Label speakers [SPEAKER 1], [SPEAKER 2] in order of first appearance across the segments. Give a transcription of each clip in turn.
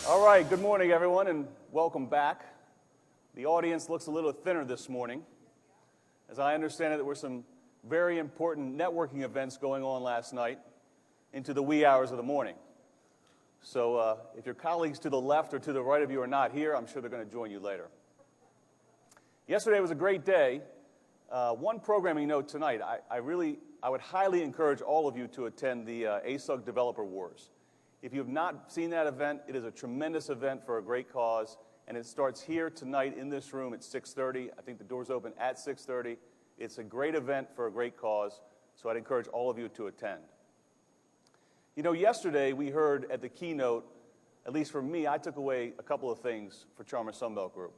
[SPEAKER 1] All right, good morning, everyone, and welcome back. The audience looks a little thinner this morning. As I understand it, there were some very important networking events going on last night into the wee hours of the morning. So if your colleagues to the left or to the right of you are not here, I'm sure they're going to join you later. Yesterday was a great day. One programming note tonight, I would highly encourage all of you to attend the ASUG Developer Wars. If you have not seen that event, it is a tremendous event for a great cause, and it starts here tonight in this room at 6:30. I think the doors open at 6:30. It's a great event for a great cause, so I'd encourage all of you to attend. You know, yesterday we heard at the keynote, at least for me, I took away a couple of things for Chalmers Sunbelt Group.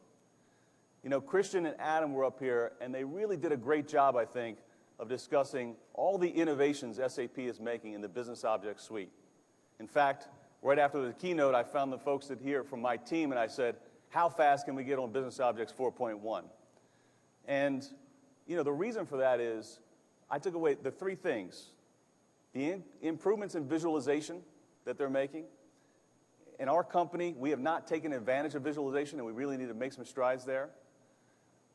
[SPEAKER 1] You know, Christian and Adam were up here, and they really did a great job, I think, of discussing all the innovations SAP is making in the BusinessObjects suite. In fact, right after the keynote, I found the folks that here from my team, and I said, how fast can we get on BusinessObjects 4.1? And, you know, the reason for that is I took away the three things. The improvements in visualization that they're making. In our company, we have not taken advantage of visualization, and we really need to make some strides there.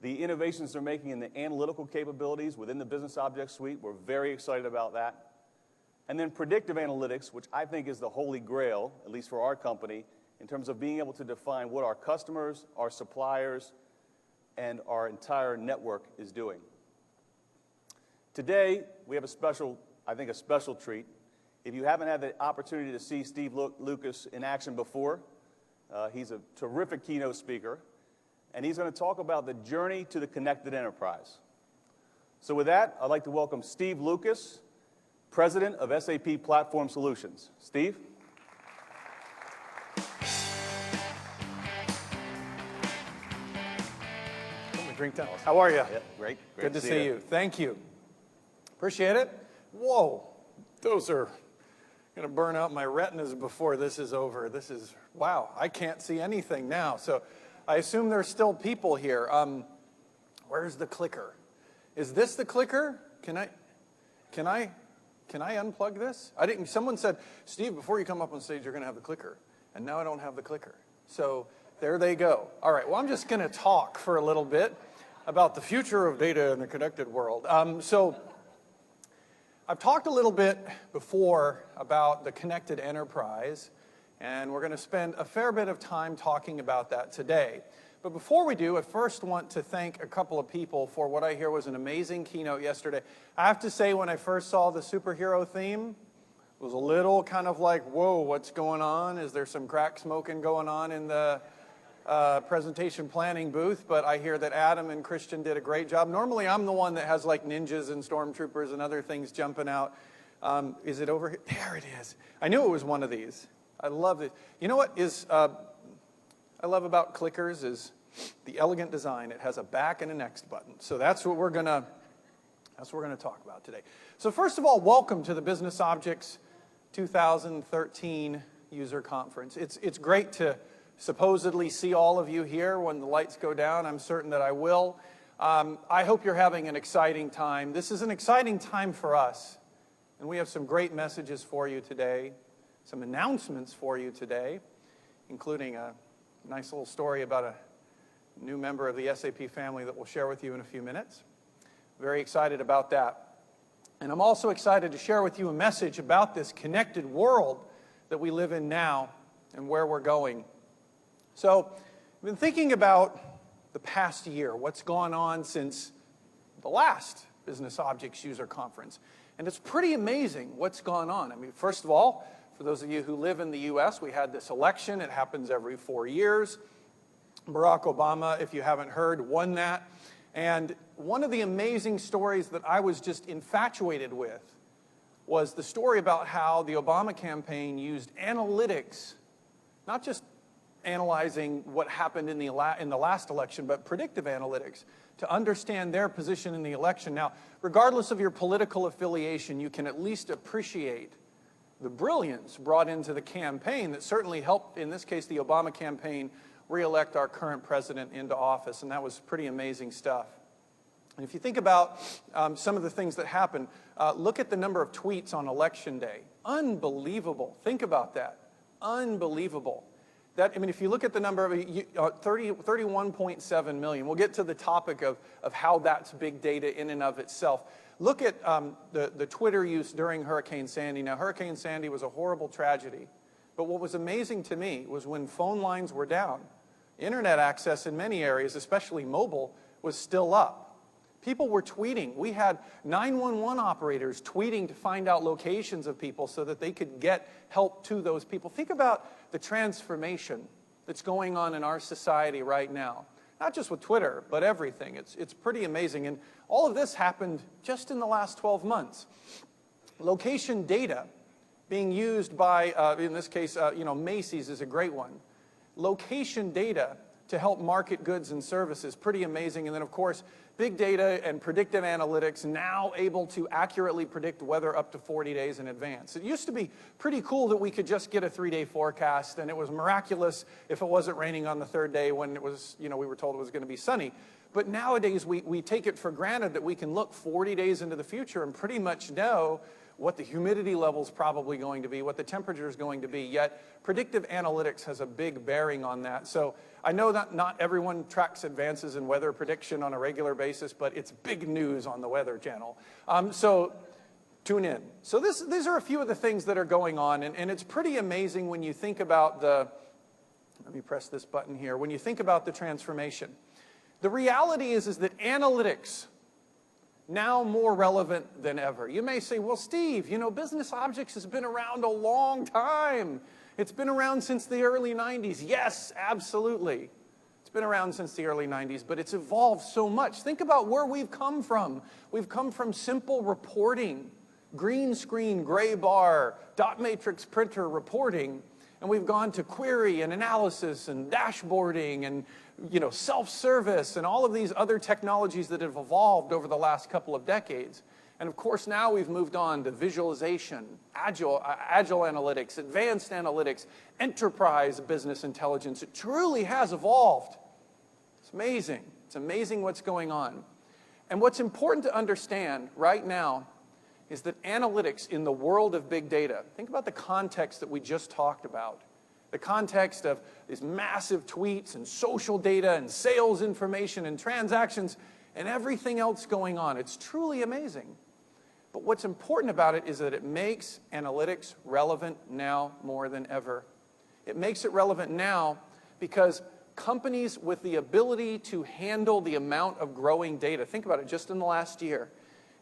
[SPEAKER 1] The innovations they're making in the analytical capabilities within the BusinessObjects suite, we're very excited about that. And then predictive analytics, which I think is the holy grail, at least for our company, in terms of being able to define what our customers, our suppliers, and our entire network is doing. Today, we have a special treat. If you haven't had the opportunity to see Steve Lucas in action before, he's a terrific keynote speaker, and he's going to talk about the journey to the connected enterprise. So with that, I'd like to welcome Steve Lucas, President of SAP Platform Solutions. Steve?
[SPEAKER 2] Drink down. How are you?
[SPEAKER 1] Yeah, great.
[SPEAKER 2] Good to see you. Thank you. Appreciate it. Whoa, those are going to burn out my retinas before this is over. This is, wow, I can't see anything now. So I assume there's still people here. Where's the clicker? Is this the clicker? Can I unplug this? Someone said, Steve, before you come up on stage, you're going to have the clicker. And now I don't have the clicker. So there they go. All right, well, I'm just going to talk for a little bit about the future of data in the connected world. So I've talked a little bit before about the connected enterprise, and we're going to spend a fair bit of time talking about that today. But before we do, I first want to thank a couple of people for what I hear was an amazing keynote yesterday. I have to say, when I first saw the superhero theme, it was a little kind of like, whoa, what's going on? Is there some crack smoking going on in the presentation planning booth? But I hear that Adam and Christian did a great job. Normally, I'm the one that has like ninjas and stormtroopers and other things jumping out. Is it over here? There it is. I knew it was one of these. I love it. You know what I love about clickers is the elegant design. It has a back and a next button. So that's what we're gonna talk about today. So first of all, welcome to the BusinessObjects 2013 user conference. It's great to supposedly see all of you here when the lights go down. I'm certain that I will. I hope you're having an exciting time. This is an exciting time for us, and we have some great messages for you today, some announcements for you today, including a nice little story about a new member of the SAP family that we'll share with you in a few minutes. Very excited about that. And I'm also excited to share with you a message about this connected world that we live in now and where we're going. So I've been thinking about the past year, what's gone on since the last BusinessObjects user conference. And it's pretty amazing what's gone on. I mean, first of all, for those of you who live in the US, we had this election. It happens every 4 years. Barack Obama, if you haven't heard, won that. And one of the amazing stories that I was just infatuated with was the story about how the Obama campaign used analytics, not just analyzing what happened in the last election, but predictive analytics to understand their position in the election. Now, regardless of your political affiliation, you can at least appreciate the brilliance brought into the campaign that certainly helped, in this case, the Obama campaign, re-elect our current president into office, and that was pretty amazing stuff. And if you think about some of the things that happened, look at the number of tweets on Election Day. Unbelievable. Think about that. Unbelievable. I mean, if you look at the number of 31.7 million, we'll get to the topic of how that's big data in and of itself. Look at the Twitter use during Hurricane Sandy. Now, Hurricane Sandy was a horrible tragedy, but what was amazing to me was when phone lines were down, internet access in many areas, especially mobile, was still up. People were tweeting. We had 911 operators tweeting to find out locations of people so that they could get help to those people. Think about the transformation that's going on in our society right now. Not just with Twitter, but everything. It's pretty amazing. And all of this happened just in the last 12 months. Location data being used by, in this case, Macy's is a great one. Location data to help market goods and services, pretty amazing. And then, of course, big data and predictive analytics now able to accurately predict weather up to 40 days in advance. It used to be pretty cool that we could just get a 3-day forecast, and it was miraculous if it wasn't raining on the third day when it was, we were told it was going to be sunny. But nowadays, we take it for granted that we can look 40 days into the future and pretty much know what the humidity level is probably going to be, what the temperature is going to be, yet predictive analytics has a big bearing on that. So I know that not everyone tracks advances in weather prediction on a regular basis, but it's big news on the Weather Channel. So tune in. So these are a few of the things that are going on, and it's pretty amazing when you think about let me press this button here, when you think about the transformation. The reality is that analytics, now more relevant than ever. You may say, well, Steve, BusinessObjects has been around a long time. It's been around since the early 90s. Yes, absolutely. It's been around since the early 90s, but it's evolved so much. Think about where we've come from. We've come from simple reporting, green screen, gray bar, dot matrix printer reporting, and we've gone to query and analysis and dashboarding and self-service and all of these other technologies that have evolved over the last couple of decades. And of course, now we've moved on to visualization, agile analytics, advanced analytics, enterprise business intelligence. It truly has evolved. It's amazing. It's amazing what's going on. And what's important to understand right now is that analytics in the world of big data, think about the context that we just talked about. The context of these massive tweets and social data and sales information and transactions and everything else going on. It's truly amazing. But what's important about it is that it makes analytics relevant now more than ever. It makes it relevant now because companies with the ability to handle the amount of growing data, think about it, just in the last year,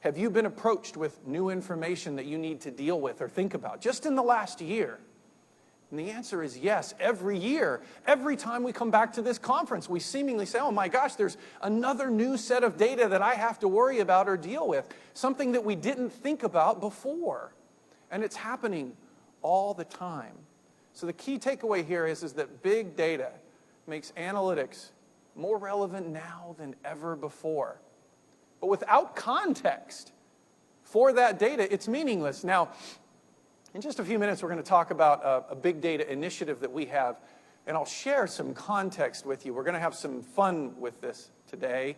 [SPEAKER 2] have you been approached with new information that you need to deal with or think about just in the last year? And the answer is yes. Every year, every time we come back to this conference, we seemingly say, oh my gosh, there's another new set of data that I have to worry about or deal with, something that we didn't think about before. And it's happening all the time. So the key takeaway here is that big data makes analytics more relevant now than ever before. But without context for that data, it's meaningless. Now, in just a few minutes, we're going to talk about a big data initiative that we have, and I'll share some context with you. We're going to have some fun with this today.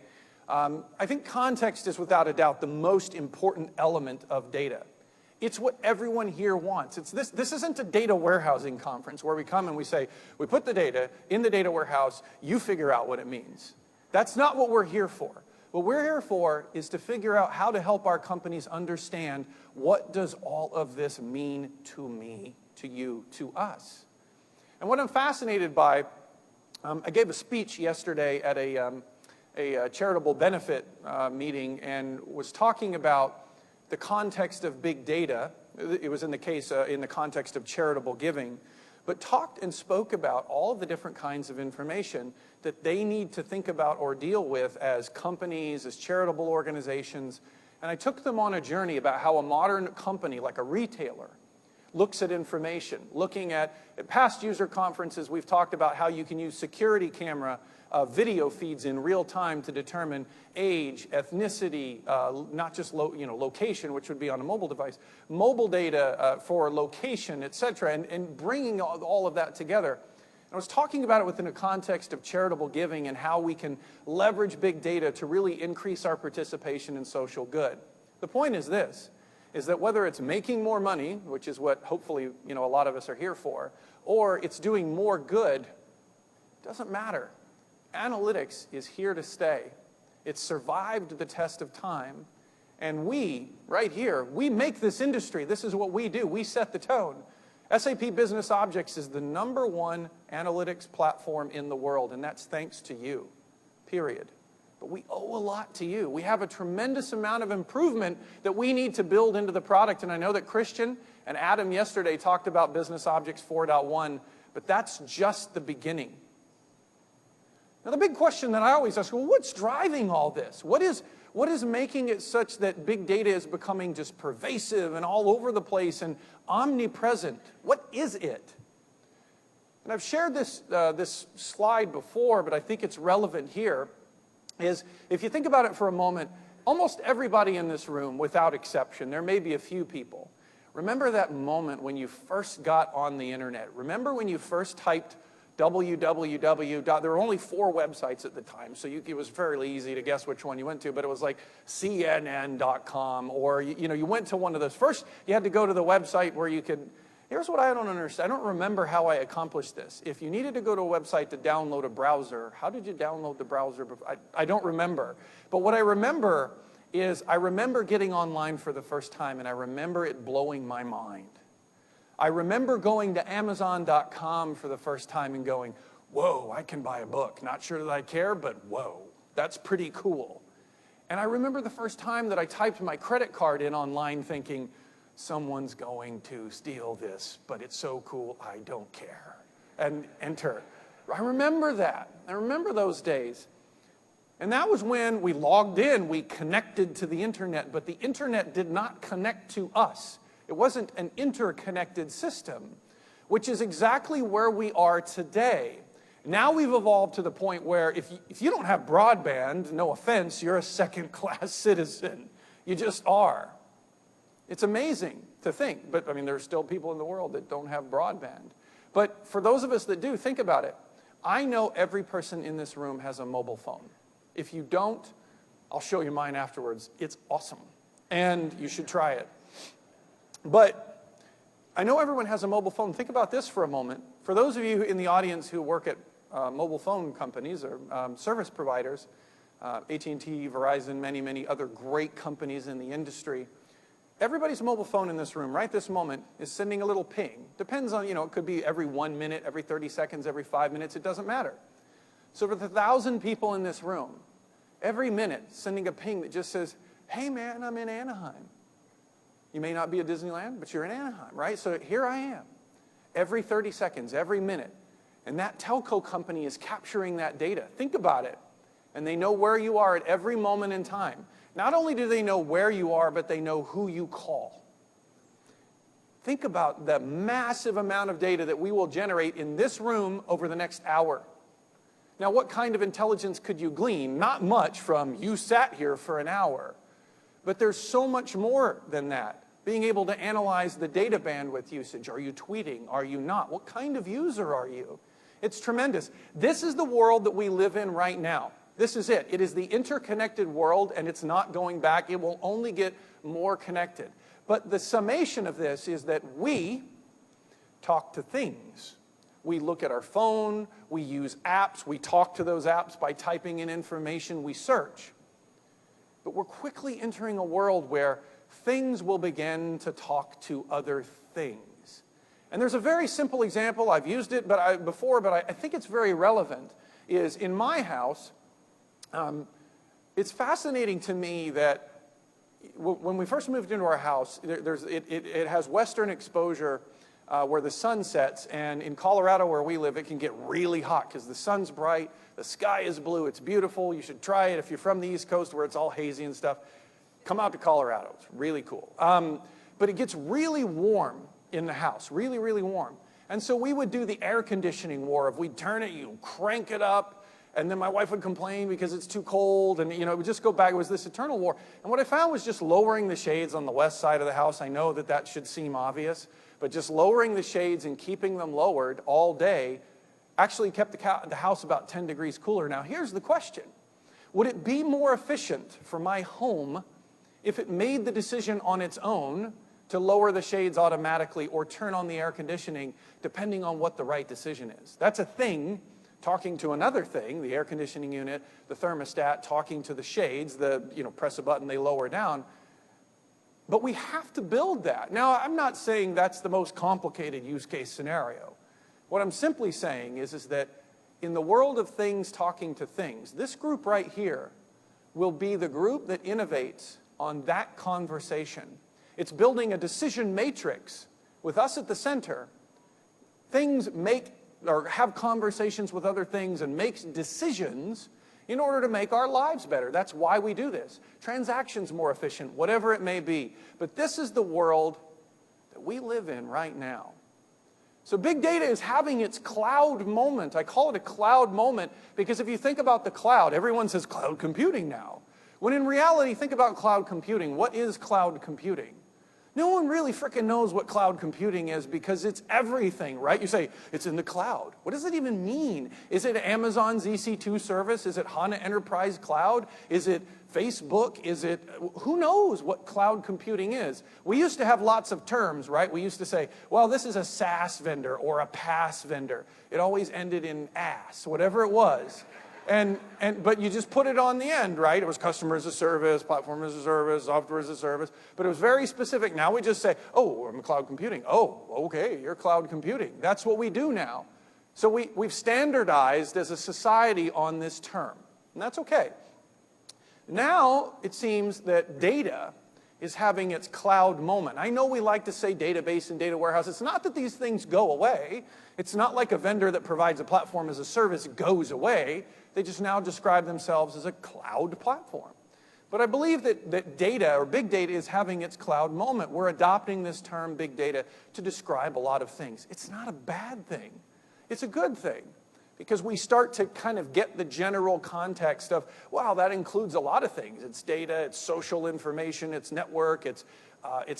[SPEAKER 2] I think context is without a doubt the most important element of data. It's what everyone here wants. This isn't a data warehousing conference where we come and we say, we put the data in the data warehouse, you figure out what it means. That's not what we're here for. What we're here for is to figure out how to help our companies understand what does all of this mean to me, to you, to us. And what I'm fascinated by, I gave a speech yesterday at a charitable benefit meeting and was talking about the context of big data. It was in the context of charitable giving, but talked and spoke about all of the different kinds of information that they need to think about or deal with as companies, as charitable organizations. And I took them on a journey about how a modern company, like a retailer, looks at information. Looking at past user conferences, we've talked about how you can use security camera video feeds in real time to determine age, ethnicity, not just location, which would be on a mobile device, mobile data for location, et cetera, and bringing all of that together. I was talking about it within a context of charitable giving and how we can leverage big data to really increase our participation in social good. The point is this, is that whether it's making more money, which is what hopefully a lot of us are here for, or it's doing more good, doesn't matter. Analytics is here to stay. It's survived the test of time. And we, right here, we make this industry. This is what we do. We set the tone. SAP BusinessObjects is the #1 analytics platform in the world, and that's thanks to you, period. But we owe a lot to you. We have a tremendous amount of improvement that we need to build into the product, and I know that Christian and Adam yesterday talked about BusinessObjects 4.1, but that's just the beginning. Now, the big question that I always ask, well, what's driving all this? What is making it such that big data is becoming just pervasive and all over the place and omnipresent? What is it? And I've shared this slide before, but I think it's relevant here, is if you think about it for a moment, almost everybody in this room, without exception, there may be a few people, remember that moment when you first got on the internet. Remember when you first typed www. There were only 4 websites at the time, so it was fairly easy to guess which one you went to, but it was like CNN.com, or you went to one of those. First, you had to go to the website where you could. Here's what I don't understand. I don't remember how I accomplished this. If you needed to go to a website to download a browser, how did you download the browser? I don't remember. But what I remember is I remember getting online for the first time, and I remember it blowing my mind. I remember going to Amazon.com for the first time and going, whoa, I can buy a book. Not sure that I care, but whoa, that's pretty cool. And I remember the first time that I typed my credit card in online thinking, someone's going to steal this, but it's so cool, I don't care. And enter. I remember that. I remember those days. And that was when we logged in, we connected to the internet, but the internet did not connect to us. It wasn't an interconnected system, which is exactly where we are today. Now we've evolved to the point where if you don't have broadband, no offense, you're a second-class citizen. You just are. It's amazing to think, but I mean, there's still people in the world that don't have broadband. But for those of us that do, think about it. I know every person in this room has a mobile phone. If you don't, I'll show you mine afterwards. It's awesome, and you should try it. But I know everyone has a mobile phone. Think about this for a moment. For those of you in the audience who work at mobile phone companies or service providers, AT&T, Verizon, many other great companies in the industry, everybody's mobile phone in this room right this moment is sending a little ping. Depends on, it could be every 1 minute, every 30 seconds, every 5 minutes. It doesn't matter. So for the 1,000 people in this room, every minute sending a ping that just says, hey man, I'm in Anaheim. You may not be at Disneyland, but you're in Anaheim, right? So here I am, every 30 seconds, every minute. And that telco company is capturing that data. Think about it. And they know where you are at every moment in time. Not only do they know where you are, but they know who you call. Think about the massive amount of data that we will generate in this room over the next hour. Now, what kind of intelligence could you glean? Not much from you sat here for an hour. But there's so much more than that. Being able to analyze the data bandwidth usage. Are you tweeting? Are you not? What kind of user are you? It's tremendous. This is the world that we live in right now. This is it. It is the interconnected world, and it's not going back. It will only get more connected. But the summation of this is that we talk to things. We look at our phone. We use apps. We talk to those apps by typing in information. We search. But we're quickly entering a world where things will begin to talk to other things. And there's a very simple example. I've used it before, but I think it's very relevant, is in my house, it's fascinating to me that when we first moved into our house, it has western exposure where the sun sets, and in Colorado where we live, it can get really hot because the sun's bright, the sky is blue, it's beautiful. You should try it if you're from the East Coast where it's all hazy and stuff. Come out to Colorado, it's really cool. But it gets really warm in the house, really warm. And so we would do the air conditioning war. If we'd turn it, you crank it up, and then my wife would complain because it's too cold, and it would just go back. It was this eternal war. And what I found was just lowering the shades on the west side of the house. I know that should seem obvious, but just lowering the shades and keeping them lowered all day actually kept the house about 10 degrees cooler. Now, here's the question. Would it be more efficient for my home if it made the decision on its own to lower the shades automatically or turn on the air conditioning depending on what the right decision is. That's a thing talking to another thing, the air conditioning unit, the thermostat, talking to the shades, press a button, they lower down. But we have to build that. Now, I'm not saying that's the most complicated use case scenario. What I'm simply saying is that in the world of things talking to things, this group right here will be the group that innovates on that conversation. It's building a decision matrix with us at the center. Things make or have conversations with other things and makes decisions in order to make our lives better. That's why we do this. Transactions more efficient, whatever it may be. But this is the world that we live in right now. So big data is having its cloud moment. I call it a cloud moment because if you think about the cloud, everyone says cloud computing now. When in reality, think about cloud computing. What is cloud computing? No one really frickin' knows what cloud computing is because it's everything, right? You say, it's in the cloud. What does it even mean? Is it Amazon's EC2 service? Is it HANA Enterprise Cloud? Is it Facebook? Who knows what cloud computing is? We used to have lots of terms, right? We used to say, well, this is a SaaS vendor or a PaaS vendor. It always ended in ass, whatever it was. But you just put it on the end, right? It was customer as a service, platform as a service, software as a service. But it was very specific. Now we just say, oh, I'm cloud computing. Oh, okay, you're cloud computing. That's what we do now. So we've standardized as a society on this term. And that's okay. Now it seems that data is having its cloud moment. I know we like to say database and data warehouse. It's not that these things go away. It's not like a vendor that provides a platform as a service goes away. They just now describe themselves as a cloud platform. But I believe that data, or big data, is having its cloud moment. We're adopting this term, big data, to describe a lot of things. It's not a bad thing. It's a good thing. Because we start to kind of get the general context of, wow, that includes a lot of things. It's data, it's social information, it's network, it's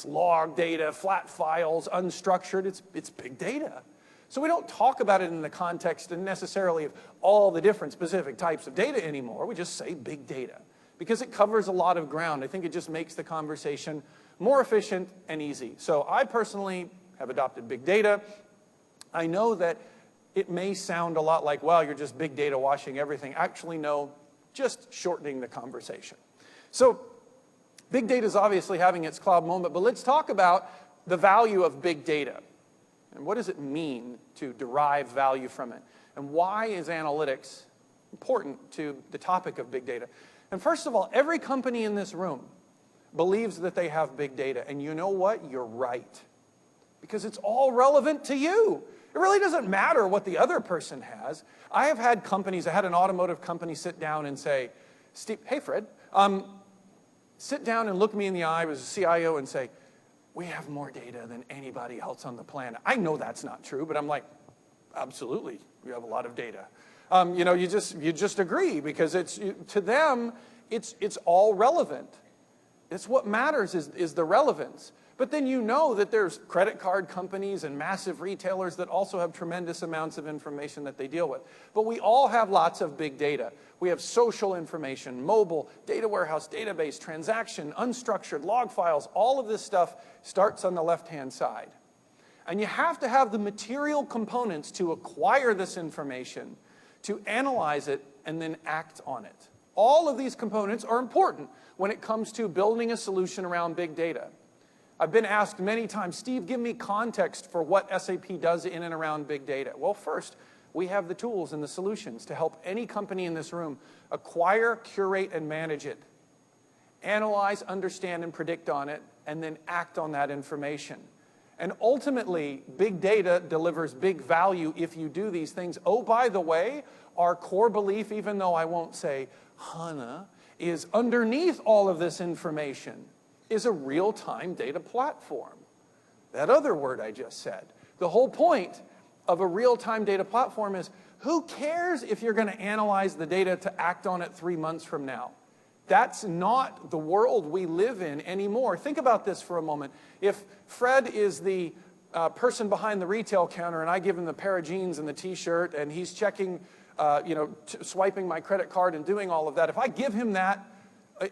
[SPEAKER 2] log data, flat files, unstructured, it's big data. So we don't talk about it in the context necessarily of all the different specific types of data anymore. We just say big data because it covers a lot of ground. I think it just makes the conversation more efficient and easy. So I personally have adopted big data. I know that it may sound a lot like, well, you're just big data washing everything. Actually, no, just shortening the conversation. So big data is obviously having its cloud moment, but let's talk about the value of big data. And what does it mean to derive value from it? And why is analytics important to the topic of big data? And first of all, every company in this room believes that they have big data. And you know what? You're right. Because it's all relevant to you. It really doesn't matter what the other person has. I have had companies, I had an automotive company sit down and say, Steve, hey Fred, sit down and look me in the eye as a CIO and say, we have more data than anybody else on the planet. I know that's not true, but I'm like, absolutely, you have a lot of data. You just agree because to them, it's all relevant. It's what matters is the relevance. But then you know that there's credit card companies and massive retailers that also have tremendous amounts of information that they deal with. But we all have lots of big data. We have social information, mobile, data warehouse, database, transaction, unstructured, log files. All of this stuff starts on the left-hand side. And you have to have the material components to acquire this information, to analyze it, and then act on it. All of these components are important when it comes to building a solution around big data. I've been asked many times, Steve, give me context for what SAP does in and around big data. Well, first, we have the tools and the solutions to help any company in this room acquire, curate, and manage it. Analyze, understand, and predict on it, and then act on that information. And ultimately, big data delivers big value if you do these things. Oh, by the way, our core belief, even though I won't say HANA, is underneath all of this information is a real-time data platform. That other word I just said. The whole point of a real-time data platform is who cares if you're going to analyze the data to act on it 3 months from now? That's not the world we live in anymore. Think about this for a moment. If Fred is the person behind the retail counter and I give him the pair of jeans and the t-shirt and he's checking, swiping my credit card and doing all of that, if I give him that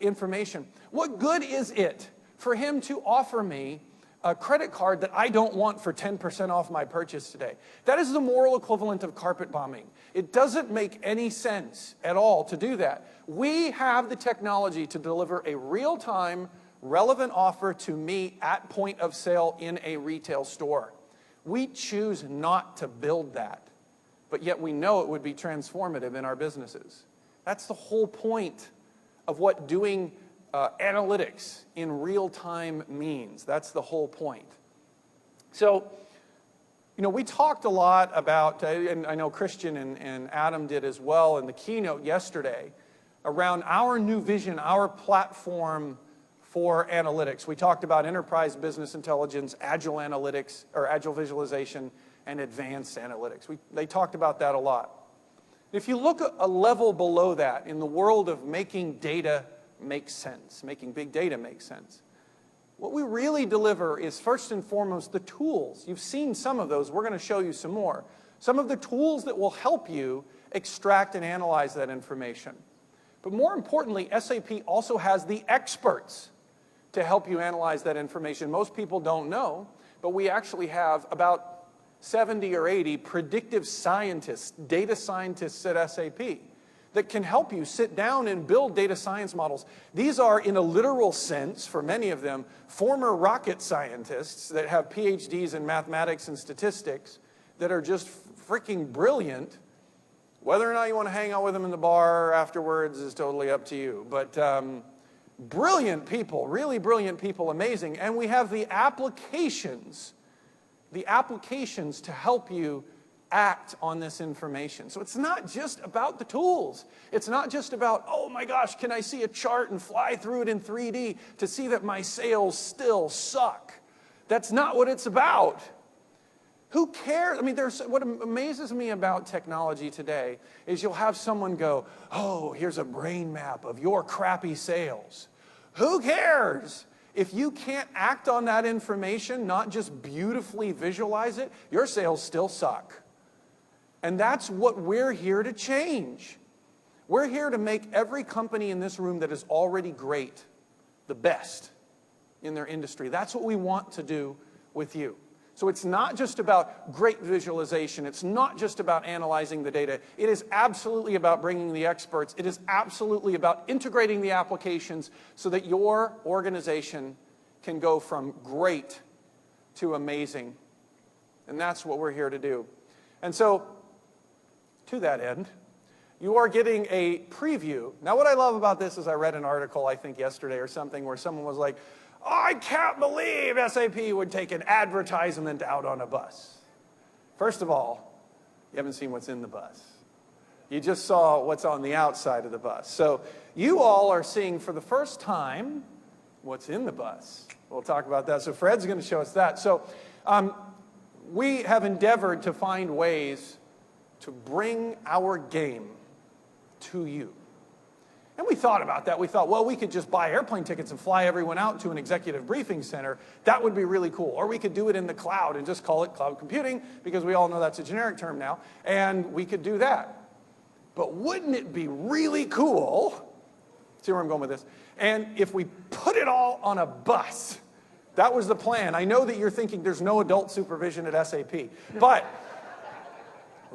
[SPEAKER 2] information. What good is it for him to offer me a credit card that I don't want for 10% off my purchase today? That is the moral equivalent of carpet bombing. It doesn't make any sense at all to do that. We have the technology to deliver a real-time, relevant offer to me at point of sale in a retail store. We choose not to build that, but yet we know it would be transformative in our businesses. That's the whole point of what doing analytics in real time means. That's the whole point. So, we talked a lot about, and I know Christian and Adam did as well in the keynote yesterday, around our new vision, our platform for analytics. We talked about enterprise business intelligence, agile analytics, or agile visualization, and advanced analytics. They talked about that a lot. If you look a level below that in the world of making data make sense, making big data make sense, what we really deliver is first and foremost the tools. You've seen some of those. We're going to show you some more. Some of the tools that will help you extract and analyze that information. But more importantly, SAP also has the experts to help you analyze that information. Most people don't know, but we actually have about 70 or 80 predictive scientists, data scientists at SAP that can help you sit down and build data science models. These are, in a literal sense, for many of them, former rocket scientists that have PhDs in mathematics and statistics that are just freaking brilliant. Whether or not you want to hang out with them in the bar afterwards is totally up to you. But brilliant people, really brilliant people, amazing. And we have the applications to help you act on this information. So it's not just about the tools. It's not just about, oh my gosh, can I see a chart and fly through it in 3D to see that my sales still suck? That's not what it's about. Who cares? I mean, what amazes me about technology today is you'll have someone go, oh, here's a brain map of your crappy sales. Who cares? If you can't act on that information, not just beautifully visualize it, your sales still suck. And that's what we're here to change. We're here to make every company in this room that is already great the best in their industry. That's what we want to do with you. So it's not just about great visualization. It's not just about analyzing the data. It is absolutely about bringing the experts. It is absolutely about integrating the applications so that your organization can go from great to amazing. And that's what we're here to do. And so, to that end, you are getting a preview. Now, what I love about this is I read an article, I think yesterday or something, where someone was like, I can't believe SAP would take an advertisement out on a bus. First of all, you haven't seen what's in the bus. You just saw what's on the outside of the bus. So you all are seeing for the first time what's in the bus. We'll talk about that. So Fred's going to show us that. So we have endeavored to find ways to bring our game to you. And we thought about that. We thought, well, we could just buy airplane tickets and fly everyone out to an executive briefing center. That would be really cool. Or we could do it in the cloud and just call it cloud computing, because we all know that's a generic term now. And we could do that. But wouldn't it be really cool, see where I'm going with this, and if we put it all on a bus? That was the plan. I know that you're thinking there's no adult supervision at SAP, but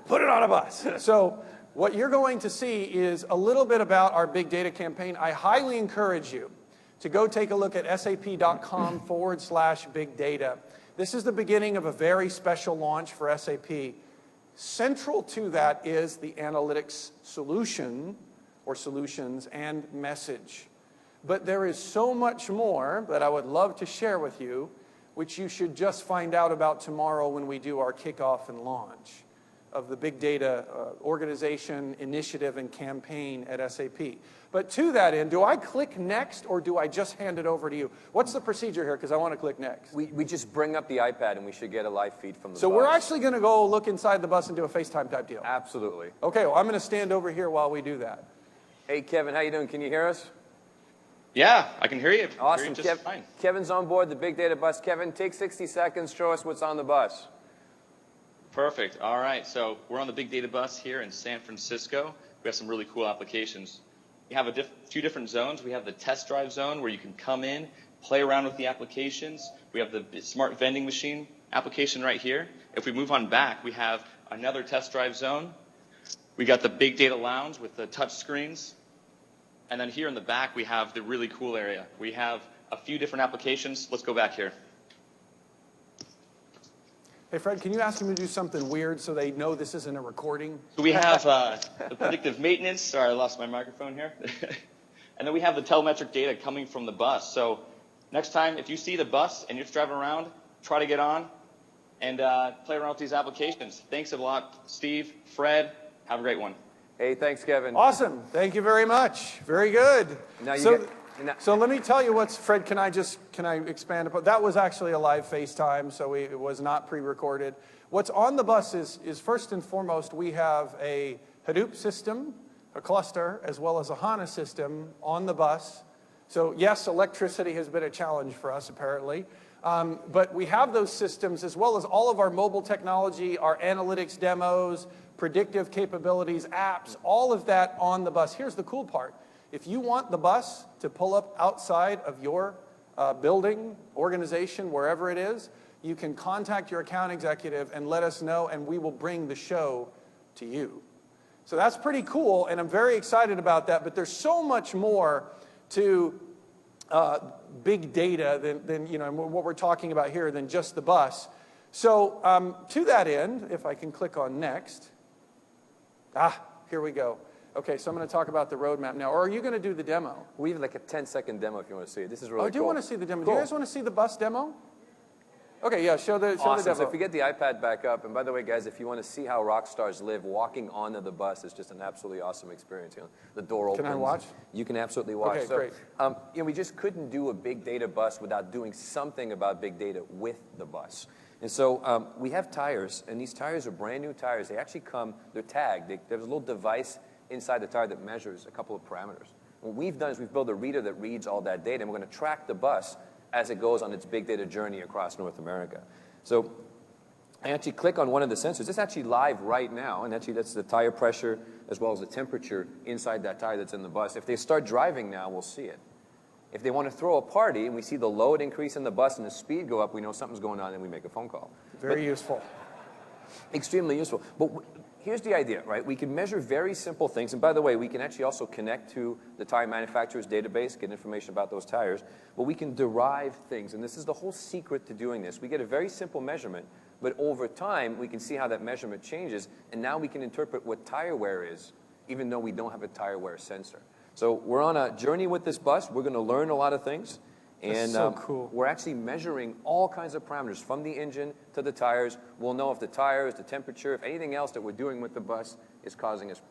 [SPEAKER 2] put it on a bus. So what you're going to see is a little bit about our big data campaign. I highly encourage you to go take a look at sap.com/big data. This is the beginning of a very special launch for SAP. Central to that is the analytics solution, or solutions, and message. But there is so much more that I would love to share with you, which you should just find out about tomorrow when we do our kickoff and launch of the big data organization, initiative, and campaign at SAP. But to that end, do I click next or do I just hand it over to you? What's the procedure here? Because I want to click next.
[SPEAKER 3] We just bring up the iPad and we should get a live feed from the bus.
[SPEAKER 2] So we're actually going to go look inside the bus and do a FaceTime type deal.
[SPEAKER 3] Absolutely.
[SPEAKER 2] Okay, well, I'm going to stand over here while we do that.
[SPEAKER 3] Hey, Kevin, how you doing? Can you hear us?
[SPEAKER 4] Yeah, I can hear you.
[SPEAKER 3] Awesome.
[SPEAKER 4] Hear you just fine.
[SPEAKER 3] Kevin's on board the big data bus. Kevin, take 60 seconds. Show us what's on the bus.
[SPEAKER 4] Perfect. All right, so we're on the big data bus here in San Francisco. We have some really cool applications. We have a few different zones. We have the test drive zone where you can come in, play around with the applications. We have the smart vending machine application right here. If we move on back, we have another test drive zone. We got the big data lounge with the touch screens. And then here in the back, we have the really cool area. We have a few different applications. Let's go back here.
[SPEAKER 2] Hey, Fred, can you ask them to do something weird so they know this isn't a recording?
[SPEAKER 4] So we have the predictive maintenance. Sorry, I lost my microphone here. And then we have the telemetric data coming from the bus. So next time, if you see the bus and you're just driving around, try to get on and play around with these applications. Thanks a lot, Steve, Fred. Have a great one.
[SPEAKER 3] Hey, thanks, Kevin.
[SPEAKER 2] Awesome. Thank you very much. Very good.
[SPEAKER 3] Now
[SPEAKER 2] So let me tell you what's, Fred, can I expand upon, that was actually a live FaceTime, so it was not pre-recorded. What's on the bus is first and foremost, we have a Hadoop system, a cluster, as well as a HANA system on the bus. So yes, electricity has been a challenge for us, apparently. But we have those systems, as well as all of our mobile technology, our analytics demos, predictive capabilities, apps, all of that on the bus. Here's the cool part. If you want the bus to pull up outside of your building, organization, wherever it is, you can contact your account executive and let us know, and we will bring the show to you. So that's pretty cool, and I'm very excited about that, but there's so much more to big data than what we're talking about here than just the bus. So to that end, if I can click on next. Here we go. Okay, so I'm going to talk about the roadmap now. Or are you going to do the demo?
[SPEAKER 3] We have like a 10-second demo if you want to see it. This is really cool.
[SPEAKER 2] I do want to see the demo.
[SPEAKER 3] Cool.
[SPEAKER 2] Do you guys want to see the bus demo? Okay, yeah, show the
[SPEAKER 3] Awesome.
[SPEAKER 2] demo.
[SPEAKER 3] So if you get the iPad back up, and by the way, guys, if you want to see how rock stars live, walking onto the bus is just an absolutely awesome experience. You know, the door opens.
[SPEAKER 2] Can I watch?
[SPEAKER 3] You can absolutely watch.
[SPEAKER 2] Okay,
[SPEAKER 3] so,
[SPEAKER 2] great.
[SPEAKER 3] we just couldn't do a big data bus without doing something about big data with the bus. And so we have tires, and these tires are brand new tires. They actually they're tagged. There's a little device inside the tire that measures a couple of parameters. What we've done is we've built a reader that reads all that data, and we're going to track the bus as it goes on its big data journey across North America. So I actually click on one of the sensors. It's actually live right now, and actually that's the tire pressure as well as the temperature inside that tire that's in the bus. If they start driving now, we'll see it. If they want to throw a party and we see the load increase in the bus and the speed go up, we know something's going on and we make a phone call.
[SPEAKER 2] Very useful.
[SPEAKER 3] Extremely useful. But here's the idea, right? We can measure very simple things. And by the way, we can actually also connect to the tire manufacturer's database, get information about those tires. But we can derive things. And this is the whole secret to doing this. We get a very simple measurement. But over time, we can see how that measurement changes. And now we can interpret what tire wear is, even though we don't have a tire wear sensor. So we're on a journey with this bus. We're going to learn a lot of things.
[SPEAKER 2] That's so cool.
[SPEAKER 3] We're actually measuring all kinds of parameters from the engine to the tires. We'll know if the tires, the temperature, if anything else that we're doing with the bus is causing us,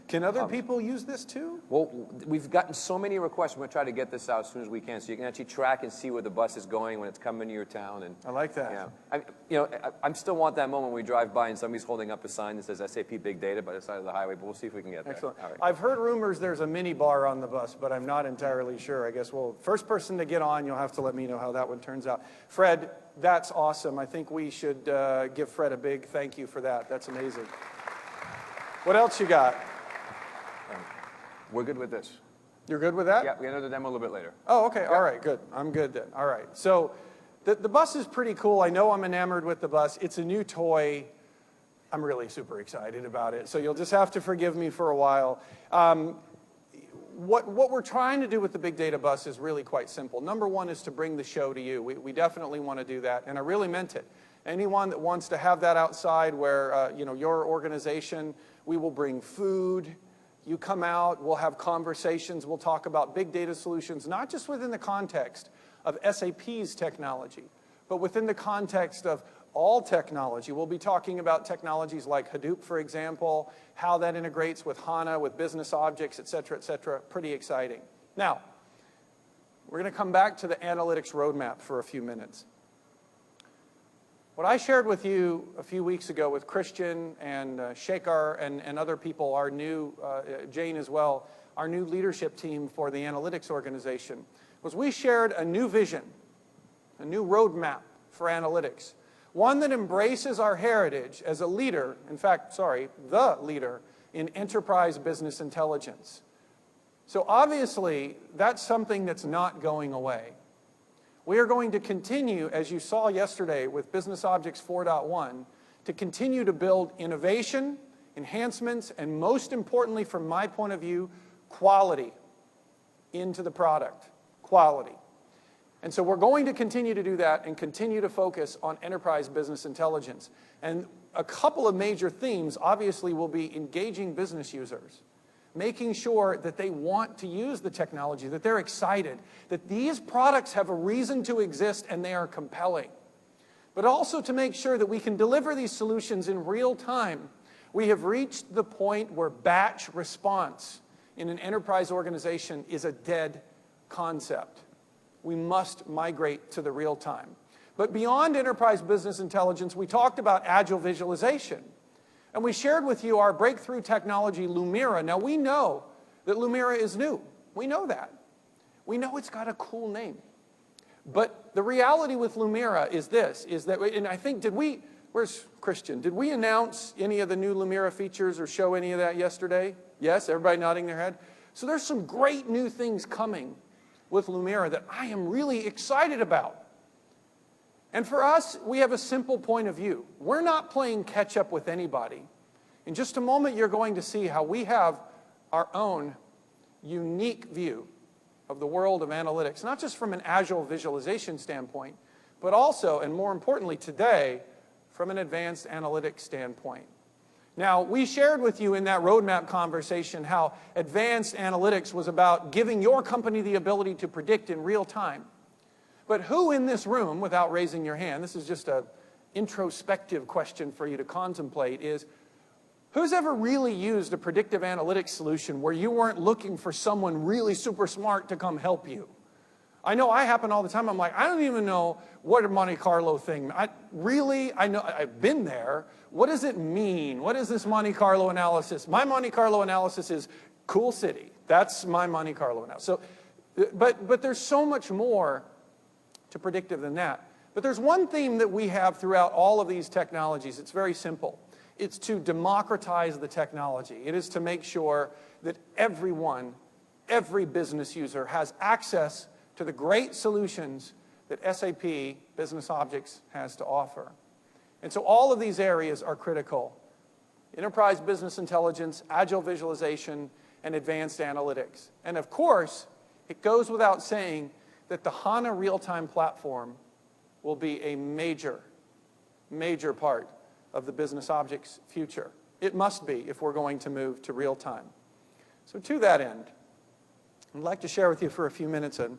[SPEAKER 2] Can other people use this too?
[SPEAKER 3] Well, we've gotten so many requests. We're going to try to get this out as soon as we can, so you can actually track and see where the bus is going when it's coming to your town. And
[SPEAKER 2] I like that.
[SPEAKER 3] I still want that moment when we drive by and somebody's holding up a sign that says SAP Big Data by the side of the highway. But we'll see if we can get there.
[SPEAKER 2] Excellent.
[SPEAKER 3] All right.
[SPEAKER 2] I've heard rumors there's a mini bar on the bus, but I'm not entirely sure. I guess, first person to get on, you'll have to let me know how that one turns out. Fred, that's awesome. I think we should give Fred a big thank you for that. That's amazing. What else you got?
[SPEAKER 3] We're good with this.
[SPEAKER 2] You're good with that?
[SPEAKER 3] Yeah, we got another demo a little bit later.
[SPEAKER 2] Oh, okay. All right, good. I'm good then. All right. So the bus is pretty cool. I know I'm enamored with the bus. It's a new toy. I'm really super excited about it. So you'll just have to forgive me for a while. What we're trying to do with the Big Data Bus is really quite simple. Number one is to bring the show to you. We definitely want to do that, and I really meant it. Anyone that wants to have that outside where, your organization, we will bring food. You come out, we'll have conversations, we'll talk about big data solutions, not just within the context of SAP's technology, but within the context of all technology. We'll be talking about technologies like Hadoop, for example, how that integrates with HANA, with business objects, et cetera, et cetera. Pretty exciting. Now, we're going to come back to the analytics roadmap for a few minutes. What I shared with you a few weeks ago with Christian and Shekhar and other people, our new, Jane as well, our new leadership team for the analytics organization, was we shared a new vision, a new roadmap for analytics, one that embraces our heritage as a leader, the leader in enterprise business intelligence. So obviously, that's something that's not going away. We are going to continue, as you saw yesterday with BusinessObjects 4.1, to continue to build innovation, enhancements, and most importantly, from my point of view, quality into the product. Quality. And so we're going to continue to do that and continue to focus on enterprise business intelligence. And a couple of major themes obviously will be engaging business users, making sure that they want to use the technology, that they're excited, that these products have a reason to exist and they are compelling. But also to make sure that we can deliver these solutions in real time. We have reached the point where batch response in an enterprise organization is a dead concept. We must migrate to the real time. But beyond enterprise business intelligence, we talked about agile visualization. And we shared with you our breakthrough technology, Lumira. Now, we know that Lumira is new. We know that. We know it's got a cool name. But the reality with Lumira is this, is that, and I think, where's Christian? Did we announce any of the new Lumira features or show any of that yesterday? Yes, everybody nodding their head. So there's some great new things coming with Lumira that I am really excited about. And for us, we have a simple point of view. We're not playing catch up with anybody. In just a moment, you're going to see how we have our own unique view of the world of analytics, not just from an agile visualization standpoint, but also, and more importantly today, from an advanced analytics standpoint. Now, we shared with you in that roadmap conversation how advanced analytics was about giving your company the ability to predict in real time. But who in this room, without raising your hand, this is just an introspective question for you to contemplate, is who's ever really used a predictive analytics solution where you weren't looking for someone really super smart to come help you? I know I happen all the time. I'm like, I don't even know what a Monte Carlo thing. I know I've been there. What does it mean? What is this Monte Carlo analysis? My Monte Carlo analysis is cool city. That's my Monte Carlo analysis. So, but there's so much more to predictive than that. But there's one theme that we have throughout all of these technologies. It's very simple. It's to democratize the technology. It is to make sure that everyone, every business user has access to the great solutions that SAP BusinessObjects has to offer. And so all of these areas are critical. Enterprise business intelligence, agile visualization, and advanced analytics. And of course, it goes without saying that the HANA real-time platform will be a major, major part of the BusinessObjects future. It must be if we're going to move to real-time. So to that end, I'd like to share with you for a few minutes an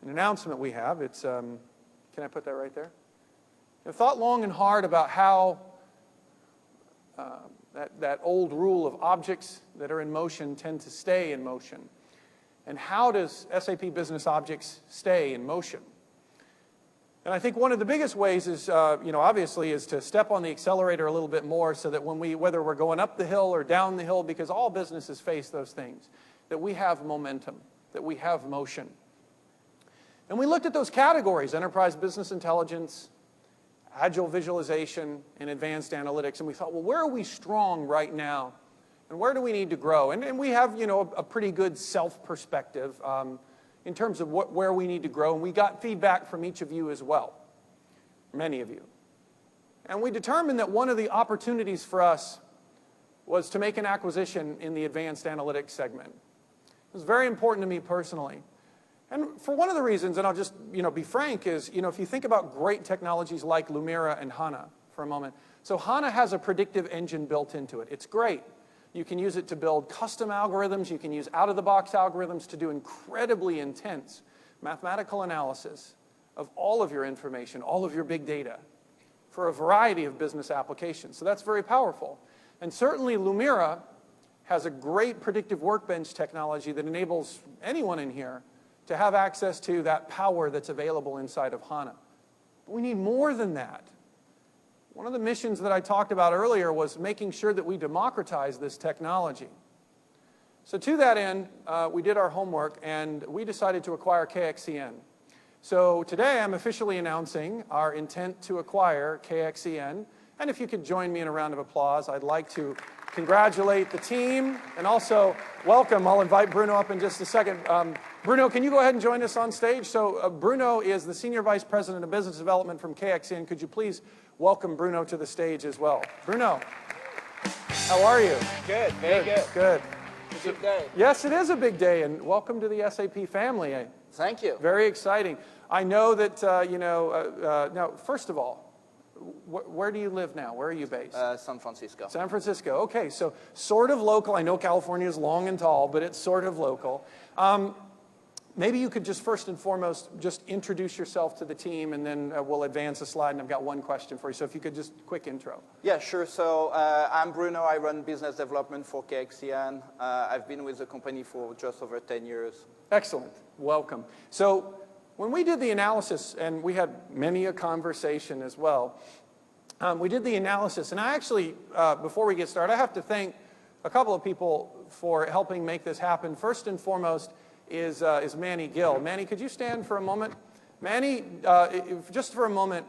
[SPEAKER 2] announcement we have. It's, can I put that right there? I've thought long and hard about how that old rule of objects that are in motion tend to stay in motion. And how does SAP BusinessObjects stay in motion? And I think one of the biggest ways is, obviously, is to step on the accelerator a little bit more so that whether we're going up the hill or down the hill, because all businesses face those things, that we have momentum, that we have motion. And we looked at those categories, enterprise business intelligence, agile visualization, and advanced analytics, and we thought, well, where are we strong right now? And where do we need to grow? And we have, a pretty good self-perspective in terms of where we need to grow. And we got feedback from each of you as well, many of you. And we determined that one of the opportunities for us was to make an acquisition in the advanced analytics segment. It was very important to me personally. And for one of the reasons, and I'll just be frank, is if you think about great technologies like Lumira and HANA for a moment. So HANA has a predictive engine built into it. It's great. You can use it to build custom algorithms. You can use out-of-the-box algorithms to do incredibly intense mathematical analysis of all of your information, all of your big data, for a variety of business applications. So that's very powerful. And certainly Lumira has a great predictive workbench technology that enables anyone in here to have access to that power that's available inside of HANA. But we need more than that. One of the missions that I talked about earlier was making sure that we democratize this technology. So to that end, we did our homework and we decided to acquire KXCN. So today I'm officially announcing our intent to acquire KXCN. And if you could join me in a round of applause, I'd like to congratulate the team, and also welcome. I'll invite Bruno up in just a second. Bruno, can you go ahead and join us on stage? So Bruno is the Senior Vice President of Business Development from KXN. Could you please welcome Bruno to the stage as well? Bruno, how are you?
[SPEAKER 5] Good, very good.
[SPEAKER 2] Good.
[SPEAKER 5] It's a big day.
[SPEAKER 2] Yes, it is a big day, and welcome to the SAP family.
[SPEAKER 5] Thank you.
[SPEAKER 2] Very exciting. I know that, now, first of all, where do you live now? Where are you based?
[SPEAKER 5] San Francisco.
[SPEAKER 2] San Francisco. Okay, so sort of local. I know California is long and tall, but it's sort of local. Maybe you could just first and foremost just introduce yourself to the team, and then we'll advance a slide, and I've got one question for you. So if you could just quick intro.
[SPEAKER 5] Yeah, sure. So I'm Bruno. I run business development for KXN. I've been with the company for just over 10 years.
[SPEAKER 2] Excellent. Welcome. So when we did the analysis, and we had many a conversation as well, we did the analysis, and I actually, before we get started, I have to thank a couple of people for helping make this happen. First and foremost is Manny Gill. Manny, could you stand for a moment? Manny, just for a moment,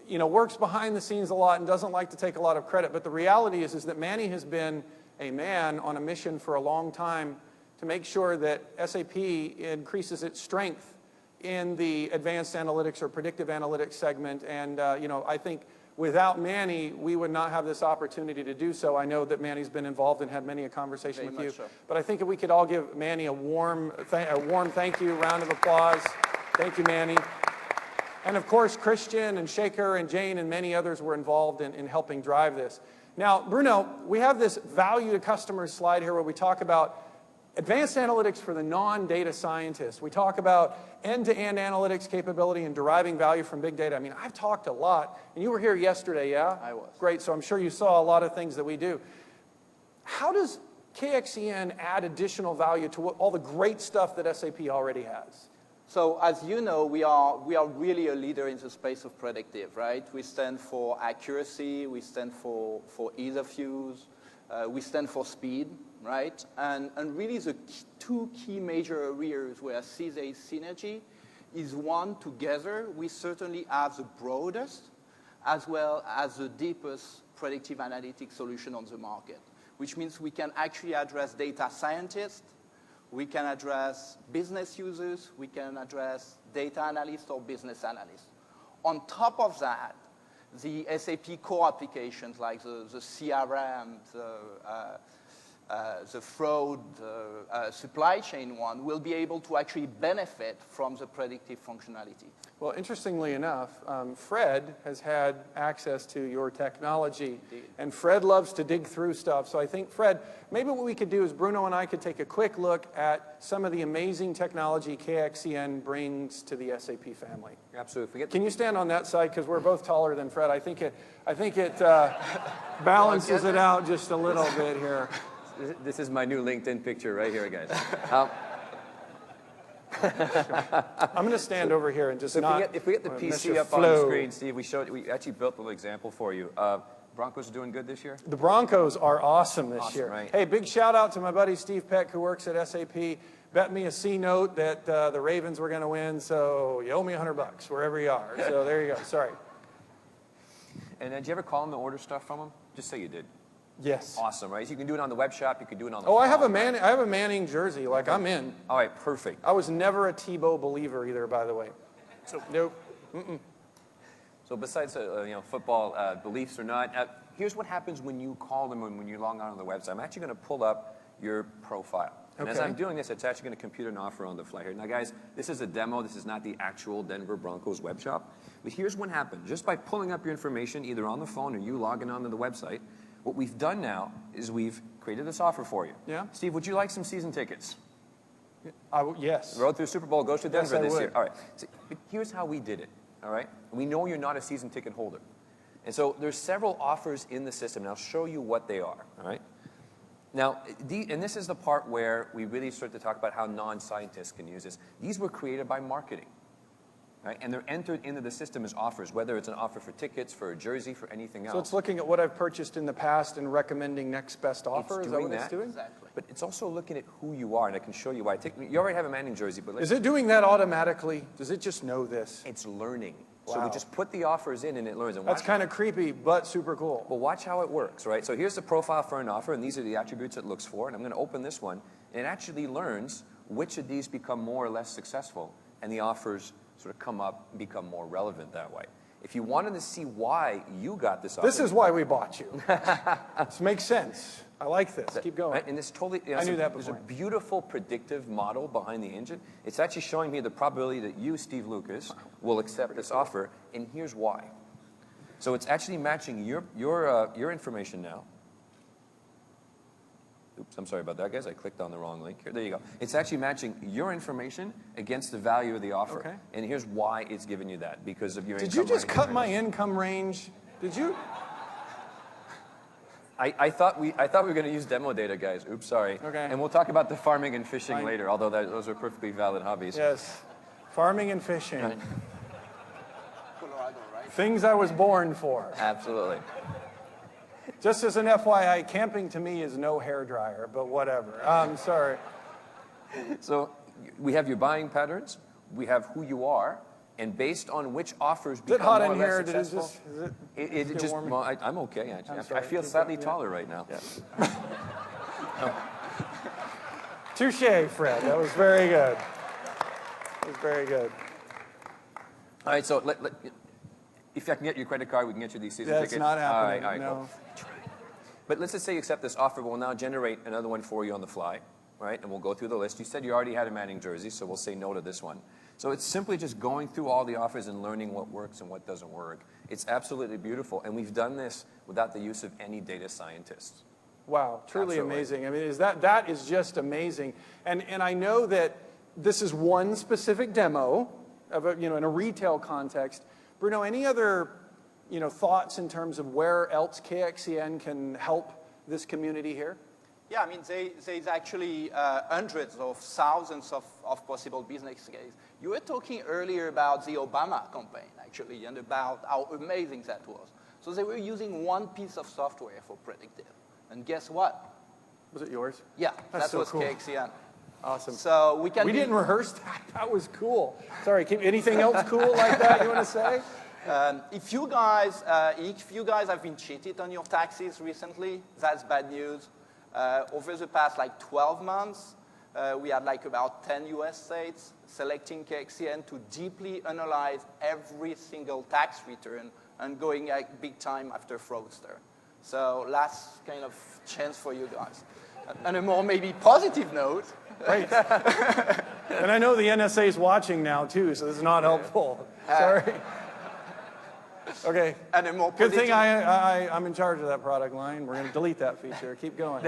[SPEAKER 2] works behind the scenes a lot and doesn't like to take a lot of credit, but the reality is that Manny has been a man on a mission for a long time to make sure that SAP increases its strength in the advanced analytics or predictive analytics segment. And, I think without Manny, we would not have this opportunity to do so. I know that Manny's been involved and had many a conversation
[SPEAKER 5] Very
[SPEAKER 2] with you.
[SPEAKER 5] much so.
[SPEAKER 2] But I think if we could all give Manny a warm thank you, round of applause. Thank you, Manny. And of course, Christian and Shaker and Jane and many others were involved in helping drive this. Now, Bruno, we have this value to customers slide here where we talk about advanced analytics for the non-data scientists. We talk about end-to-end analytics capability and deriving value from big data. I mean, I've talked a lot, and you were here yesterday, yeah?
[SPEAKER 5] I was.
[SPEAKER 2] Great, so I'm sure you saw a lot of things that we do. How does KXN add additional value to all the great stuff that SAP already has?
[SPEAKER 5] So as you know, we are really a leader in the space of predictive, right? We stand for accuracy, we stand for ease of use, we stand for speed, right? And really the two key major areas where I see there is synergy is one, together, we certainly have the broadest as well as the deepest predictive analytics solution on the market, which means we can actually address data scientists, we can address business users, we can address data analysts or business analysts. On top of that, the SAP core applications like the CRM, the fraud, supply chain one will be able to actually benefit from the predictive functionality.
[SPEAKER 2] Well, interestingly enough, Fred has had access to your technology.
[SPEAKER 5] Indeed.
[SPEAKER 2] And Fred loves to dig through stuff. So I think, Fred, maybe what we could do is Bruno and I could take a quick look at some of the amazing technology KXN brings to the SAP family.
[SPEAKER 3] Absolutely.
[SPEAKER 2] Can you stand on that side? Because we're both taller than Fred. I think it balances it out just a little bit here.
[SPEAKER 3] This is my new LinkedIn picture right here, guys.
[SPEAKER 2] I'm going to stand over here and just
[SPEAKER 3] If we get the PC up on the screen, Steve, we actually built a little example for you. Broncos are doing good this year?
[SPEAKER 2] The Broncos are awesome this year.
[SPEAKER 3] Right?
[SPEAKER 2] Hey, big shout out to my buddy Steve Peck, who works at SAP. Bet me a C note that the Ravens were going to win, so you owe me $100 wherever you are. So there you go. Sorry.
[SPEAKER 3] And did you ever call him to order stuff from him? Just say you did.
[SPEAKER 2] Yes.
[SPEAKER 3] Awesome, right? So you can do it on the web shop. You can do it on the
[SPEAKER 2] Oh,
[SPEAKER 3] phone.
[SPEAKER 2] I have a Manning jersey. Like, I'm in.
[SPEAKER 3] All right, perfect.
[SPEAKER 2] I was never a Tebow believer either, by the way. So nope.
[SPEAKER 3] So besides football beliefs or not, here's what happens when you call them and when you log on the website. I'm actually going to pull up your profile. And as I'm doing this, it's actually going to compute an offer on the fly here. Now, guys, this is a demo. This is not the actual Denver Broncos web shop. But here's what happened. Just by pulling up your information, either on the phone or you logging onto the website, what we've done now is we've created this offer for you.
[SPEAKER 2] Yeah.
[SPEAKER 3] Steve, would you like some season tickets?
[SPEAKER 2] Yes.
[SPEAKER 3] The road through Super Bowl goes to Denver
[SPEAKER 2] I
[SPEAKER 3] this
[SPEAKER 2] would.
[SPEAKER 3] year. All right. So, but here's how we did it. All right. We know you're not a season ticket holder. And so there's several offers in the system, and I'll show you what they are. All right. Now, and this is the part where we really start to talk about how non-scientists can use this. These were created by marketing. Right? And they're entered into the system as offers, whether it's an offer for tickets, for a jersey, for anything else.
[SPEAKER 2] So it's looking at what I've purchased in the past and recommending next best offer? Is that what it's doing?
[SPEAKER 5] Exactly.
[SPEAKER 3] But it's also looking at who you are, and I can show you why. You already have a Manning jersey, but
[SPEAKER 2] Is it doing that automatically? Does it just know this?
[SPEAKER 3] it's learning. So we
[SPEAKER 2] Wow.
[SPEAKER 3] just put the offers in and it learns. And
[SPEAKER 2] That's
[SPEAKER 3] watch,
[SPEAKER 2] kind of creepy, but super cool.
[SPEAKER 3] but watch how it works, right? So here's the profile for an offer, and these are the attributes it looks for. And I'm going to open this one, and it actually learns which of these become more or less successful, and the offers sort of come up and become more relevant that way. If you wanted to see why you got this offer,
[SPEAKER 2] This is why we bought you. This makes sense. I like this. Keep going.
[SPEAKER 3] right? And it's totally,
[SPEAKER 2] I knew that
[SPEAKER 3] there's a
[SPEAKER 2] before.
[SPEAKER 3] beautiful predictive model behind the engine. It's actually showing me the probability that you, Steve Lucas, will accept this offer, and here's why. So it's actually matching your information now. Oops, I'm sorry about that, guys. I clicked on the wrong link here. There you go. It's actually matching your information against the value of the offer.
[SPEAKER 2] Okay.
[SPEAKER 3] And here's why it's giving you that, because of your
[SPEAKER 2] Did
[SPEAKER 3] income
[SPEAKER 2] you just
[SPEAKER 3] range.
[SPEAKER 2] cut my income range? Did you?
[SPEAKER 3] I thought we were going to use demo data, guys. Oops, sorry.
[SPEAKER 2] Okay.
[SPEAKER 3] And we'll talk about the farming and fishing
[SPEAKER 2] Fine.
[SPEAKER 3] later, although those are perfectly valid hobbies.
[SPEAKER 2] Yes. Farming and fishing.
[SPEAKER 3] Right.
[SPEAKER 5] Colorado, right?
[SPEAKER 2] Things I was born for.
[SPEAKER 3] Absolutely.
[SPEAKER 2] Just as an FYI, camping to me is no hairdryer, but whatever. Sorry.
[SPEAKER 3] So we have your buying patterns, we have who you are, and based on which offers
[SPEAKER 2] Is it
[SPEAKER 3] become
[SPEAKER 2] hot
[SPEAKER 3] more
[SPEAKER 2] in
[SPEAKER 3] or less
[SPEAKER 2] here? Did it
[SPEAKER 3] successful,
[SPEAKER 2] just, is it
[SPEAKER 3] it just,
[SPEAKER 2] warm?
[SPEAKER 3] well, I'm okay, actually. I
[SPEAKER 2] sorry.
[SPEAKER 3] feel
[SPEAKER 2] Keep
[SPEAKER 3] slightly
[SPEAKER 2] going.
[SPEAKER 3] taller right now.
[SPEAKER 2] Touche, Fred. That was very good. That was very good.
[SPEAKER 3] All right, so if I can get your credit card, we can get you these season
[SPEAKER 2] That's
[SPEAKER 3] tickets.
[SPEAKER 2] not happening.
[SPEAKER 3] All right,
[SPEAKER 2] No.
[SPEAKER 3] cool. But let's just say you accept this offer. We'll now generate another one for you on the fly, right? And we'll go through the list. You said you already had a Manning jersey, so we'll say no to this one. So it's simply just going through all the offers and learning what works and what doesn't work. It's absolutely beautiful, and we've done this without the use of any data scientists.
[SPEAKER 2] Wow, truly
[SPEAKER 3] Absolutely.
[SPEAKER 2] amazing. I mean, that is just amazing. And I know that this is one specific demo of a, in a retail context. Bruno, any other thoughts in terms of where else KXCN can help this community here?
[SPEAKER 5] Yeah, I mean, there's actually hundreds of thousands of possible business cases. You were talking earlier about the Obama campaign, actually, and about how amazing that was. So they were using one piece of software for predictive. And guess what?
[SPEAKER 2] Was it yours?
[SPEAKER 5] Yeah,
[SPEAKER 2] That's
[SPEAKER 5] that
[SPEAKER 2] so
[SPEAKER 5] was
[SPEAKER 2] cool.
[SPEAKER 5] KXCN.
[SPEAKER 2] Awesome.
[SPEAKER 5] So we
[SPEAKER 2] didn't rehearse that. That was cool. Sorry, anything else cool like that you want to say?
[SPEAKER 5] If you guys have been cheated on your taxes recently, that's bad news. Over the past 12 months, we had about 10 US states selecting KXCN to deeply analyze every single tax return and going big time after fraudster. So last kind of chance for you guys. On a more maybe positive note.
[SPEAKER 2] Great. And I know the NSA is watching now too, so this is not helpful. Sorry. Okay.
[SPEAKER 5] And a more
[SPEAKER 2] Good
[SPEAKER 5] positive,
[SPEAKER 2] thing I'm in charge of that product line. We're going to delete that feature. Keep going.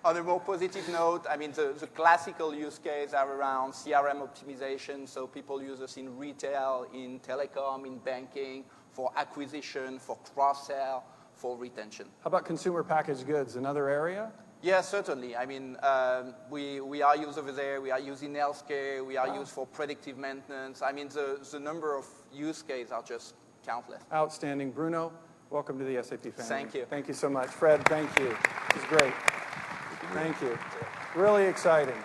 [SPEAKER 5] On a more positive note, I mean, the classical use cases are around CRM optimization. So people use us in retail, in telecom, in banking, for acquisition, for cross-sell, for retention.
[SPEAKER 2] How about consumer packaged goods? Another area?
[SPEAKER 5] Yeah, certainly. I mean, we are used over there. We are used in healthcare. We are used for predictive maintenance. I mean, the number of use cases are just countless.
[SPEAKER 2] Outstanding. Bruno, welcome to the SAP family.
[SPEAKER 5] Thank you.
[SPEAKER 2] Thank you so much. Fred, thank you. This is great. Thank you. Really exciting.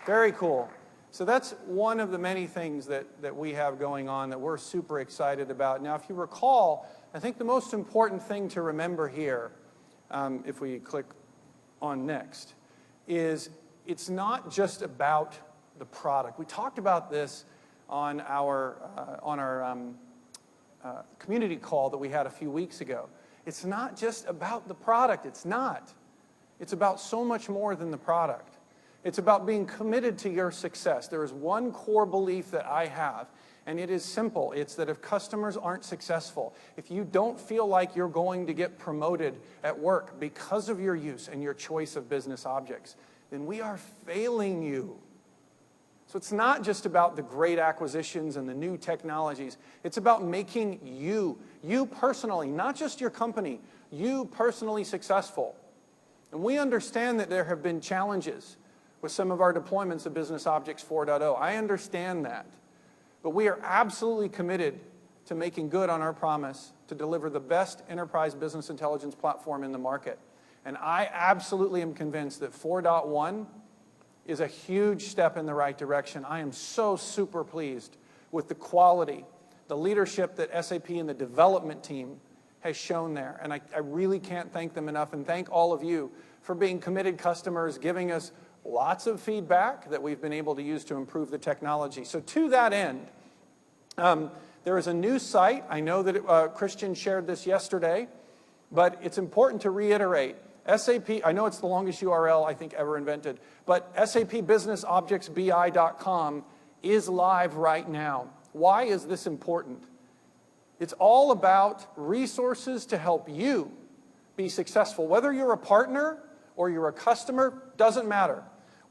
[SPEAKER 2] Very cool. So that's one of the many things that we have going on that we're super excited about. Now, if you recall, I think the most important thing to remember here, if we click on next, is it's not just about the product. We talked about this on our community call that we had a few weeks ago. It's not just about the product. It's not. It's about so much more than the product. It's about being committed to your success. There is one core belief that I have, and it is simple. It's that if customers aren't successful, if you don't feel like you're going to get promoted at work because of your use and your choice of business objects, then we are failing you. So it's not just about the great acquisitions and the new technologies. It's about making you personally, not just your company, you personally successful. And we understand that there have been challenges with some of our deployments of Business Objects 4.0. I understand that. But we are absolutely committed to making good on our promise to deliver the best enterprise business intelligence platform in the market. And I absolutely am convinced that 4.1 is a huge step in the right direction. I am so super pleased with the quality, the leadership that SAP and the development team has shown there. And I really can't thank them enough, and thank all of you for being committed customers, giving us lots of feedback that we've been able to use to improve the technology. So to that end, there is a new site. I know that Christian shared this yesterday, but it's important to reiterate. SAP, I know it's the longest URL I think ever invented, but SAP BusinessObjects BI.com is live right now. Why is this important? It's all about resources to help you be successful. Whether you're a partner or you're a customer, doesn't matter.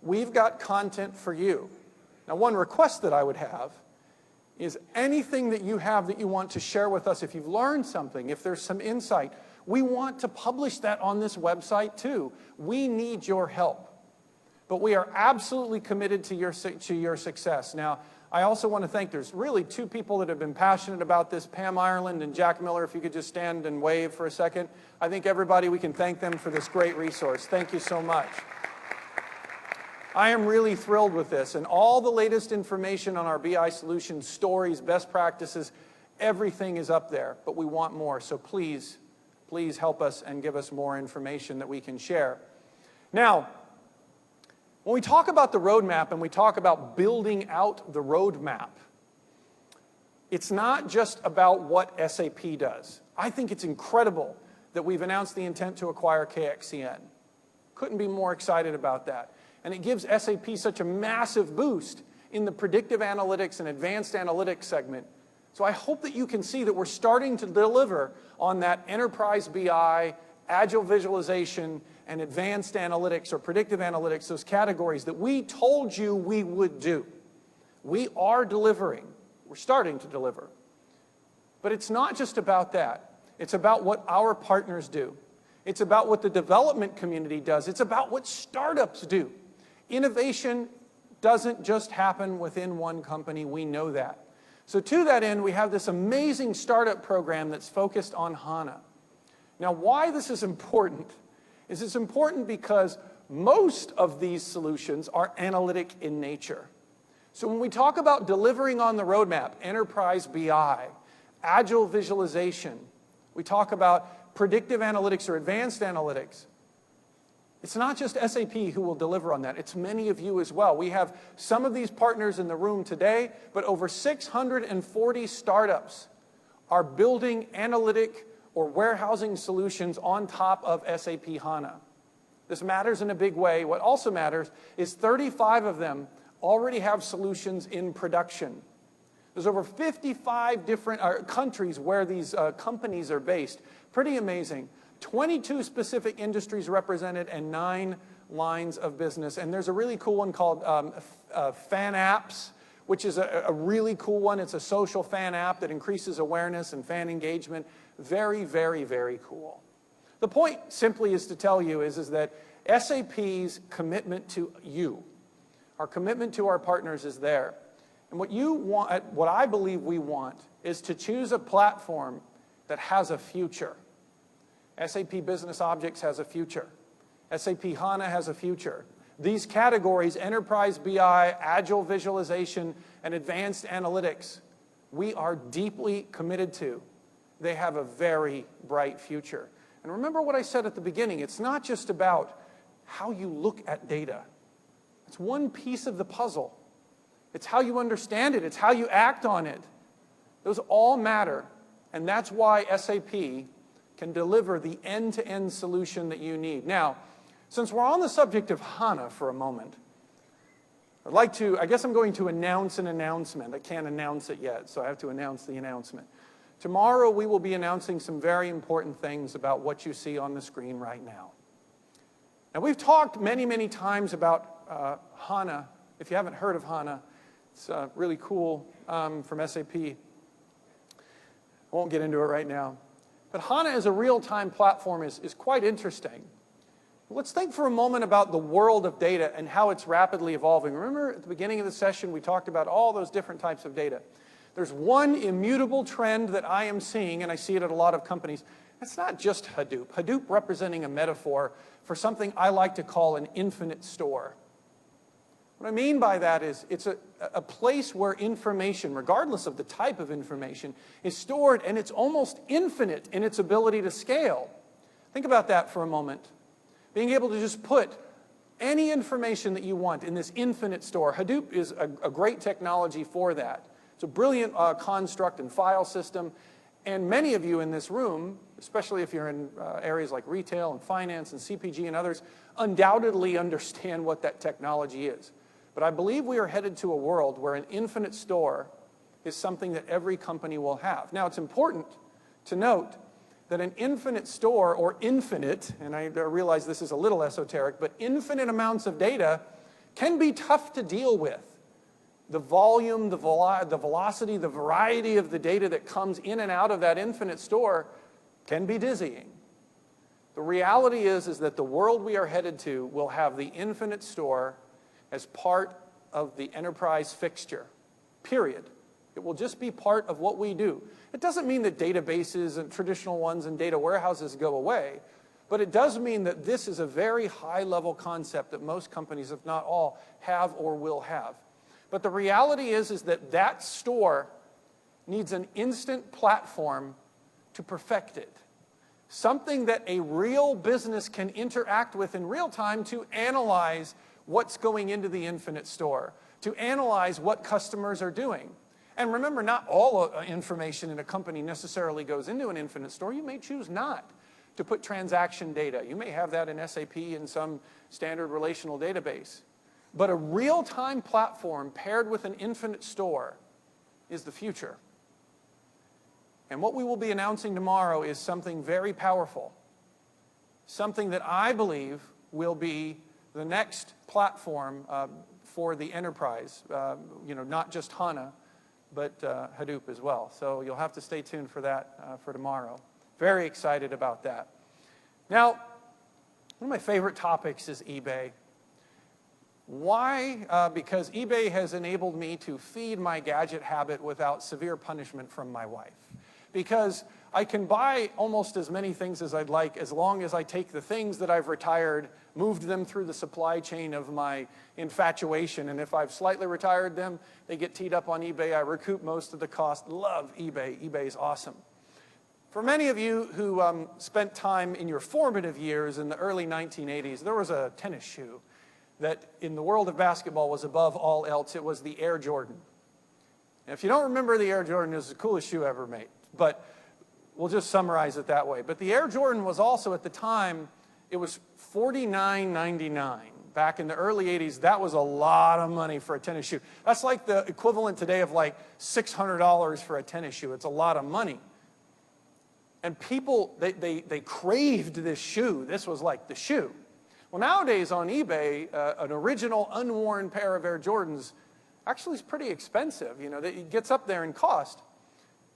[SPEAKER 2] We've got content for you. Now, one request that I would have is anything that you have that you want to share with us, if you've learned something, if there's some insight, we want to publish that on this website too. We need your help. But we are absolutely committed to your success. Now, I also want to thank, there's really two people that have been passionate about this, Pam Ireland and Jack Miller. If you could just stand and wave for a second. I think everybody, we can thank them for this great resource. Thank you so much. I am really thrilled with this, and all the latest information on our BI solutions, stories, best practices, everything is up there, but we want more. So please help us and give us more information that we can share. Now, when we talk about the roadmap and we talk about building out the roadmap, it's not just about what SAP does. I think it's incredible that we've announced the intent to acquire KXCN. Couldn't be more excited about that. And it gives SAP such a massive boost in the predictive analytics and advanced analytics segment. So I hope that you can see that we're starting to deliver on that enterprise BI, agile visualization, and advanced analytics or predictive analytics, those categories that we told you we would do. We are delivering. We're starting to deliver. But it's not just about that. It's about what our partners do. It's about what the development community does. It's about what startups do. Innovation doesn't just happen within one company. We know that. So to that end, we have this amazing startup program that's focused on HANA. Now, why this is important is it's important because most of these solutions are analytic in nature. So when we talk about delivering on the roadmap, enterprise BI, agile visualization, we talk about predictive analytics or advanced analytics, it's not just SAP who will deliver on that. It's many of you as well. We have some of these partners in the room today, but over 640 startups are building analytic or warehousing solutions on top of SAP HANA. This matters in a big way. What also matters is 35 of them already have solutions in production. There's over 55 different countries where these companies are based. Pretty amazing. 22 specific industries represented and 9 lines of business. And there's a really cool one called Fan Apps, which is a really cool one. It's a social fan app that increases awareness and fan engagement. Very, very, very cool. The point simply is to tell you is that SAP's commitment to you, our commitment to our partners is there. And what you want, what I believe we want, is to choose a platform that has a future. SAP BusinessObjects has a future. SAP HANA has a future. These categories, enterprise BI, agile visualization, and advanced analytics, we are deeply committed to. They have a very bright future. And remember what I said at the beginning, it's not just about how you look at data. It's one piece of the puzzle. It's how you understand it. It's how you act on it. Those all matter. And that's why SAP can deliver the end-to-end solution that you need. Now, since we're on the subject of HANA for a moment, I guess I'm going to announce an announcement. I can't announce it yet, so I have to announce the announcement. Tomorrow, we will be announcing some very important things about what you see on the screen right now. Now, we've talked many, many times about HANA. If you haven't heard of HANA, it's really cool from SAP. I won't get into it right now. But HANA as a real-time platform is quite interesting. Let's think for a moment about the world of data and how it's rapidly evolving. Remember at the beginning of the session, we talked about all those different types of data. There's one immutable trend that I am seeing, and I see it at a lot of companies. It's not just Hadoop. Hadoop representing a metaphor for something I like to call an infinite store. What I mean by that is it's a place where information, regardless of the type of information, is stored, and it's almost infinite in its ability to scale. Think about that for a moment. Being able to just put any information that you want in this infinite store. Hadoop is a great technology for that. It's a brilliant construct and file system. And many of you in this room, especially if you're in areas like retail and finance and CPG and others, undoubtedly understand what that technology is. But I believe we are headed to a world where an infinite store is something that every company will have. Now, it's important to note that an infinite store, or infinite, and I realize this is a little esoteric, but infinite amounts of data can be tough to deal with. The volume, the velocity, the variety of the data that comes in and out of that infinite store can be dizzying. The reality is that the world we are headed to will have the infinite store as part of the enterprise fixture, period. It will just be part of what we do. It doesn't mean that databases and traditional ones and data warehouses go away, but it does mean that this is a very high-level concept that most companies, if not all, have or will have. But the reality is that that store needs an instant platform to perfect it. Something that a real business can interact with in real time to analyze what's going into the infinite store, to analyze what customers are doing. And remember, not all information in a company necessarily goes into an infinite store. You may choose not to put transaction data. You may have that in SAP in some standard relational database. But a real-time platform paired with an infinite store is the future. And what we will be announcing tomorrow is something very powerful, something that I believe will be the next platform for the enterprise, not just HANA, but Hadoop as well. So you'll have to stay tuned for that for tomorrow. Very excited about that. Now, one of my favorite topics is eBay. Why? Because eBay has enabled me to feed my gadget habit without severe punishment from my wife. Because I can buy almost as many things as I'd like as long as I take the things that I've retired, moved them through the supply chain of my infatuation, and if I've slightly retired them, they get teed up on eBay. I recoup most of the cost. Love eBay. eBay's awesome. For many of you who spent time in your formative years in the early 1980s, there was a tennis shoe that in the world of basketball was above all else. It was the Air Jordan. And if you don't remember the Air Jordan, it was the coolest shoe ever made. But we'll just summarize it that way. But the Air Jordan was also, at the time, it was $49.99. Back in the early 80s, that was a lot of money for a tennis shoe. That's like the equivalent today of like $600 for a tennis shoe. It's a lot of money. And people, they craved this shoe. This was like the shoe. Well, nowadays on eBay, an original unworn pair of Air Jordans actually is pretty expensive. It gets up there in cost.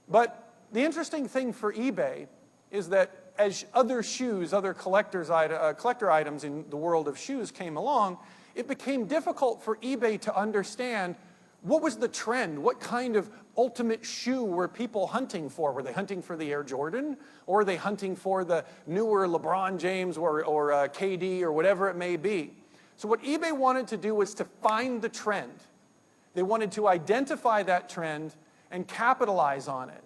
[SPEAKER 2] But the interesting thing for eBay is that as other shoes, other collector items in the world of shoes came along, it became difficult for eBay to understand what was the trend, what kind of ultimate shoe were people hunting for? Were they hunting for the Air Jordan? Or were they hunting for the newer LeBron James or KD or whatever it may be? So what eBay wanted to do was to find the trend. They wanted to identify that trend and capitalize on it.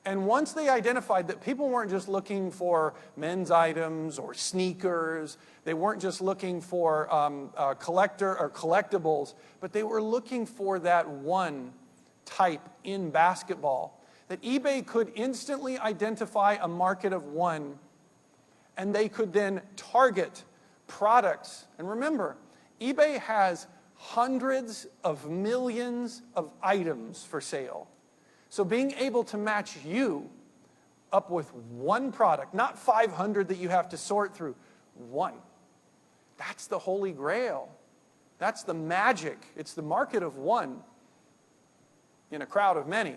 [SPEAKER 2] And once they identified that people weren't just looking for men's items or sneakers, they weren't just looking for collector or collectibles, but they were looking for that one type in basketball, that eBay could instantly identify a market of one, and they could then target products. And remember, eBay has hundreds of millions of items for sale. So being able to match you up with one product, not 500 that you have to sort through, one. That's the holy grail. That's the magic. It's the market of one in a crowd of many.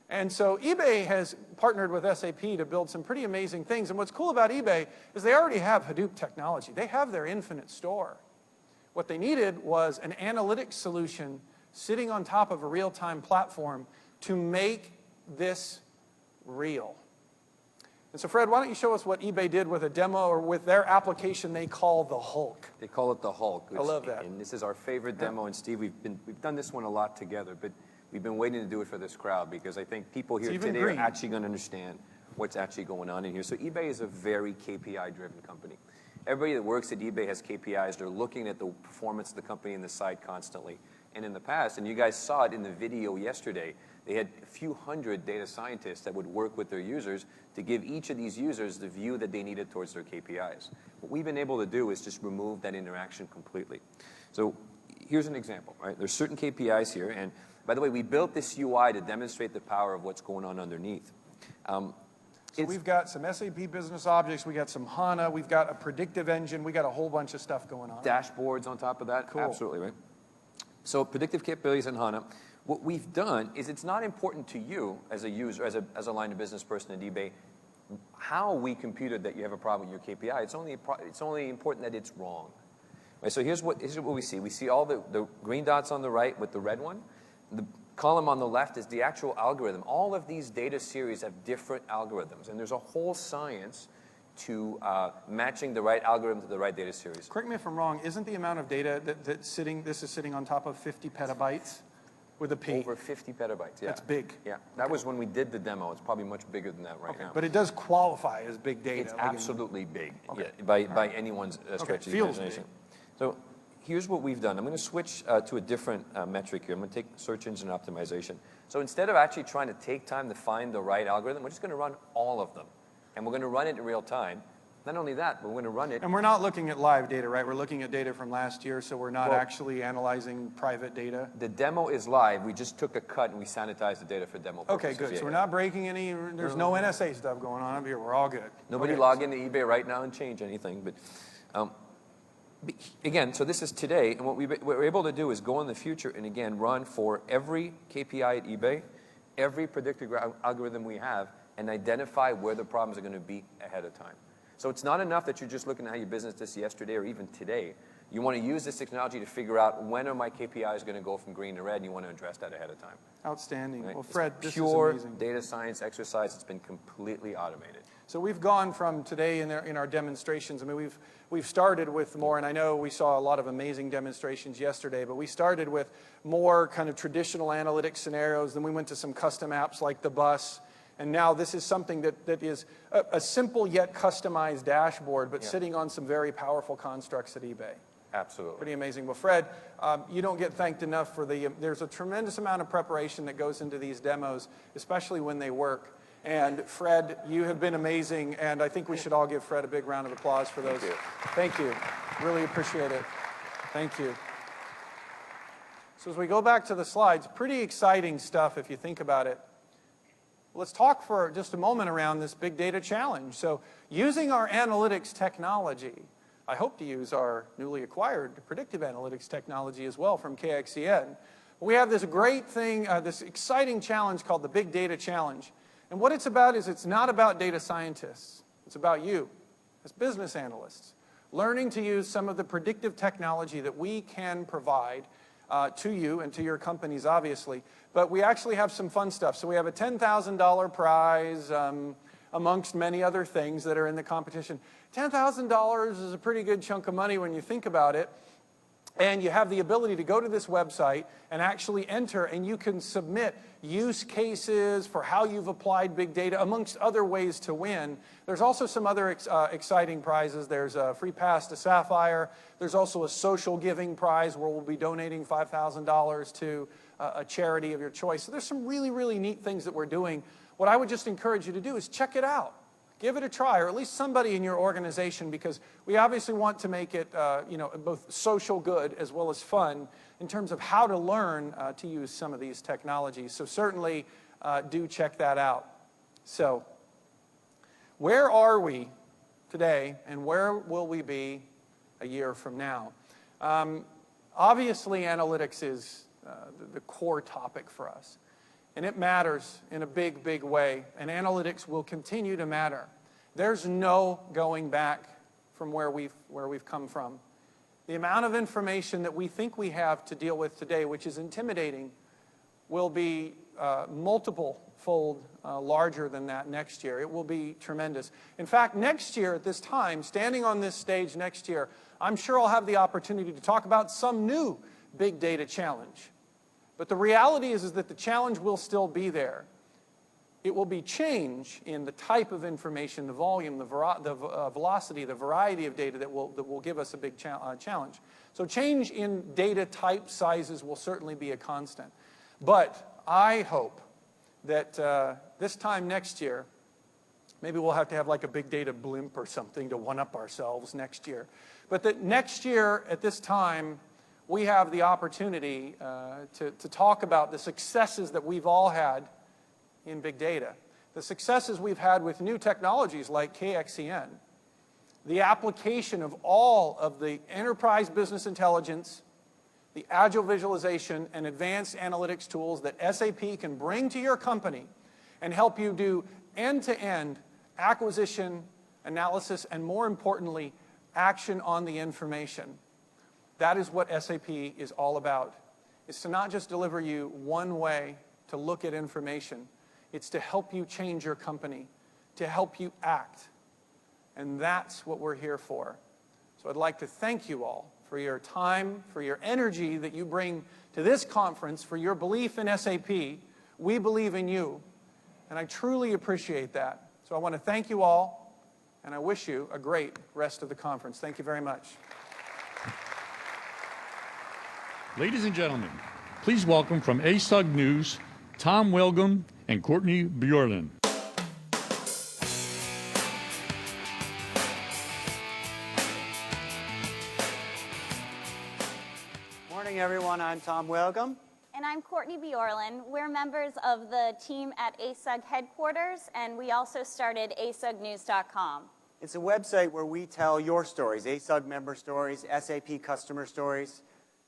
[SPEAKER 2] And so eBay has partnered with SAP to build some pretty amazing things. And what's cool about eBay is they already have Hadoop technology. They have their infinite store. What they needed was an analytics solution sitting on top of a real-time platform to make this real. And so Fred, why don't you show us what eBay did with a demo or with their application they call the Hulk.
[SPEAKER 3] They call it the Hulk.
[SPEAKER 2] I love that.
[SPEAKER 3] And this is our favorite demo. And Steve, we've done this one a lot together, but we've been waiting to do it for this crowd because I think people here today are actually going to understand what's actually going on in here. So eBay is a very KPI-driven company. Everybody that works at eBay has KPIs. They're looking at the performance of the company and the site constantly. And in the past, and you guys saw it in the video yesterday, they had a few hundred data scientists that would work with their users to give each of these users the view that they needed towards their KPIs. What we've been able to do is just remove that interaction completely. So here's an example, right? There's certain KPIs here, and by the way, we built this UI to demonstrate the power of what's going on underneath.
[SPEAKER 2] So we've got some SAP Business Objects, we got some HANA, we've got a predictive engine, we got a whole bunch of stuff going on.
[SPEAKER 3] Dashboards on top of that.
[SPEAKER 2] Cool.
[SPEAKER 3] Absolutely, right? So predictive capabilities in HANA. What we've done is it's not important to you as a user, as a line of business person at eBay, how we computed that you have a problem with your KPI. It's only important that it's wrong. Right, so here's what we see. We see all the green dots on the right with the red one. The column on the left is the actual algorithm. All of these data series have different algorithms, and there's a whole science to matching the right algorithm to the right data series.
[SPEAKER 2] Correct me if I'm wrong, isn't the amount of data this is sitting on top of 50 petabytes with a P?
[SPEAKER 3] Over 50 petabytes, yeah.
[SPEAKER 2] That's big.
[SPEAKER 3] Yeah, that was when we did the demo. It's probably much bigger than that right now.
[SPEAKER 2] But it does qualify as big data.
[SPEAKER 3] It's absolutely big, yeah, by anyone's stretch of the imagination. So here's what we've done. I'm going to switch to a different metric here. I'm going to take search engine optimization. So instead of actually trying to take time to find the right algorithm, we're just going to run all of them. And we're going to run it in real time. Not only that, but we're going to run it.
[SPEAKER 2] And we're not looking at live data, right? We're looking at data from last year, so we're not actually analyzing private data.
[SPEAKER 3] The demo is live. We just took a cut and we sanitized the data for demo purposes.
[SPEAKER 2] Okay, good.
[SPEAKER 3] Yeah,
[SPEAKER 2] So we're not breaking any, there's no NSA stuff going on up here. We're all good.
[SPEAKER 3] Nobody log into eBay right now and change anything. But again, so this is today, and what we're able to do is go in the future and again run for every KPI at eBay, every predictive algorithm we have, and identify where the problems are going to be ahead of time. So it's not enough that you're just looking at how your business did yesterday or even today. You want to use this technology to figure out when are my KPIs going to go from green to red, and you want to address that ahead of time.
[SPEAKER 2] Outstanding.
[SPEAKER 3] Right?
[SPEAKER 2] Well, Fred, this is
[SPEAKER 3] pure
[SPEAKER 2] amazing.
[SPEAKER 3] Data science exercise. It's been completely automated.
[SPEAKER 2] So we've gone from today in our demonstrations. I mean, we've started with more, and I know we saw a lot of amazing demonstrations yesterday, but we started with more kind of traditional analytics scenarios. Then we went to some custom apps like the bus. And now this is something that is a simple yet customized dashboard, but sitting on some very powerful constructs at eBay.
[SPEAKER 3] Absolutely.
[SPEAKER 2] Pretty amazing. Well, Fred, you don't get thanked enough for there's a tremendous amount of preparation that goes into these demos, especially when they work. And Fred, you have been amazing, and I think we should all give Fred a big round of applause for those. Thank you. Really appreciate it. Thank you. So as we go back to the slides, pretty exciting stuff if you think about it. Let's talk for just a moment around this big data challenge. So using our analytics technology, I hope to use our newly acquired predictive analytics technology as well from KXCN. We have this great thing, this exciting challenge called the Big Data Challenge. And what it's about is it's not about data scientists. It's about you as business analysts, learning to use some of the predictive technology that we can provide to you and to your companies, obviously. But we actually have some fun stuff. So we have a $10,000 prize amongst many other things that are in the competition. $10,000 is a pretty good chunk of money when you think about it. And you have the ability to go to this website and actually enter, and you can submit use cases for how you've applied big data, amongst other ways to win. There's also some other exciting prizes. There's a free pass to Sapphire. There's also a social giving prize where we'll be donating $5,000 to a charity of your choice. So there's some really, really neat things that we're doing. What I would just encourage you to do is check it out. Give it a try, or at least somebody in your organization, because we obviously want to make it both social good as well as fun in terms of how to learn to use some of these technologies. So certainly do check that out. So where are we today, and where will we be a year from now? Obviously, analytics is the core topic for us. And it matters in a big, big way. And analytics will continue to matter. There's no going back from where we've come from. The amount of information that we think we have to deal with today, which is intimidating, will be multiple-fold larger than that next year. It will be tremendous. In fact, next year at this time, standing on this stage next year, I'm sure I'll have the opportunity to talk about some new big data challenge. But the reality is that the challenge will still be there. It will be change in the type of information, the volume, the velocity, the variety of data that will give us a big challenge. So change in data type sizes will certainly be a constant. But I hope that this time next year, maybe we'll have to have like a big data blimp or something to one-up ourselves next year. But that next year at this time, we have the opportunity to talk about the successes that we've all had in big data, the successes we've had with new technologies like KXEN, the application of all of the enterprise business intelligence, the agile visualization, and advanced analytics tools that SAP can bring to your company and help you do end-to-end acquisition, analysis, and more importantly, action on the information. That is what SAP is all about. It's to not just deliver you one way to look at information. It's to help you change your company, to help you act. And that's what we're here for. So I'd like to thank you all for your time, for your energy that you bring to this conference, for your belief in SAP. We believe in you, and I truly appreciate that. So I want to thank you all, and I wish you a great rest of the conference. Thank you very much.
[SPEAKER 6] Ladies and gentlemen, please welcome from ASUG News, Tom Welgum and Courtney Bjorlin.
[SPEAKER 7] Morning, everyone. I'm Tom Welgum.
[SPEAKER 8] And I'm Courtney Bjorlin. We're members of the team at ASUG headquarters, and we also started asugnews.com.
[SPEAKER 7] It's a website where we tell your stories, ASUG member stories, SAP customer stories,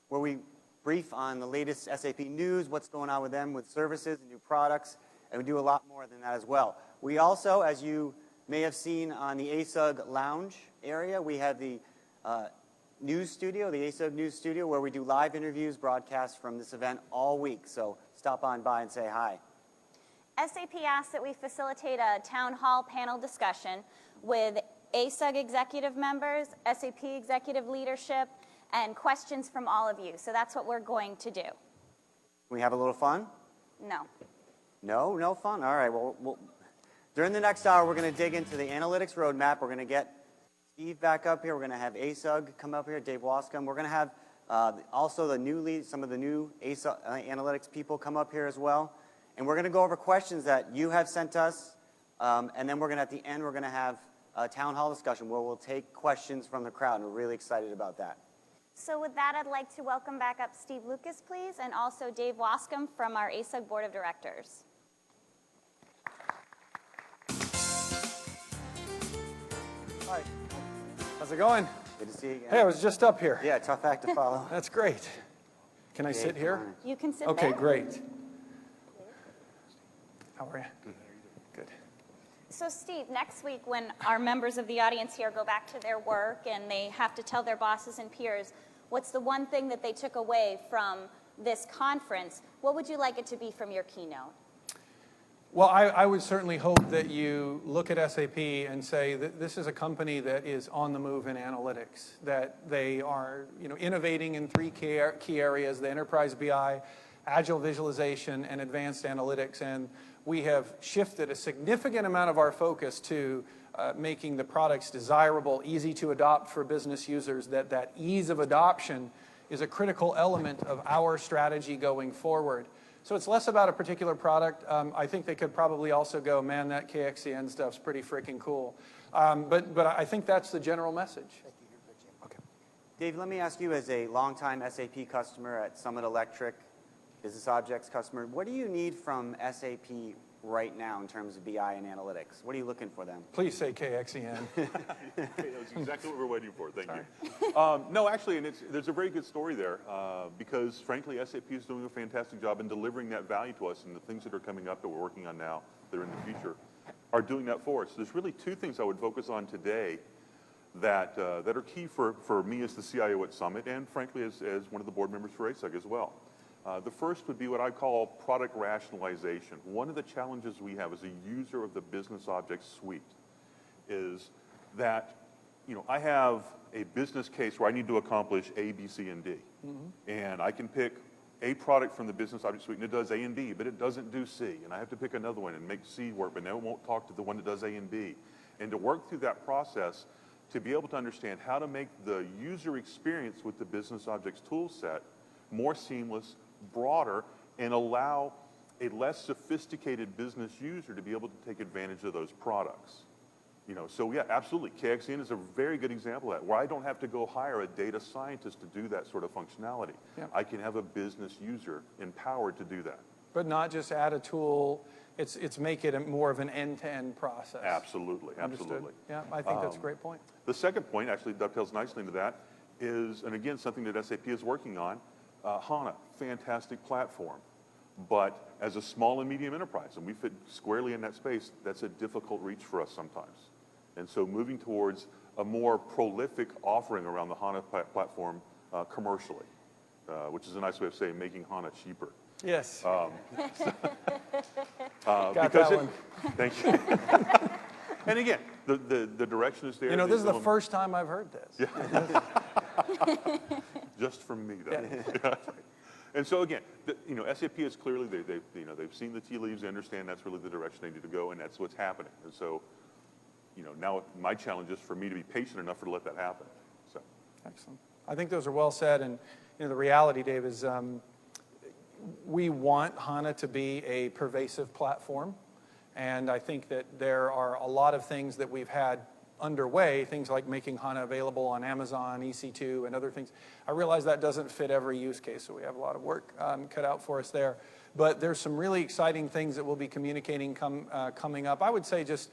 [SPEAKER 7] where we brief on the latest SAP news, what's going on with them with services and new products, and we do a lot more than that as well. We also, as you may have seen on the ASUG lounge area, we have the news studio, the ASUG News Studio, where we do live interviews, broadcasts from this event all week. So stop on by and say hi.
[SPEAKER 8] SAP asks that we facilitate a town hall panel discussion with ASUG executive members, SAP executive leadership, and questions from all of you. So that's what we're going to do.
[SPEAKER 7] Can we have a little fun?
[SPEAKER 8] No.
[SPEAKER 7] No fun? All right. Well, during the next hour, we're going to dig into the analytics roadmap. We're going to get Steve back up here. We're going to have ASUG come up here, Dave Wascom. We're going to have also the new leads, some of the new ASUG analytics people come up here as well. And we're going to go over questions that you have sent us. And then we're going to, at the end, we're going to have a town hall discussion where we'll take questions from the crowd. And we're really excited about that.
[SPEAKER 8] So with that, I'd like to welcome back up Steve Lucas, please, and also Dave Wascom from our ASUG Board of Directors.
[SPEAKER 2] Hi. How's it going?
[SPEAKER 7] Good to see you again.
[SPEAKER 2] Hey, I was just up here.
[SPEAKER 7] Yeah, tough act to follow.
[SPEAKER 2] That's great. Can I sit here?
[SPEAKER 8] You can sit
[SPEAKER 2] Okay,
[SPEAKER 8] there.
[SPEAKER 2] great. How are you? Good.
[SPEAKER 8] So Steve, next week when our members of the audience here go back to their work and they have to tell their bosses and peers, what's the one thing that they took away from this conference? What would you like it to be from your keynote?
[SPEAKER 2] Well, I would certainly hope that you look at SAP and say that this is a company that is on the move in analytics, that they are innovating in three key areas, the enterprise BI, agile visualization, and advanced analytics. And we have shifted a significant amount of our focus to making the products desirable, easy to adopt for business users, that ease of adoption is a critical element of our strategy going forward. So it's less about a particular product. I think they could probably also go, man, that KXEN stuff's pretty freaking cool. But I think that's the general message.
[SPEAKER 7] Okay. Dave, let me ask you, as a longtime SAP customer at Summit Electric, BusinessObjects customer, what do you need from SAP right now in terms of BI and analytics? What are you looking for them?
[SPEAKER 2] Please say KXEN.
[SPEAKER 9] That's exactly what we're waiting for. Thank you. No, actually, and there's a very good story there because, frankly, SAP is doing a fantastic job in delivering that value to us, and the things that are coming up that we're working on now that are in the future are doing that for us. There's really two things I would focus on today that are key for me as the CIO at Summit and, frankly, as one of the board members for ASUG as well. The first would be what I call product rationalization. One of the challenges we have as a user of the BusinessObjects suite is that, I have a business case where I need to accomplish A, B, C, and D. And I can pick a product from the BusinessObjects suite and it does A and B, but it doesn't do C. And I have to pick another one and make C work, but now it won't talk to the one that does A and B. And to work through that process, to be able to understand how to make the user experience with the BusinessObjects tool set more seamless, broader, and allow a less sophisticated business user to be able to take advantage of those products. So yeah, absolutely. KXN is a very good example of that, where I don't have to go hire a data scientist to do that sort of functionality.
[SPEAKER 2] Yeah.
[SPEAKER 9] I can have a business user empowered to do that.
[SPEAKER 2] But not just add a tool, it's make it more of an end-to-end process.
[SPEAKER 9] Absolutely,
[SPEAKER 2] Understood.
[SPEAKER 9] absolutely.
[SPEAKER 2] Yeah, I think that's a great point.
[SPEAKER 9] The second point actually dovetails nicely into that is, and again, something that SAP is working on, HANA, fantastic platform. But as a small and medium enterprise, and we fit squarely in that space, that's a difficult reach for us sometimes. And so moving towards a more prolific offering around the HANA platform commercially, which is a nice way of saying making HANA cheaper.
[SPEAKER 2] Yes.
[SPEAKER 9] Got
[SPEAKER 2] that one.
[SPEAKER 9] Thank you. And again, the direction is there.
[SPEAKER 2] This is the first time I've heard this.
[SPEAKER 9] Yeah. Just from me, though. Yeah. And so again, SAP is clearly they've seen the tea leaves, they understand that's really the direction they need to go, and that's what's happening. And so, now my challenge is for me to be patient enough to let that happen. So.
[SPEAKER 2] Excellent. I think those are well said, and the reality, Dave, is we want HANA to be a pervasive platform, and I think that there are a lot of things that we've had underway, things like making HANA available on Amazon, EC2, and other things. I realize that doesn't fit every use case, so we have a lot of work cut out for us there. But there's some really exciting things that we'll be communicating coming up. I would say just,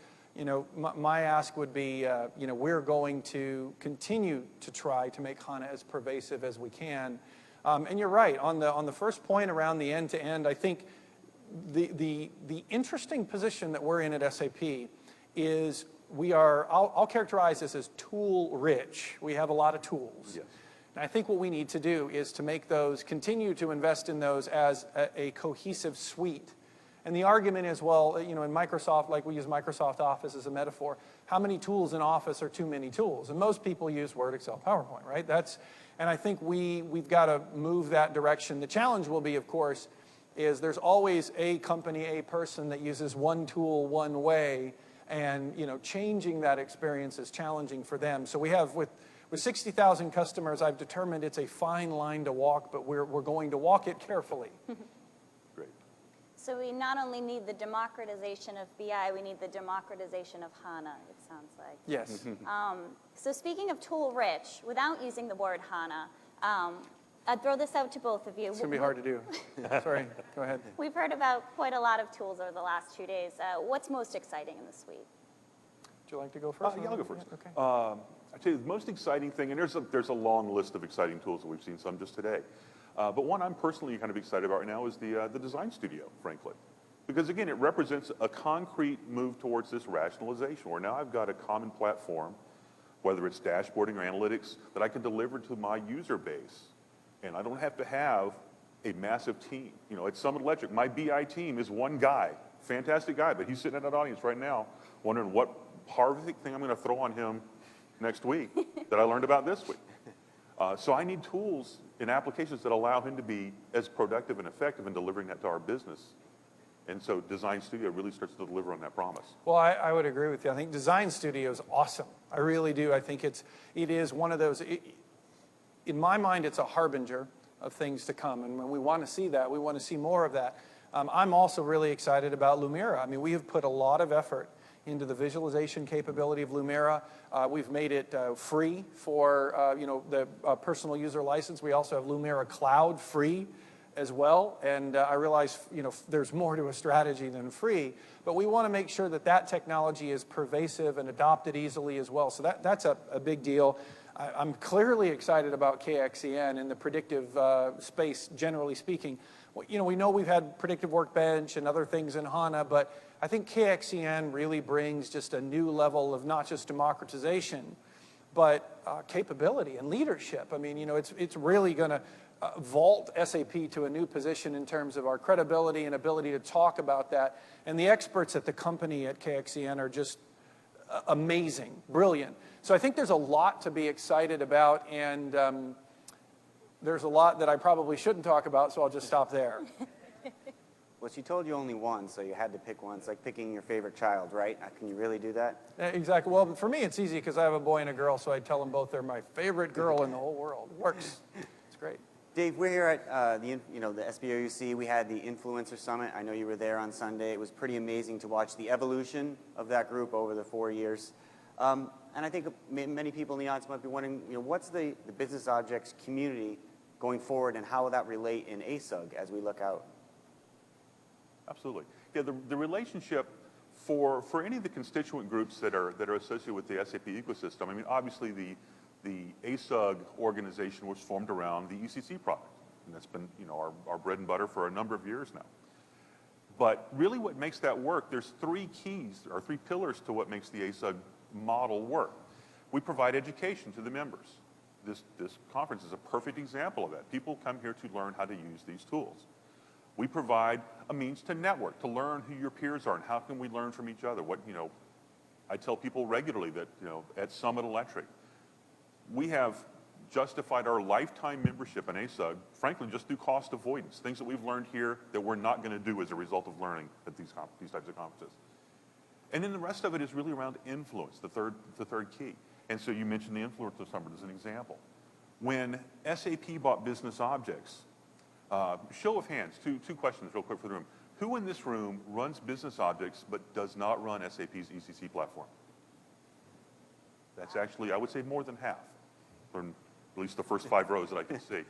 [SPEAKER 2] my ask would be, we're going to continue to try to make HANA as pervasive as we can. And you're right, on the first point around the end-to-end, I think the interesting position that we're in at SAP is I'll characterize this as tool-rich. We have a lot of tools.
[SPEAKER 9] Yes.
[SPEAKER 2] And I think what we need to do is to make those, continue to invest in those as a cohesive suite. And the argument is, well, in Microsoft, like we use Microsoft Office as a metaphor, how many tools in Office are too many tools? And most people use Word, Excel, PowerPoint, right? And I think we've got to move that direction. The challenge will be, of course, is there's always a company, a person that uses one tool one way, and changing that experience is challenging for them. So we have, with 60,000 customers, I've determined it's a fine line to walk, but we're going to walk it carefully.
[SPEAKER 9] Great.
[SPEAKER 8] So we not only need the democratization of BI, we need the democratization of HANA, it sounds like.
[SPEAKER 2] Yes.
[SPEAKER 8] So speaking of tool-rich, without using the word HANA, I'd throw this out to both of you.
[SPEAKER 2] It's going to be hard to do. Sorry, go ahead.
[SPEAKER 8] We've heard about quite a lot of tools over the last 2 days. What's most exciting in the suite?
[SPEAKER 2] Would you like to go first?
[SPEAKER 9] Yeah, I'll go first.
[SPEAKER 2] Okay.
[SPEAKER 9] I'd say the most exciting thing, and there's a long list of exciting tools that we've seen, some just today. But one I'm personally kind of excited about right now is the Design Studio, frankly. Because again, it represents a concrete move towards this rationalization, where now I've got a common platform, whether it's dashboarding or analytics, that I can deliver to my user base. And I don't have to have a massive team. At Summit Electric, my BI team is one guy, fantastic guy, but he's sitting in that audience right now wondering what horrific thing I'm going to throw on him next week that I learned about this week. So I need tools and applications that allow him to be as productive and effective in delivering that to our business. And so Design Studio really starts to deliver on that promise.
[SPEAKER 2] Well, I would agree with you. I think Design Studio is awesome. I really do. I think it is one of those, in my mind, it's a harbinger of things to come. And when we want to see that, we want to see more of that. I'm also really excited about Lumira. I mean, we have put a lot of effort into the visualization capability of Lumira. We've made it free for the personal user license. We also have Lumira Cloud free as well. And I realize there's more to a strategy than free, but we want to make sure that that technology is pervasive and adopted easily as well. So that's a big deal. I'm clearly excited about KXN and the predictive space, generally speaking. We know we've had predictive workbench and other things in HANA, but I think KXN really brings just a new level of not just democratization, but capability and leadership. I mean, it's really going to vault SAP to a new position in terms of our credibility and ability to talk about that. And the experts at the company at KXEN are just amazing, brilliant. So I think there's a lot to be excited about, and there's a lot that I probably shouldn't talk about, so I'll just stop there.
[SPEAKER 7] Well, she told you only one, so you had to pick one. It's like picking your favorite child, right? Can you really do that?
[SPEAKER 2] Exactly. Well, for me, it's easy because I have a boy and a girl, so I tell them both they're my favorite girl in the whole world. It works. It's great.
[SPEAKER 7] Dave, we're here at the SBOUC. We had the Influencer Summit. I know you were there on Sunday. It was pretty amazing to watch the evolution of that group over the 4 years. And I think many people in the audience might be wondering, what's the Business Objects community going forward, and how will that relate in ASUG as we look out?
[SPEAKER 9] Absolutely. Yeah, the relationship for any of the constituent groups that are associated with the SAP ecosystem, I mean, obviously the ASUG organization was formed around the ECC product, and that's been our bread and butter for a number of years now. But really what makes that work, there's three keys, or three pillars to what makes the ASUG model work. We provide education to the members. This conference is a perfect example of that. People come here to learn how to use these tools. We provide a means to network, to learn who your peers are and how can we learn from each other. I tell people regularly that, at Summit Electric, we have justified our lifetime membership in ASUG, frankly, just through cost avoidance, things that we've learned here that we're not going to do as a result of learning at these types of conferences. And then the rest of it is really around influence, the third key. And so you mentioned the Influencer Summit as an example. When SAP bought Business Objects, show of hands, two questions real quick for the room. Who in this room runs Business Objects but does not run SAP's ECC platform? That's actually, I would say, more than half, or at least the first 5 rows that I can see.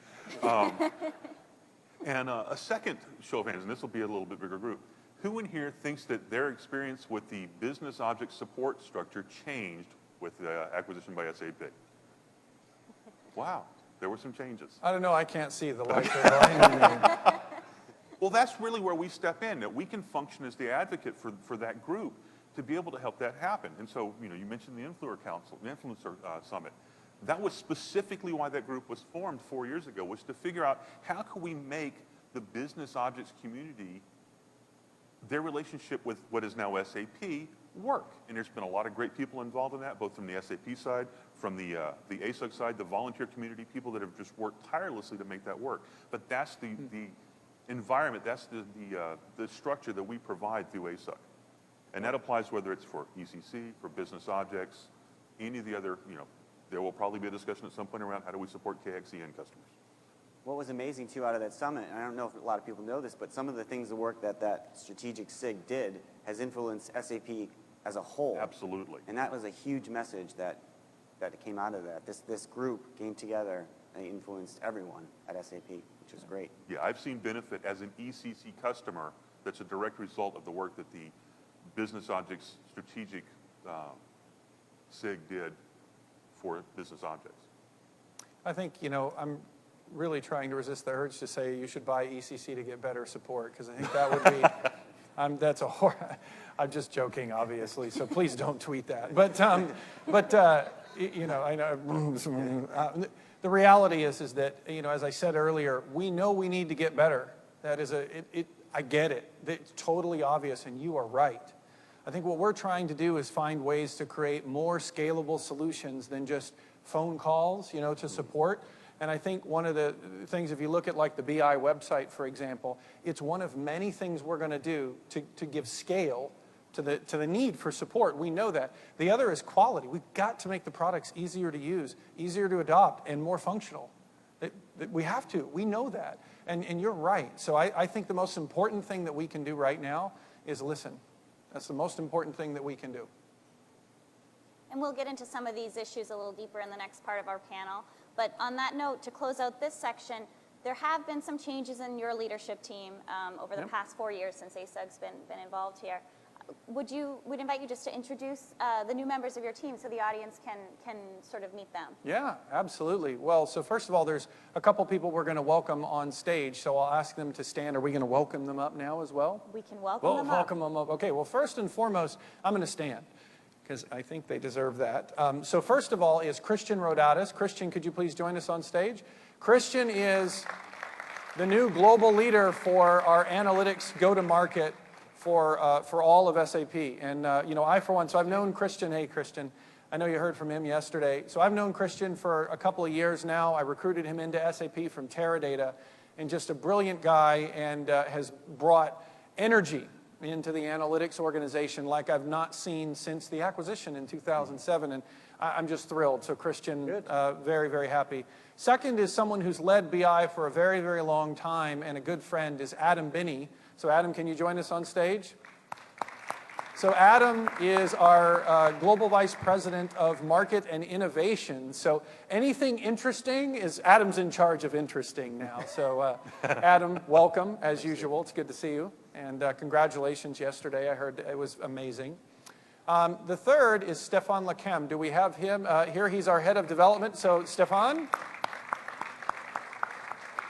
[SPEAKER 9] And a second show of hands, and this will be a little bit bigger group. Who in here thinks that their experience with the Business Object support structure changed with the acquisition by SAP? Wow. There were some changes.
[SPEAKER 2] I don't know. I can't see the lights are behind me.
[SPEAKER 9] Well, that's really where we step in, that we can function as the advocate for that group to be able to help that happen. And so, you mentioned the Influencer Summit. That was specifically why that group was formed 4 years ago, was to figure out how can we make the Business Objects community, their relationship with what is now SAP, work. And there's been a lot of great people involved in that, both from the SAP side, from the ASUG side, the volunteer community, people that have just worked tirelessly to make that work. But that's the environment, that's the structure that we provide through ASUG. And that applies whether it's for ECC, for Business Objects, any of the other, there will probably be a discussion at some point around how do we support KXEN customers.
[SPEAKER 7] What was amazing, too, out of that summit, and I don't know if a lot of people know this, but some of the things, the work that strategic SIG did has influenced SAP as a whole.
[SPEAKER 9] Absolutely.
[SPEAKER 7] And that was a huge message that came out of that. This group came together and influenced everyone at SAP, which was great.
[SPEAKER 9] Yeah, I've seen benefit as an ECC customer that's a direct result of the work that the Business Objects strategic SIG did for Business Objects.
[SPEAKER 2] I think, I'm really trying to resist the urge to say you should buy ECC to get better support, because I think that would be, I'm just joking, obviously, so please don't tweet that. But I know, the reality is that, as I said earlier, we know we need to get better. That is I get it. It's totally obvious, and you are right. I think what we're trying to do is find ways to create more scalable solutions than just phone calls, to support. And I think one of the things, if you look at like the BI website, for example, it's one of many things we're going to do to give scale to the need for support. We know that. The other is quality. We've got to make the products easier to use, easier to adopt, and more functional. We have to. We know that. And you're right. So I think the most important thing that we can do right now is listen. That's the most important thing that we can do.
[SPEAKER 8] And we'll get into some of these issues a little deeper in the next part of our panel. But on that note, to close out this section, there have been some changes in your leadership team over the past 4 years since ASUG's been involved here. We'd invite you just to introduce the new members of your team so the audience can sort of meet them.
[SPEAKER 2] Yeah, absolutely. Well, so first of all, there's a couple people we're going to welcome on stage, so I'll ask them to stand. Are we going to welcome them up now as well?
[SPEAKER 8] We can welcome them up.
[SPEAKER 2] Welcome them up. Okay, well, first and foremost, I'm going to stand, because I think they deserve that. So first of all is Christian Rodatis. Christian, could you please join us on stage? Christian is the new global leader for our analytics go-to-market for all of SAP. And, I, for one, so I've known Christian. Hey, Christian. I know you heard from him yesterday. So I've known Christian for a couple of years now. I recruited him into SAP from Teradata, and just a brilliant guy, and has brought energy into the analytics organization like I've not seen since the acquisition in 2007. And I'm just thrilled. So Christian, very, very happy. Second is someone who's led BI for a very, very long time, and a good friend is Adam Binney. So Adam, can you join us on stage? So Adam is our Global Vice President of Market and Innovation. So anything interesting is Adam's in charge of interesting now. So Adam, welcome, as usual. It's good to see you. And congratulations yesterday. I heard it was amazing. The third is Stefan Lechem. Do we have him here? He's our head of development. So Stefan,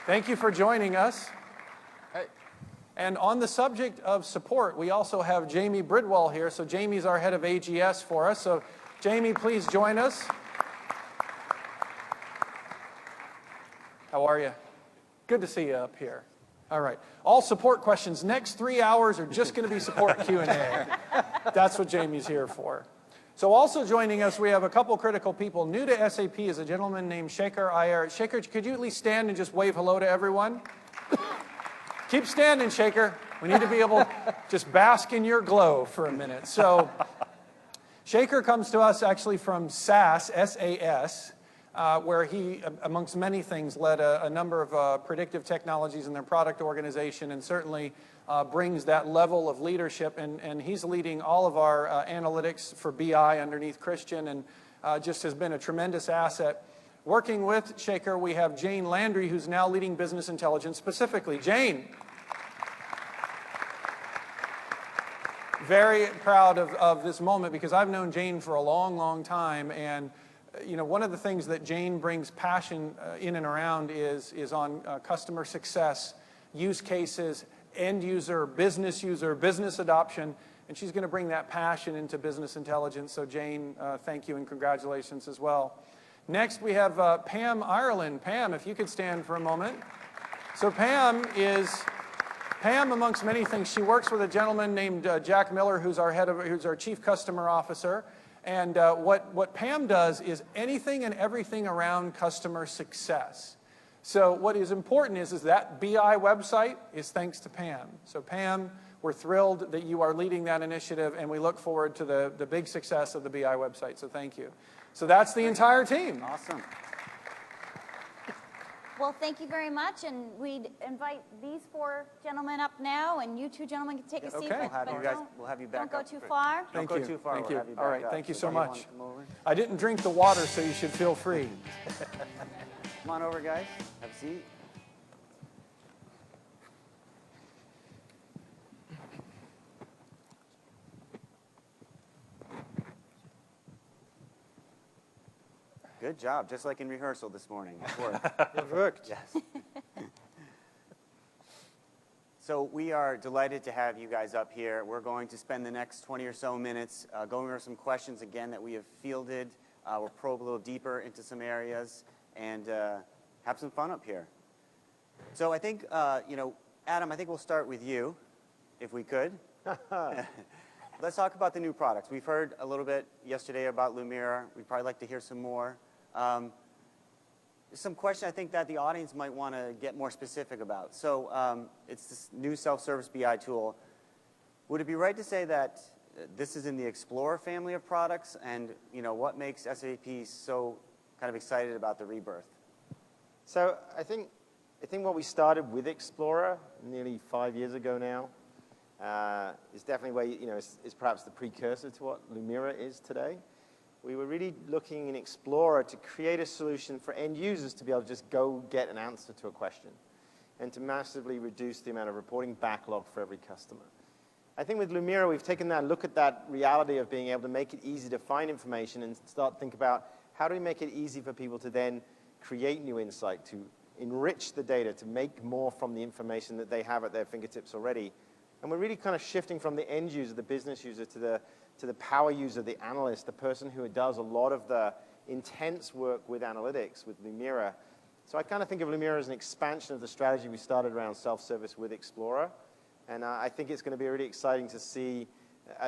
[SPEAKER 2] thank you for joining us. And on the subject of support, we also have Jamie Bridwell here. So Jamie's our head of AGS for us. So Jamie, please join us. How are you? Good to see you up here. All right. All support questions. Next 3 hours are just going to be support Q&A. That's what Jamie's here for. So also joining us, we have a couple critical people. New to SAP is a gentleman named Shekhar Iyer. Shekhar, could you at least stand and just wave hello to everyone? Keep standing, Shekhar. We need to be able to just bask in your glow for a minute. So Shekhar comes to us actually from SAS, S-A-S, where he, amongst many things, led a number of predictive technologies in their product organization, and certainly brings that level of leadership. And he's leading all of our analytics for BI underneath Christian, and just has been a tremendous asset. Working with Shekhar, we have Jane Landry, who's now leading business intelligence specifically. Jane. Very proud of this moment, because I've known Jane for a long, long time. And, one of the things that Jane brings passion in and around is on customer success, use cases, end user, business adoption. And she's going to bring that passion into business intelligence. So Jane, thank you and congratulations as well. Next, we have Pam Ireland. Pam, if you could stand for a moment. So Pam, amongst many things, she works with a gentleman named Jack Miller, who's our Chief Customer Officer. And what Pam does is anything and everything around customer success. So what is important is that BI website is thanks to Pam. So Pam, we're thrilled that you are leading that initiative, and we look forward to the big success of the BI website. So thank you. So that's the entire team.
[SPEAKER 7] Awesome.
[SPEAKER 8] Well, thank you very much, and we'd invite these four gentlemen up now, and you two gentlemen can take a seat.
[SPEAKER 2] Okay.
[SPEAKER 7] We'll have you back
[SPEAKER 8] Don't go
[SPEAKER 7] up.
[SPEAKER 8] too far.
[SPEAKER 2] Thank
[SPEAKER 7] Don't
[SPEAKER 2] you.
[SPEAKER 7] go too far.
[SPEAKER 2] Thank
[SPEAKER 7] We'll
[SPEAKER 2] you.
[SPEAKER 7] have you back
[SPEAKER 2] All right.
[SPEAKER 7] up.
[SPEAKER 2] Thank you so
[SPEAKER 7] Anyone
[SPEAKER 2] much.
[SPEAKER 7] come over?
[SPEAKER 2] I didn't drink the water, so you should feel free.
[SPEAKER 7] Come on over, guys. Have a seat. Good job, just like in rehearsal this morning.
[SPEAKER 2] It worked.
[SPEAKER 7] Yes. So we are delighted to have you guys up here. We're going to spend the next 20 or so minutes going over some questions again that we have fielded. We'll probe a little deeper into some areas and have some fun up here. So I think, Adam, I think we'll start with you, if we could. Let's talk about the new products. We've heard a little bit yesterday about Lumira. We'd probably like to hear some more. Some question I think that the audience might want to get more specific about. So it's this new self-service BI tool. Would it be right to say that this is in the Explorer family of products? And what makes SAP so kind of excited about the rebirth?
[SPEAKER 10] So I think what we started with Explorer nearly 5 years ago now is definitely where, is perhaps the precursor to what Lumira is today. We were really looking in Explorer to create a solution for end users to be able to just go get an answer to a question and to massively reduce the amount of reporting backlog for every customer. I think with Lumira, we've taken that look at that reality of being able to make it easy to find information and start to think about how do we make it easy for people to then create new insight, to enrich the data, to make more from the information that they have at their fingertips already. And we're really kind of shifting from the end user, the business user, to the power user, the analyst, the person who does a lot of the intense work with analytics, with Lumira, So I kind of think of Lumira as an expansion of the strategy we started around self-service with Explorer. And I think it's going to be really exciting to see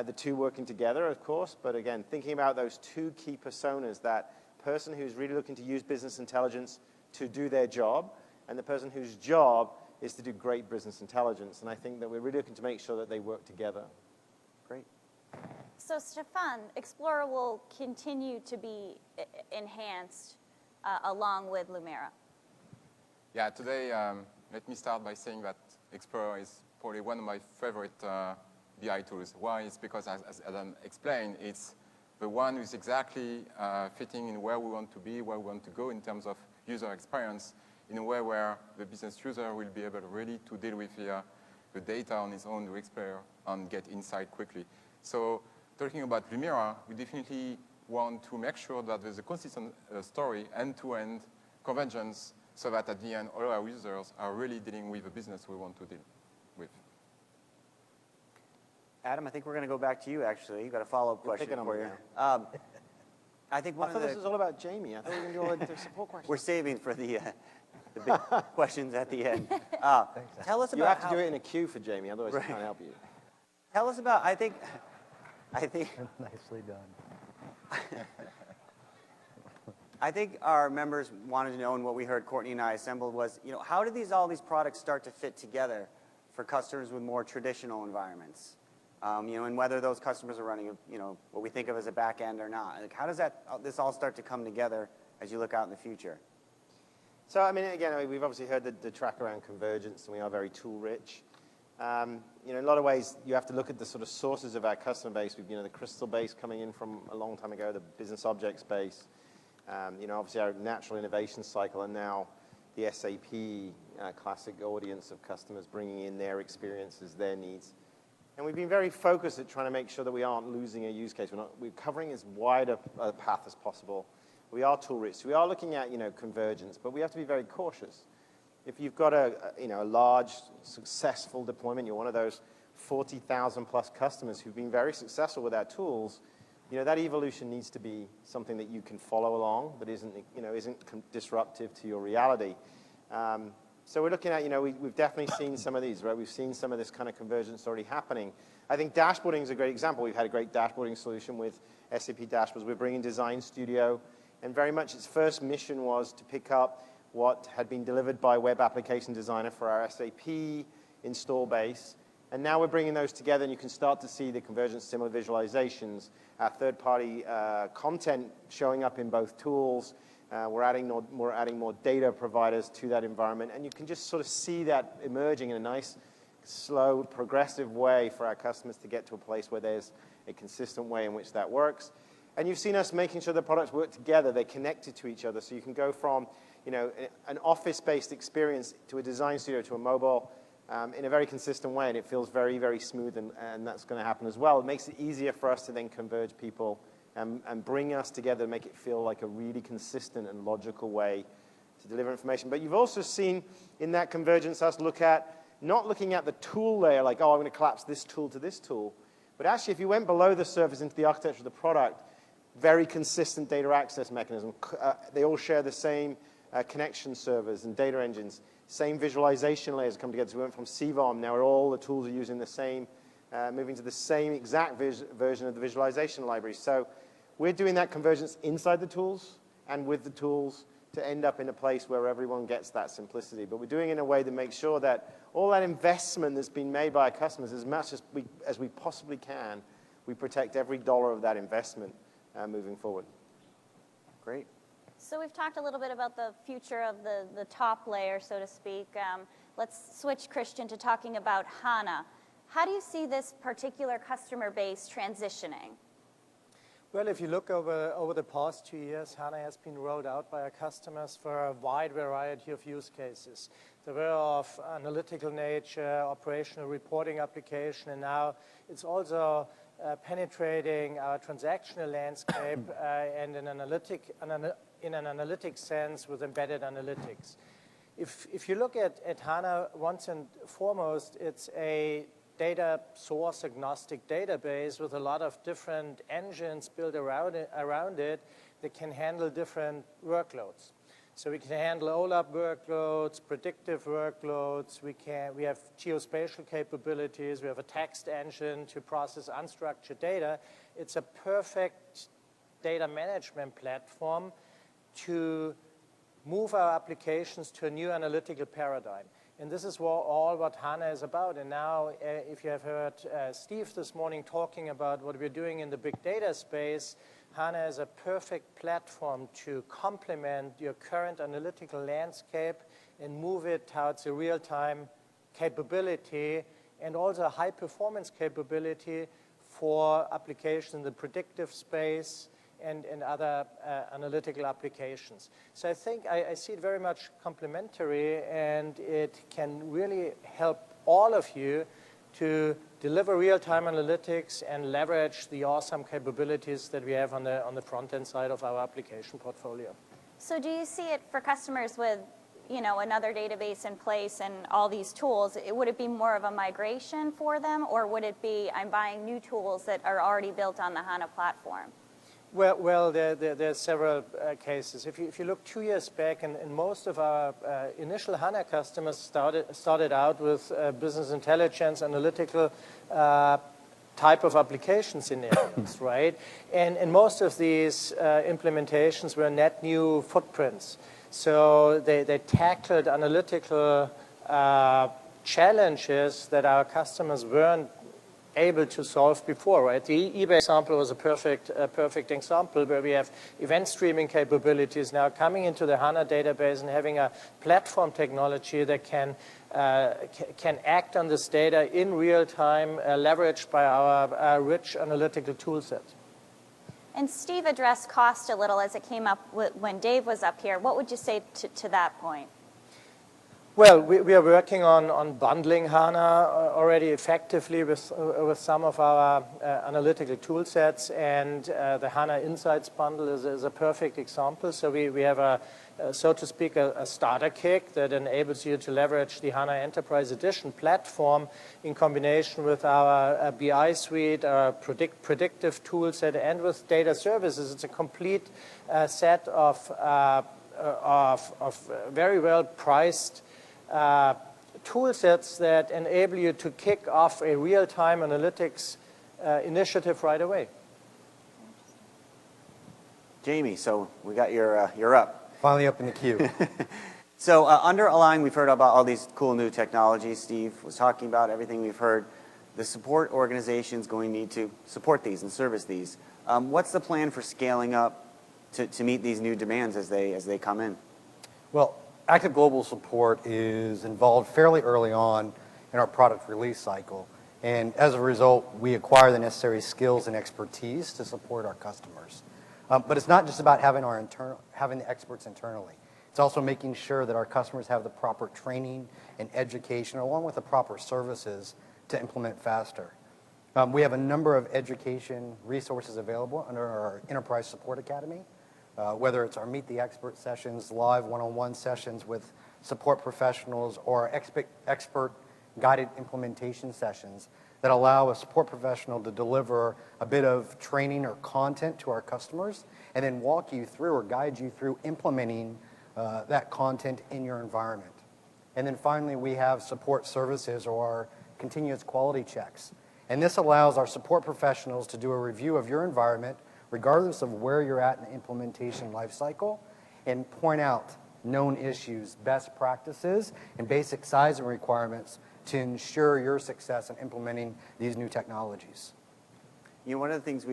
[SPEAKER 10] the two working together, of course. But again, thinking about those two key personas, that person who's really looking to use business intelligence to do their job, and the person whose job is to do great business intelligence. And I think that we're really looking to make sure that they work together.
[SPEAKER 7] Great.
[SPEAKER 8] So Stefan, Explorer will continue to be enhanced along with Lumira.
[SPEAKER 11] Yeah, today, let me start by saying that Explorer is probably one of my favorite BI tools. Why? It's because, as Adam explained, it's the one who's exactly fitting in where we want to be, where we want to go in terms of user experience, in a way where the business user will be able really to deal with the data on his own, the Explorer, and get insight quickly. So talking about Lumira, we definitely want to make sure that there's a consistent story, end-to-end convergence, so that at the end, all our users are really dealing with the business we want to deal with.
[SPEAKER 7] Adam, I think we're going to go back to you, actually. You've got a follow-up question
[SPEAKER 10] picking on
[SPEAKER 7] for
[SPEAKER 10] me
[SPEAKER 7] you. I think
[SPEAKER 10] I thought this was all about Jamie. I thought we were going to do all the support questions.
[SPEAKER 7] we're saving for the big questions at the end. Tell us about
[SPEAKER 10] You have to
[SPEAKER 7] how,
[SPEAKER 10] do it in a queue for Jamie, otherwise
[SPEAKER 7] Right.
[SPEAKER 10] I can't help you.
[SPEAKER 7] Tell us about, I think
[SPEAKER 12] Nicely done.
[SPEAKER 7] I think our members wanted to know, and what we heard Courtney and I assembled was, how did all these products start to fit together for customers with more traditional environments? And whether those customers are running, what we think of as a back end or not. Like, how does this all start to come together as you look out in the future?
[SPEAKER 10] So, I mean, again, we've obviously heard the track around convergence, and we are very tool-rich. In a lot of ways, you have to look at the sort of sources of our customer base. We've, the Crystal base coming in from a long time ago, the BusinessObjects base, obviously our natural innovation cycle, and now the SAP classic audience of customers bringing in their experiences, their needs. And we've been very focused at trying to make sure that we aren't losing a use case. We're covering as wide a path as possible. We are tool-rich. So we are looking at, convergence, but we have to be very cautious. If you've got a large, successful deployment, you're one of those 40,000 plus customers who've been very successful with our tools, that evolution needs to be something that you can follow along, but isn't disruptive to your reality. So we're looking at, we've definitely seen some of these, right? We've seen some of this kind of convergence already happening. I think dashboarding is a great example. We've had a great dashboarding solution with SAP Dashboards. We're bringing Design Studio, and very much its first mission was to pick up what had been delivered by Web Application Designer for our SAP install base. And now we're bringing those together, and you can start to see the convergence similar visualizations, our third-party content showing up in both tools. We're adding more data providers to that environment, and you can just sort of see that emerging in a nice, slow, progressive way for our customers to get to a place where there's a consistent way in which that works. And you've seen us making sure the products work together, they're connected to each other, so you can go from an office-based experience to a design studio to a mobile in a very consistent way, and it feels very, very smooth, and that's going to happen as well. It makes it easier for us to then converge people and bring us together, make it feel like a really consistent and logical way to deliver information. But you've also seen in that convergence us not looking at the tool layer, like, oh, I'm going to collapse this tool to this tool, but actually if you went below the surface into the architecture of the product, very consistent data access mechanism. They all share the same connection servers and data engines. Same visualization layers come together. So we went from CVOM, now all the tools are using the same, moving to the same exact version of the visualization library. So we're doing that convergence inside the tools and with the tools to end up in a place where everyone gets that simplicity. But we're doing it in a way that makes sure that all that investment that's been made by our customers, as much as we possibly can, we protect every dollar of that investment moving forward.
[SPEAKER 7] Great.
[SPEAKER 8] So we've talked a little bit about the future of the top layer, so to speak. Let's switch, Christian, to talking about HANA. How do you see this particular customer base transitioning?
[SPEAKER 12] Well, if you look over the past 2 years, HANA has been rolled out by our customers for a wide variety of use cases. They were of analytical nature, operational reporting application, and now it's also penetrating our transactional landscape and in an analytic sense with embedded analytics. If you look at HANA, once and foremost, it's a data source agnostic database with a lot of different engines built around it that can handle different workloads. So we can handle OLAP workloads, predictive workloads. We have geospatial capabilities. We have a text engine to process unstructured data. It's a perfect data management platform to move our applications to a new analytical paradigm. And this is all what HANA is about. And now, if you have heard Steve this morning talking about what we're doing in the big data space, HANA is a perfect platform to complement your current analytical landscape and move it towards a real-time capability and also a high-performance capability for applications in the predictive space and other analytical applications. So I think I see it very much complementary, and it can really help all of you to deliver real-time analytics and leverage the awesome capabilities that we have on the front-end side of our application portfolio.
[SPEAKER 8] So do you see it for customers with, another database in place and all these tools? Would it be more of a migration for them, or would it be I'm buying new tools that are already built on the HANA platform?
[SPEAKER 12] Well, there are several cases. If you look 2 years back, and most of our initial HANA customers started out with business intelligence, analytical type of application scenarios, right? And most of these implementations were net new footprints. So they tackled analytical challenges that our customers weren't able to solve before, right? The eBay example was a perfect example where we have event streaming capabilities now coming into the HANA database and having a platform technology that can act on this data in real time, leveraged by our rich analytical tool set.
[SPEAKER 8] And Steve addressed cost a little as it came up when Dave was up here. What would you say to that point?
[SPEAKER 12] Well, we are working on bundling HANA already effectively with some of our analytical tool sets, and the HANA Insights bundle is a perfect example. So we have, so to speak, a starter kit that enables you to leverage the HANA Enterprise Edition platform in combination with our BI suite, our predictive tool set, and with data services. It's a complete set of very well priced tool sets that enable you to kick off a real-time analytics initiative right away.
[SPEAKER 7] Jamie, so we got you're up.
[SPEAKER 13] Finally up in the queue.
[SPEAKER 7] So under Align, we've heard about all these cool new technologies. Steve was talking about everything we've heard. The support organization is going to need to support these and service these. What's the plan for scaling up to meet these new demands as they come in?
[SPEAKER 13] Well, Active Global Support is involved fairly early on in our product release cycle. And as a result, we acquire the necessary skills and expertise to support our customers. But it's not just about having the experts internally. It's also making sure that our customers have the proper training and education, along with the proper services to implement faster. We have a number of education resources available under our Enterprise Support Academy. Whether it's our Meet the Expert sessions, live one-on-one sessions with support professionals, or expert guided implementation sessions that allow a support professional to deliver a bit of training or content to our customers and then walk you through or guide you through implementing that content in your environment. And then finally, we have support services or continuous quality checks. And this allows our support professionals to do a review of your environment regardless of where you're at in the implementation lifecycle, and point out known issues, best practices, and basic sizing requirements to ensure your success in implementing these new technologies.
[SPEAKER 7] You know, one of the things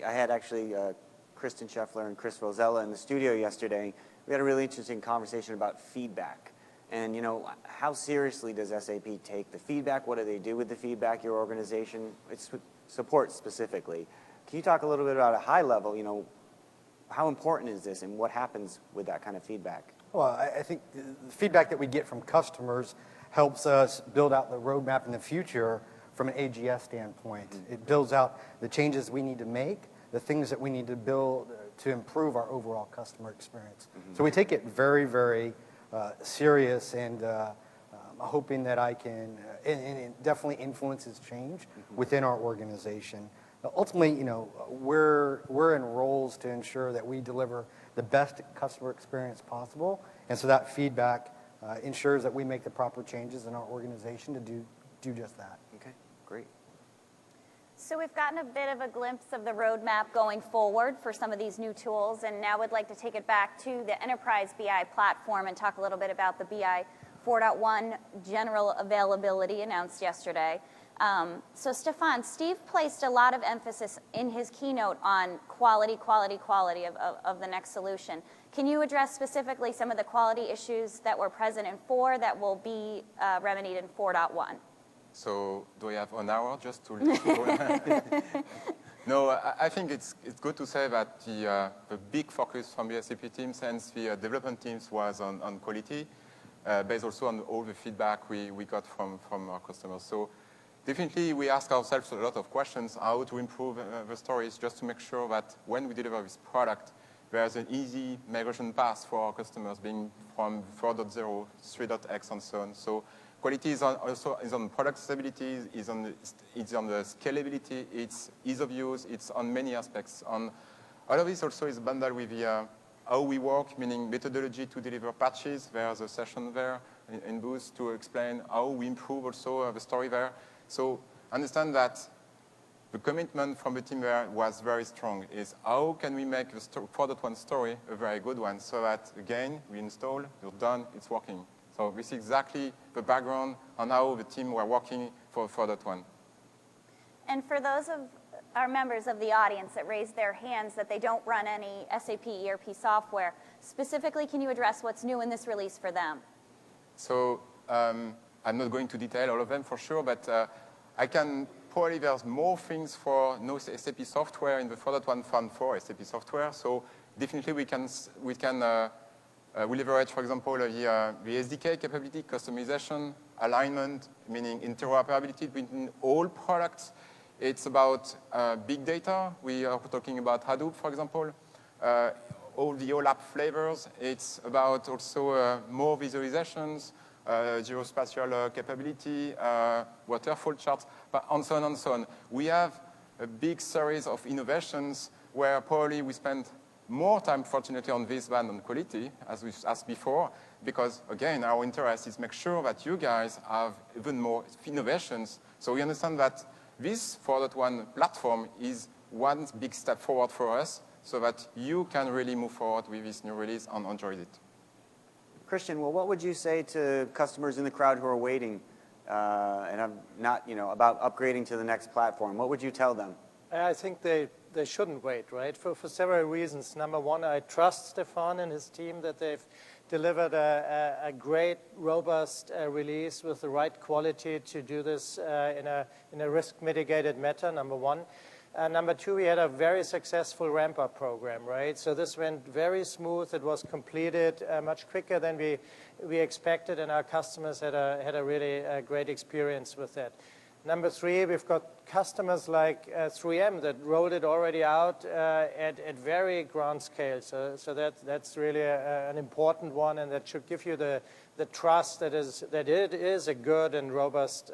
[SPEAKER 7] I had actually Kristen Scheffler and Chris Rosella in the studio yesterday. We had a really interesting conversation about feedback. And, how seriously does SAP take the feedback? What do they do with the feedback, your organization? It's support specifically. Can you talk a little bit about a high level, how important is this and what happens with that kind of feedback?
[SPEAKER 13] Well, I think the feedback that we get from customers helps us build out the roadmap in the future from an AGS standpoint. Mm-hmm. It builds out the changes we need to make, the things that we need to build to improve our overall customer experience. Mm-hmm. So we take it very, very serious, and hoping that I can, and it definitely influences change within our organization. Ultimately, we're in roles to ensure that we deliver the best customer experience possible, and so that feedback ensures that we make the proper changes in our organization to do just that.
[SPEAKER 7] Okay, great.
[SPEAKER 8] So we've gotten a bit of a glimpse of the roadmap going forward for some of these new tools, and now we'd like to take it back to the Enterprise BI platform and talk a little bit about the BI 4.1 general availability announced yesterday. So Stefan, Steve placed a lot of emphasis in his keynote on quality of the next solution. Can you address specifically some of the quality issues that were present in 4 that will be remedied in 4.1?
[SPEAKER 11] So do we have an hour just to No, I think it's good to say that the big focus from the SAP team since the development teams was on quality, based also on all the feedback we got from our customers. So definitely we ask ourselves a lot of questions, how to improve the stories, just to make sure that when we deliver this product, there's an easy migration path for our customers, being from 4.0, 3.x, and so on. So quality is on product stability, it's on the scalability, it's ease of use, it's on many aspects. All of this also is bundled with the how we work, meaning methodology to deliver patches. There's a session there in booth to explain how we improve also the story there. So understand that the commitment from the team there was very strong, is how can we make the 4.1 story a very good one so that, again, we install, you're done, it's working. So this is exactly the background on how the team were working for 4.1.
[SPEAKER 8] And for those of our members of the audience that raised their hands that they don't run any SAP ERP software, specifically, can you address what's new in this release for them?
[SPEAKER 11] So I'm not going to detail all of them for sure, but I can probably there's more things for no SAP software in the 4.1 fund for SAP software. So definitely we leverage, for example, the SDK capability, customization, alignment, meaning interoperability between all products. It's about big data. We are talking about Hadoop, for example. All the OLAP flavors. It's about also more visualizations, geospatial capability, waterfall charts, but on so on and so on. We have a big series of innovations where probably we spend more time, fortunately, on this than on quality, as we've asked before, because, again, our interest is make sure that you guys have even more innovations. So we understand that this 4.1 platform is one big step forward for us so that you can really move forward with this new release and enjoy it.
[SPEAKER 7] Christian, well, what would you say to customers in the crowd who are waiting and have not, about upgrading to the next platform? What would you tell them?
[SPEAKER 12] I think they shouldn't wait, right? For several reasons. Number one, I trust Stefan and his team that they've delivered a great, robust release with the right quality to do this in a risk-mitigated manner, number one. Number two, we had a very successful ramp-up program, right? So this went very smooth. It was completed much quicker than we expected, and our customers had a really great experience with that. Number three, we've got customers like 3M that rolled it already out at very grand scale. So that's really an important one, and that should give you the trust that it is a good and robust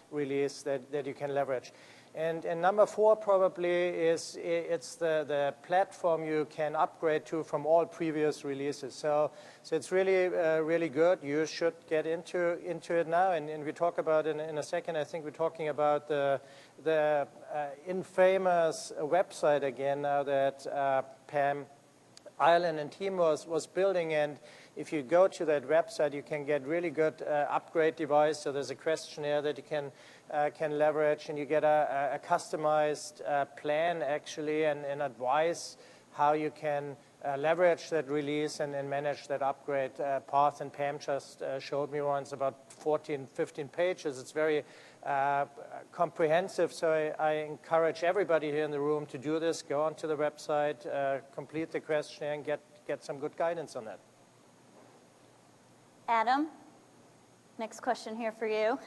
[SPEAKER 12] release that you can leverage. And number four probably is it's the platform you can upgrade to from all previous releases. So it's really really good. You should get into it now, and we talk about in a second. I think we're talking about the infamous website again now that Pam Ireland and team was building. And if you go to that website, you can get really good upgrade device. So there's a questionnaire that you can leverage, and you get a customized plan actually and advice how you can leverage that release and manage that upgrade path. And Pam just showed me one. It's about 14, 15 pages. It's very comprehensive. So I encourage everybody here in the room to do this. Go onto the website, complete the questionnaire, and get some good guidance on that.
[SPEAKER 8] Adam, next question here for you.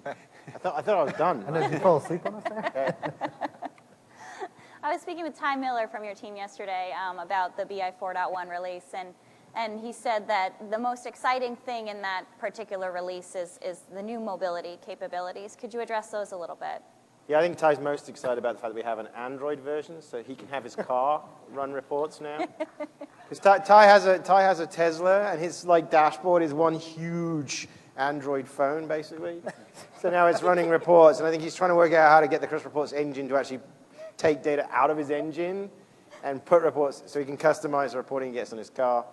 [SPEAKER 10] I thought I was done.
[SPEAKER 13] And did you fall asleep on us there?
[SPEAKER 8] I was speaking with Ty Miller from your team yesterday about the BI 4.1 release, and he said that the most exciting thing in that particular release is the new mobility capabilities. Could you address those a little bit?
[SPEAKER 10] Yeah, I think Ty's most excited about the fact that we have an Android version, so he can have his car run reports now. Because Ty has a Tesla, and his dashboard is one huge Android phone, basically. So now it's running reports, and I think he's trying to work out how to get the Crisp Reports engine to actually take data out of his engine and put reports, so he can customize the reporting he gets on his car.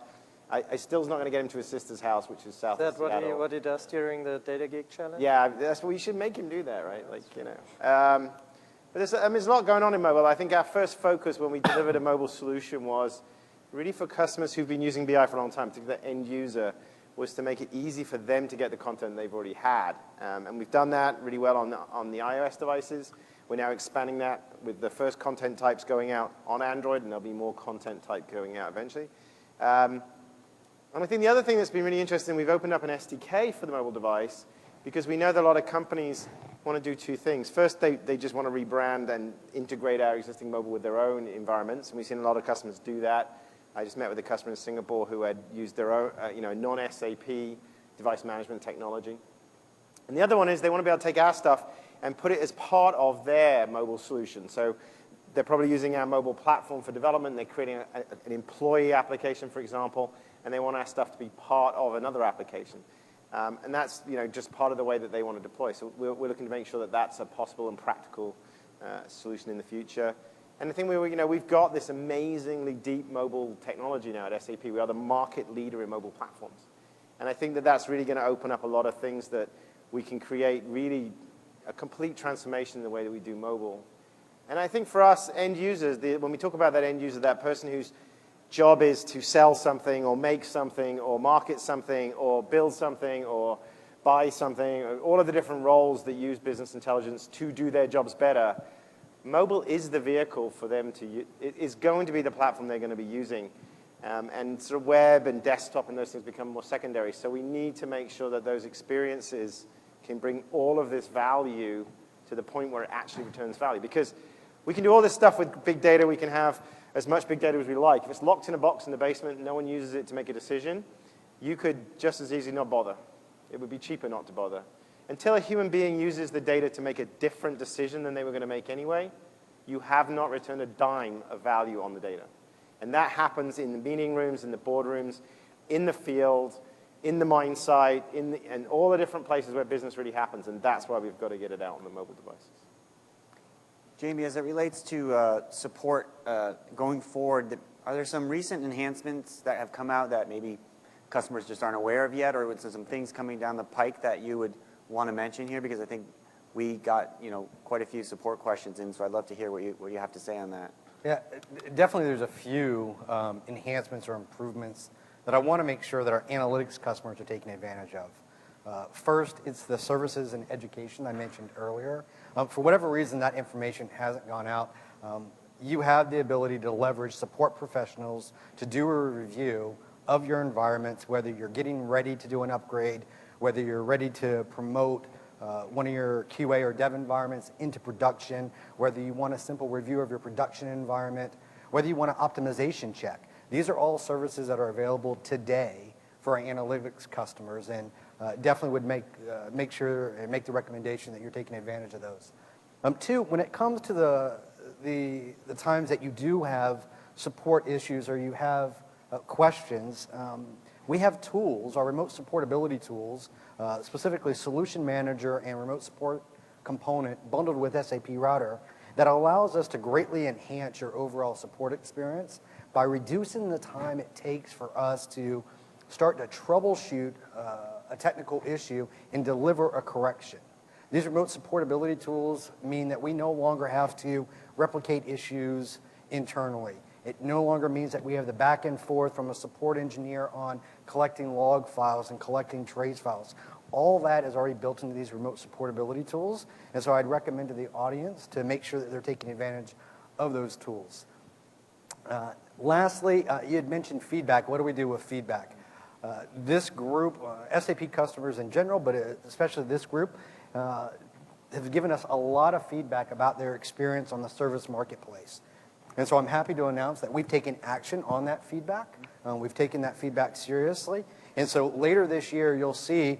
[SPEAKER 10] I still not going to get him to his sister's house, which is south of Seattle.
[SPEAKER 12] Is that what he does during the Data Geek Challenge?
[SPEAKER 10] Yeah, that's what we should make him do that, right? But there's a lot going on in mobile. I think our first focus when we delivered a mobile solution was really for customers who've been using BI for a long time, particularly the end user, was to make it easy for them to get the content they've already had. And we've done that really well on the iOS devices. We're now expanding that with the first content types going out on Android, and there'll be more content type going out eventually. And I think the other thing that's been really interesting, we've opened up an SDK for the mobile device because we know that a lot of companies want to do two things. First, they just want to rebrand and integrate our existing mobile with their own environments, and we've seen a lot of customers do that. I just met with a customer in Singapore who had used their own, non-SAP device management technology. And the other one is they want to be able to take our stuff and put it as part of their mobile solution. So they're probably using our mobile platform for development. They're creating an employee application, for example, and they want our stuff to be part of another application. And that's just part of the way that they want to deploy. So we're looking to make sure that that's a possible and practical solution in the future. And the thing we've got this amazingly deep mobile technology now at SAP. We are the market leader in mobile platforms. And I think that that's really going to open up a lot of things that we can create really a complete transformation in the way that we do mobile. And I think for us end users, when we talk about that end user, that person whose job is to sell something or make something or market something or build something or buy something, all of the different roles that use business intelligence to do their jobs better, mobile is the vehicle for them to use. It is going to be the platform they're going to be using. And sort of web and desktop and those things become more secondary. So we need to make sure that those experiences can bring all of this value to the point where it actually returns value. Because we can do all this stuff with big data. We can have as much big data as we like. If it's locked in a box in the basement and no one uses it to make a decision, you could just as easily not bother. It would be cheaper not to bother. Until a human being uses the data to make a different decision than they were going to make anyway, you have not returned a dime of value on the data. And that happens in the meeting rooms, in the boardrooms, in the field, in the mine site, and all the different places where business really happens. And that's why we've got to get it out on the mobile devices.
[SPEAKER 7] Jamie, as it relates to support going forward, are there some recent enhancements that have come out that maybe customers just aren't aware of yet, or is there some things coming down the pike that you would want to mention here? Because I think we got quite a few support questions in, so I'd love to hear what you have to say on that.
[SPEAKER 13] Yeah, definitely there's a few enhancements or improvements that I want to make sure that our analytics customers are taking advantage of. First, it's the services and education I mentioned earlier. For whatever reason that information hasn't gone out, you have the ability to leverage support professionals to do a review of your environments, whether you're getting ready to do an upgrade, whether you're ready to promote one of your QA or dev environments into production, whether you want a simple review of your production environment, whether you want an optimization check. These are all services that are available today for our analytics customers, and definitely would make sure and make the recommendation that you're taking advantage of those. Two, when it comes to the times that you do have support issues or you have questions, we have tools, our remote supportability tools, specifically Solution Manager and Remote Support Component bundled with SAP Router, that allows us to greatly enhance your overall support experience by reducing the time it takes for us to start to troubleshoot a technical issue and deliver a correction. These remote supportability tools mean that we no longer have to replicate issues internally. It no longer means that we have the back and forth from a support engineer on collecting log files and collecting trace files. All that is already built into these remote supportability tools, and so I'd recommend to the audience to make sure that they're taking advantage of those tools. Lastly, you had mentioned feedback. What do we do with feedback? This group, SAP customers in general, but especially this group, have given us a lot of feedback about their experience on the service marketplace. And so I'm happy to announce that we've taken action on that feedback. We've taken that feedback seriously. And so later this year, you'll see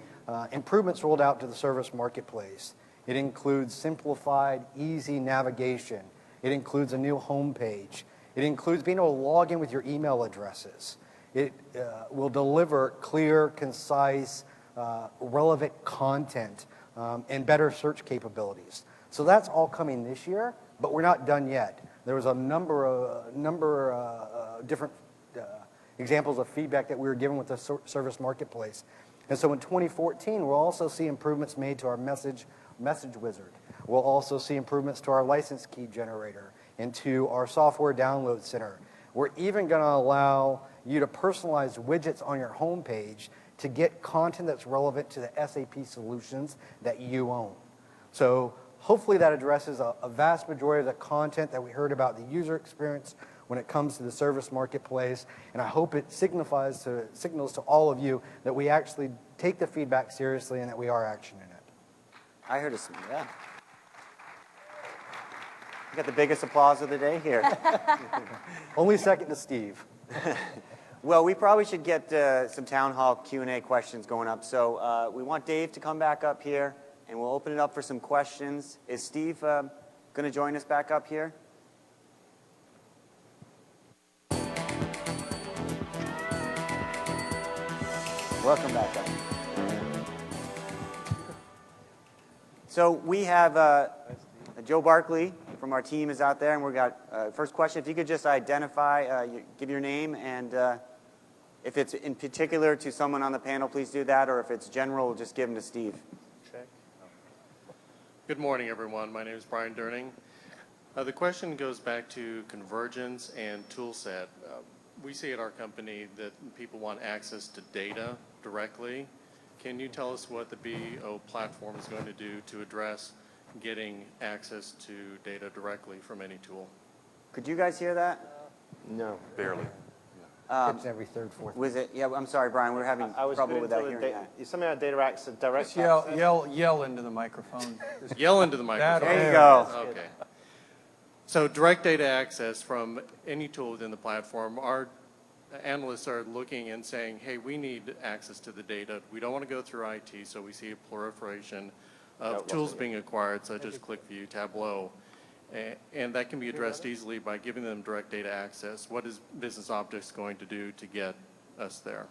[SPEAKER 13] improvements rolled out to the service marketplace. It includes simplified, easy navigation. It includes a new home page. It includes being able to log in with your email addresses. It will deliver clear, concise, relevant content and better search capabilities. So that's all coming this year, but we're not done yet. There was a number of different examples of feedback that we were given with the service marketplace. And so in 2014, we'll also see improvements made to our message wizard. We'll also see improvements to our license key generator and to our software download center. We're even going to allow you to personalize widgets on your home page to get content that's relevant to the SAP solutions that you own. So hopefully that addresses a vast majority of the content that we heard about the user experience when it comes to the service marketplace. And I hope it signals to all of you that we actually take the feedback seriously and that we are actioning it.
[SPEAKER 7] I heard yeah. You got the biggest applause of the day here.
[SPEAKER 13] Only second to Steve.
[SPEAKER 7] Well, we probably should get some town hall Q&A questions going up. So we want Dave to come back up here, and we'll open it up for some questions. Is Steve going to join us back up here? Welcome back up. So we have Joe Barkley from our team is out there, and we've got first question. If you could just identify, give your name, and if it's in particular to someone on the panel, please do that, or if it's general, just give them to Steve.
[SPEAKER 14] Check. Good morning, everyone. My name is Brian Durning. The question goes back to convergence and tool set. We see at our company that people want access to data directly. Can you tell us what the BO platform is going to do to address getting access to data directly from any tool?
[SPEAKER 7] Could you guys hear that?
[SPEAKER 10] No.
[SPEAKER 9] Barely.
[SPEAKER 13] It's every third, fourth.
[SPEAKER 7] Was it? Yeah, I'm sorry, Brian. We're having trouble with that hearing that.
[SPEAKER 10] Something about data access, direct
[SPEAKER 2] Just
[SPEAKER 10] access.
[SPEAKER 2] yell into the microphone.
[SPEAKER 14] Just yell into the microphone.
[SPEAKER 7] There you go.
[SPEAKER 14] Okay. So direct data access from any tool within the platform, our analysts are looking and saying, hey, we need access to the data. We don't want to go through IT, so we see a proliferation of tools being acquired, such as ClickView, Tableau. And that can be addressed easily by giving them direct data access. What is BusinessObjects going to do to get us there?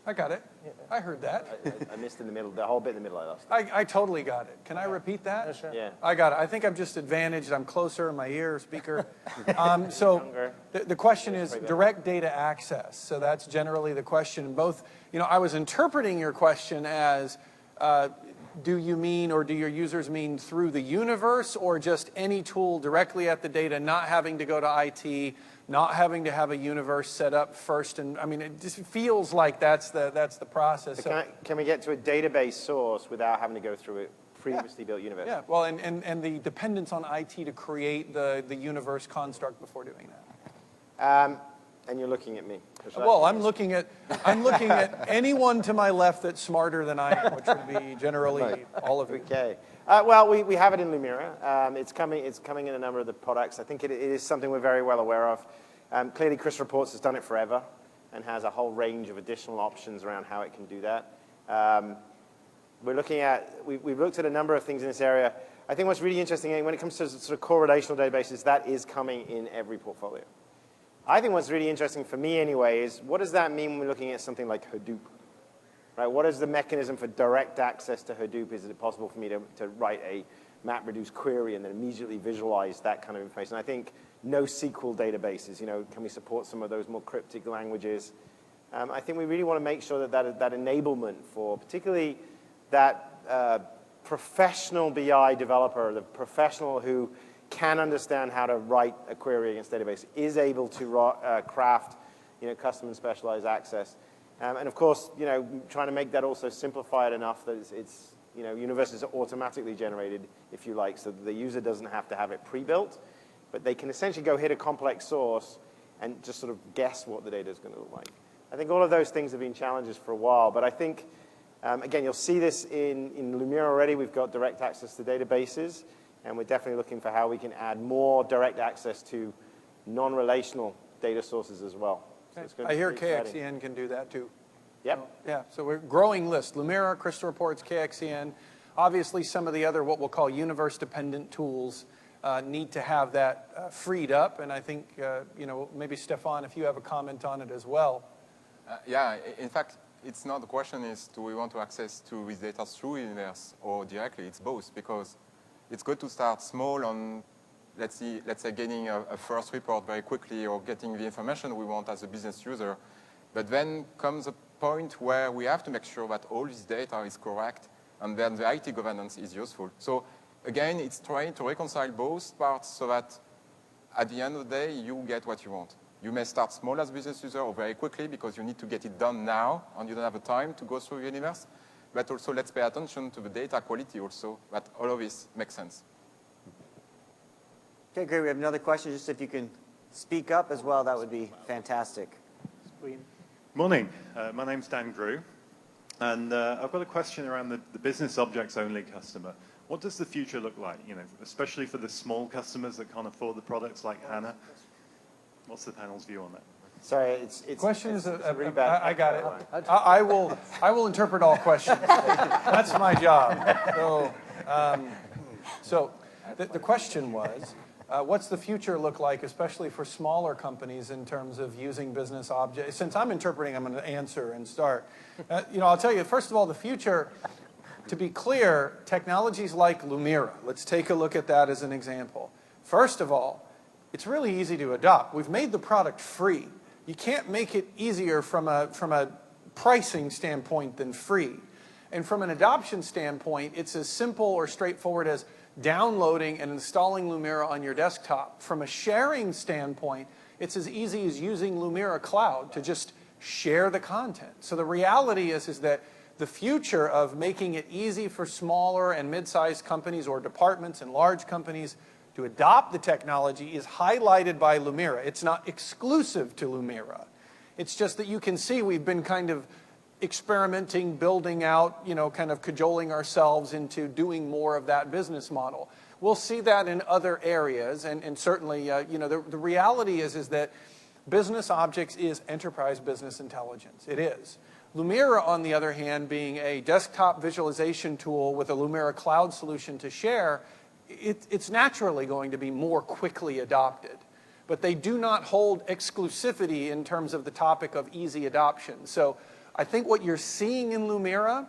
[SPEAKER 2] I got it. I heard that.
[SPEAKER 10] I missed in the middle, the whole bit in the middle I lost.
[SPEAKER 2] I totally got it. Can I repeat that?
[SPEAKER 12] Sure.
[SPEAKER 10] Yeah.
[SPEAKER 2] I got it. I think I'm just advantaged. I'm closer in my ear, speaker. So the question is direct data access. So that's generally the question. Both, I was interpreting your question as, do you mean, or do your users mean through the universe, or just any tool directly at the data, not having to go to IT, not having to have a universe set up first? And I mean, it just feels like that's the process.
[SPEAKER 10] So can we get to a database source without having to go through a previously built universe?
[SPEAKER 2] Yeah, well, and the dependence on IT to create the universe construct before doing that.
[SPEAKER 10] And you're looking at me.
[SPEAKER 2] Well, I'm looking at anyone to my left that's smarter than I am, which would be generally all of you.
[SPEAKER 10] Okay. Well, we have it in Lumira. It's coming in a number of the products. I think it is something we're very well aware of. Clearly, Chris Reports has done it forever and has a whole range of additional options around how it can do that. We've looked at a number of things in this area. I think what's really interesting when it comes to sort of core relational databases, that is coming in every portfolio. I think what's really interesting for me anyway is what does that mean when we're looking at something like Hadoop? Right? What is the mechanism for direct access to Hadoop? Is it possible for me to write a MapReduce query and then immediately visualize that kind of information? I think NoSQL databases, can we support some of those more cryptic languages? I think we really want to make sure that enablement for particularly that professional BI developer, the professional who can understand how to write a query against database, is able to craft, custom and specialized access. And of course, trying to make that also simplified enough that it's universes are automatically generated, if you like, so that the user doesn't have to have it pre-built, but they can essentially go hit a complex source and just sort of guess what the data is going to look like. I think all of those things have been challenges for a while, but I think, again, you'll see this in Lumira already. We've got direct access to databases. And we're definitely looking for how we can add more direct access to non-relational data sources as well. So
[SPEAKER 2] I hear KXEN can do that too.
[SPEAKER 10] Yep.
[SPEAKER 2] Yeah, so we're growing list. Lumira, Crystal Reports, KXEN. Obviously, some of the other what we'll call universe-dependent tools need to have that freed up. And I think, maybe Stefan, if you have a comment on it as well.
[SPEAKER 11] Yeah, in fact, it's not the question is, do we want to access to this data through Universe or directly? It's both, because it's good to start small on, let's say getting a first report very quickly or getting the information we want as a business user. But then comes a point where we have to make sure that all this data is correct, and then the IT governance is useful. So again, it's trying to reconcile both parts so that at the end of the day, you get what you want. You may start small as a business user or very quickly because you need to get it done now and you don't have the time to go through Universe. But also let's pay attention to the data quality also, that all of this makes sense.
[SPEAKER 7] Okay, great. We have another question. Just if you can speak up as well, that would be fantastic.
[SPEAKER 15] Morning. My name's Dan Grew. And I've got a question around the business objects only customer. What does the future look like, especially for the small customers that can't afford the products like HANA? What's the panel's view on that?
[SPEAKER 7] Sorry, it's
[SPEAKER 2] question
[SPEAKER 7] it's,
[SPEAKER 2] is
[SPEAKER 7] it's a really bad.
[SPEAKER 2] I got it. I will interpret all questions. That's my job. So the question was, what's the future look like, especially for smaller companies in terms of using business objects? Since I'm interpreting, I'm going to answer and start. I'll tell you, first of all, the future, to be clear, technologies like Lumira, let's take a look at that as an example. First of all, it's really easy to adopt. We've made the product free. You can't make it easier from a pricing standpoint than free. And from an adoption standpoint, it's as simple or straightforward as downloading and installing Lumira on your desktop. From a sharing standpoint, it's as easy as using Lumira Cloud to just share the content. So the reality is that the future of making it easy for smaller and mid-sized companies or departments and large companies to adopt the technology is highlighted by Lumira. It's not exclusive to Lumira. It's just that you can see we've been kind of experimenting, building out, kind of cajoling ourselves into doing more of that business model. We'll see that in other areas, and certainly, the reality is that business objects is enterprise business intelligence. It is. Lumira, on the other hand, being a desktop visualization tool with a Lumira Cloud solution to share, it's naturally going to be more quickly adopted. But they do not hold exclusivity in terms of the topic of easy adoption. So I think what you're seeing in Lumira,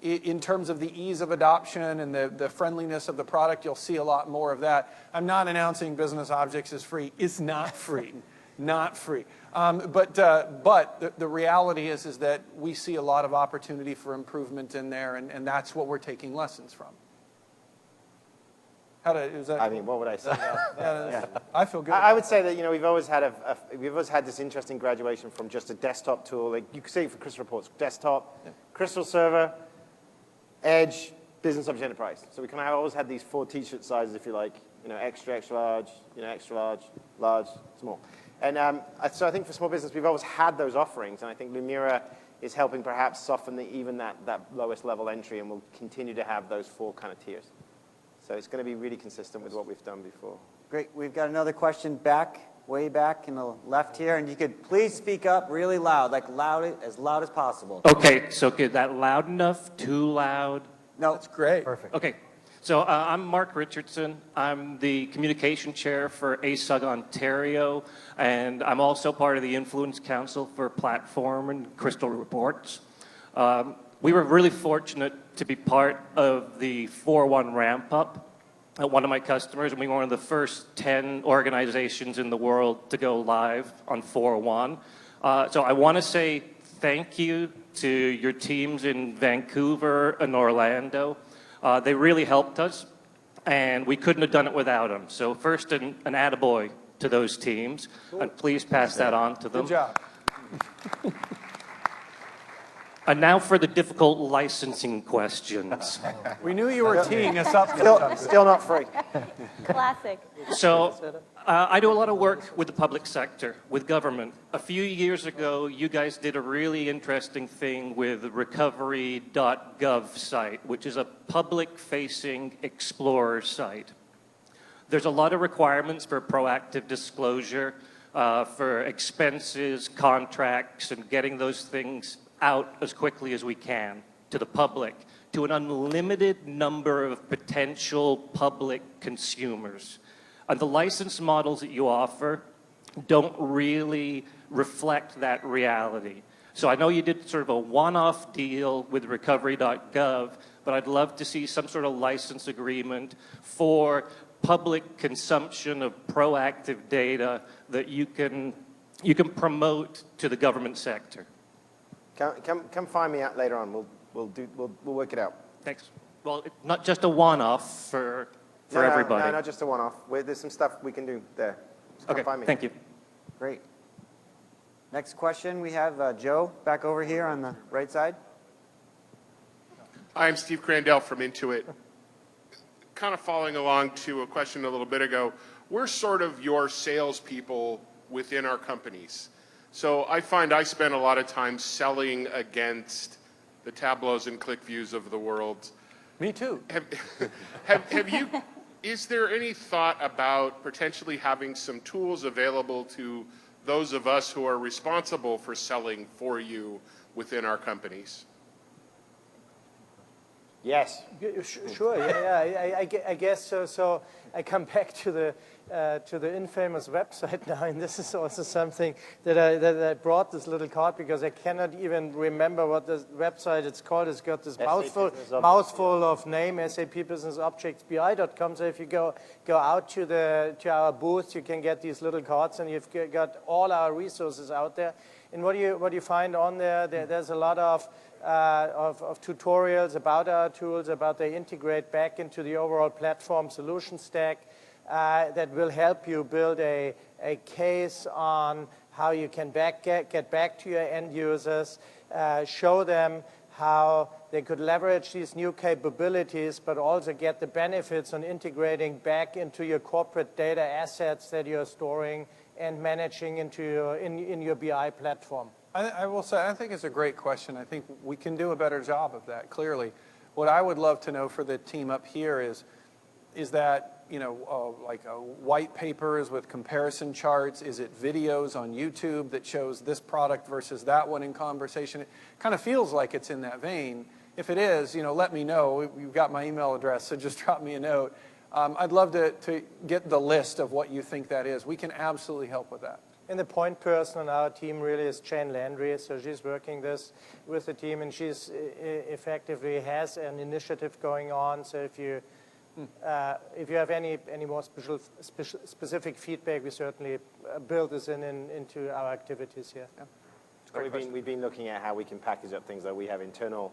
[SPEAKER 2] in terms of the ease of adoption and the friendliness of the product, you'll see a lot more of that. I'm not announcing business objects is free. It's not free. Not free. But the reality is that we see a lot of opportunity for improvement in there, and that's what we're taking lessons from.
[SPEAKER 10] What would I say?
[SPEAKER 2] I feel good.
[SPEAKER 10] I would say that we've always had this interesting graduation from just a desktop tool. Like you could see for Crystal Reports, desktop, Crystal Server, Edge, Business Object Enterprise. So we kind of always had these 4 T-shirt sizes, if you like, extra, extra large, extra large, large, small. And so I think for small business, we've always had those offerings, and I think Lumira is helping perhaps soften even that lowest level entry, and we'll continue to have those 4 kind of tiers. So it's going to be really consistent with what we've done before.
[SPEAKER 7] Great. We've got another question way back in the left here, and you could please speak up really loud, as loud as possible.
[SPEAKER 16] Okay, so is that loud enough? Too loud?
[SPEAKER 7] No.
[SPEAKER 2] That's great.
[SPEAKER 13] Perfect.
[SPEAKER 16] Okay, so I'm Mark Richardson. I'm the communication chair for ASUG Ontario, and I'm also part of the Influence Council for Platform and Crystal Reports. We were really fortunate to be part of the 4.1 ramp-up at one of my customers, and we were one of the first 10 organizations in the world to go live on 4.1. So I want to say thank you to your teams in Vancouver and Orlando. They really helped us, and we couldn't have done it without them. So first, an attaboy to those teams, and please pass that on to them.
[SPEAKER 2] Good job.
[SPEAKER 16] And now for the difficult licensing questions.
[SPEAKER 2] We knew you were teeing us up.
[SPEAKER 10] Still not free.
[SPEAKER 8] Classic.
[SPEAKER 16] So I do a lot of work with the public sector, with government. A few years ago, you guys did a really interesting thing with the recovery.gov site, which is a public-facing explorer site. There's a lot of requirements for proactive disclosure, for expenses, contracts, and getting those things out as quickly as we can to the public. to an unlimited number of potential public consumers. And the license models that you offer don't really reflect that reality. So I know you did sort of a one-off deal with recovery.gov, but I'd love to see some sort of license agreement for public consumption of proactive data that you can promote to the government sector.
[SPEAKER 10] Come find me out later on. We'll work it out.
[SPEAKER 16] Thanks. Well, not just a one-off for everybody.
[SPEAKER 10] No, not just a one-off. There's some stuff we can do there. So come find me.
[SPEAKER 16] Thank you.
[SPEAKER 7] Great. Next question, we have Joe back over here on the right side.
[SPEAKER 17] Hi, I'm Steve Crandell from Intuit. Kind of following along to a question a little bit ago, we're sort of your salespeople within our companies. So I find I spend a lot of time selling against the Tableaus and ClickViews of the world.
[SPEAKER 2] Me too.
[SPEAKER 17] Have you, is there any thought about potentially having some tools available to those of us who are responsible for selling for you within our companies?
[SPEAKER 10] Yes.
[SPEAKER 12] Sure. Yeah. I guess so. So I come back to the infamous website now, and this is also something that I brought this little card because I cannot even remember what the website it's called. It's got this mouthful of name, SAP BusinessObjects BI.com. So if you go out to our booth, you can get these little cards, and you've got all our resources out there. And what you find on there's a lot of tutorials about our tools, about they integrate back into the overall platform solution stack that will help you build a case on how you can get back to your end users, show them how they could leverage these new capabilities, but also get the benefits on integrating back into your corporate data assets that you're storing and managing into in your BI platform.
[SPEAKER 2] I will say, I think it's a great question. I think we can do a better job of that, clearly. What I would love to know for the team up here is that, like white papers with comparison charts? Is it videos on YouTube that shows this product versus that one in conversation? It kind of feels like it's in that vein. If it is, let me know. You've got my email address, so just drop me a note. I'd love to get the list of what you think that is. We can absolutely help with that.
[SPEAKER 12] And the point person on our team really is Jane Landry, so she's working this with the team, and she's effectively has an initiative going on. So if you have any more specific feedback, we certainly build this into our activities here.
[SPEAKER 10] Yeah. We've been looking at how we can package up things like we have internal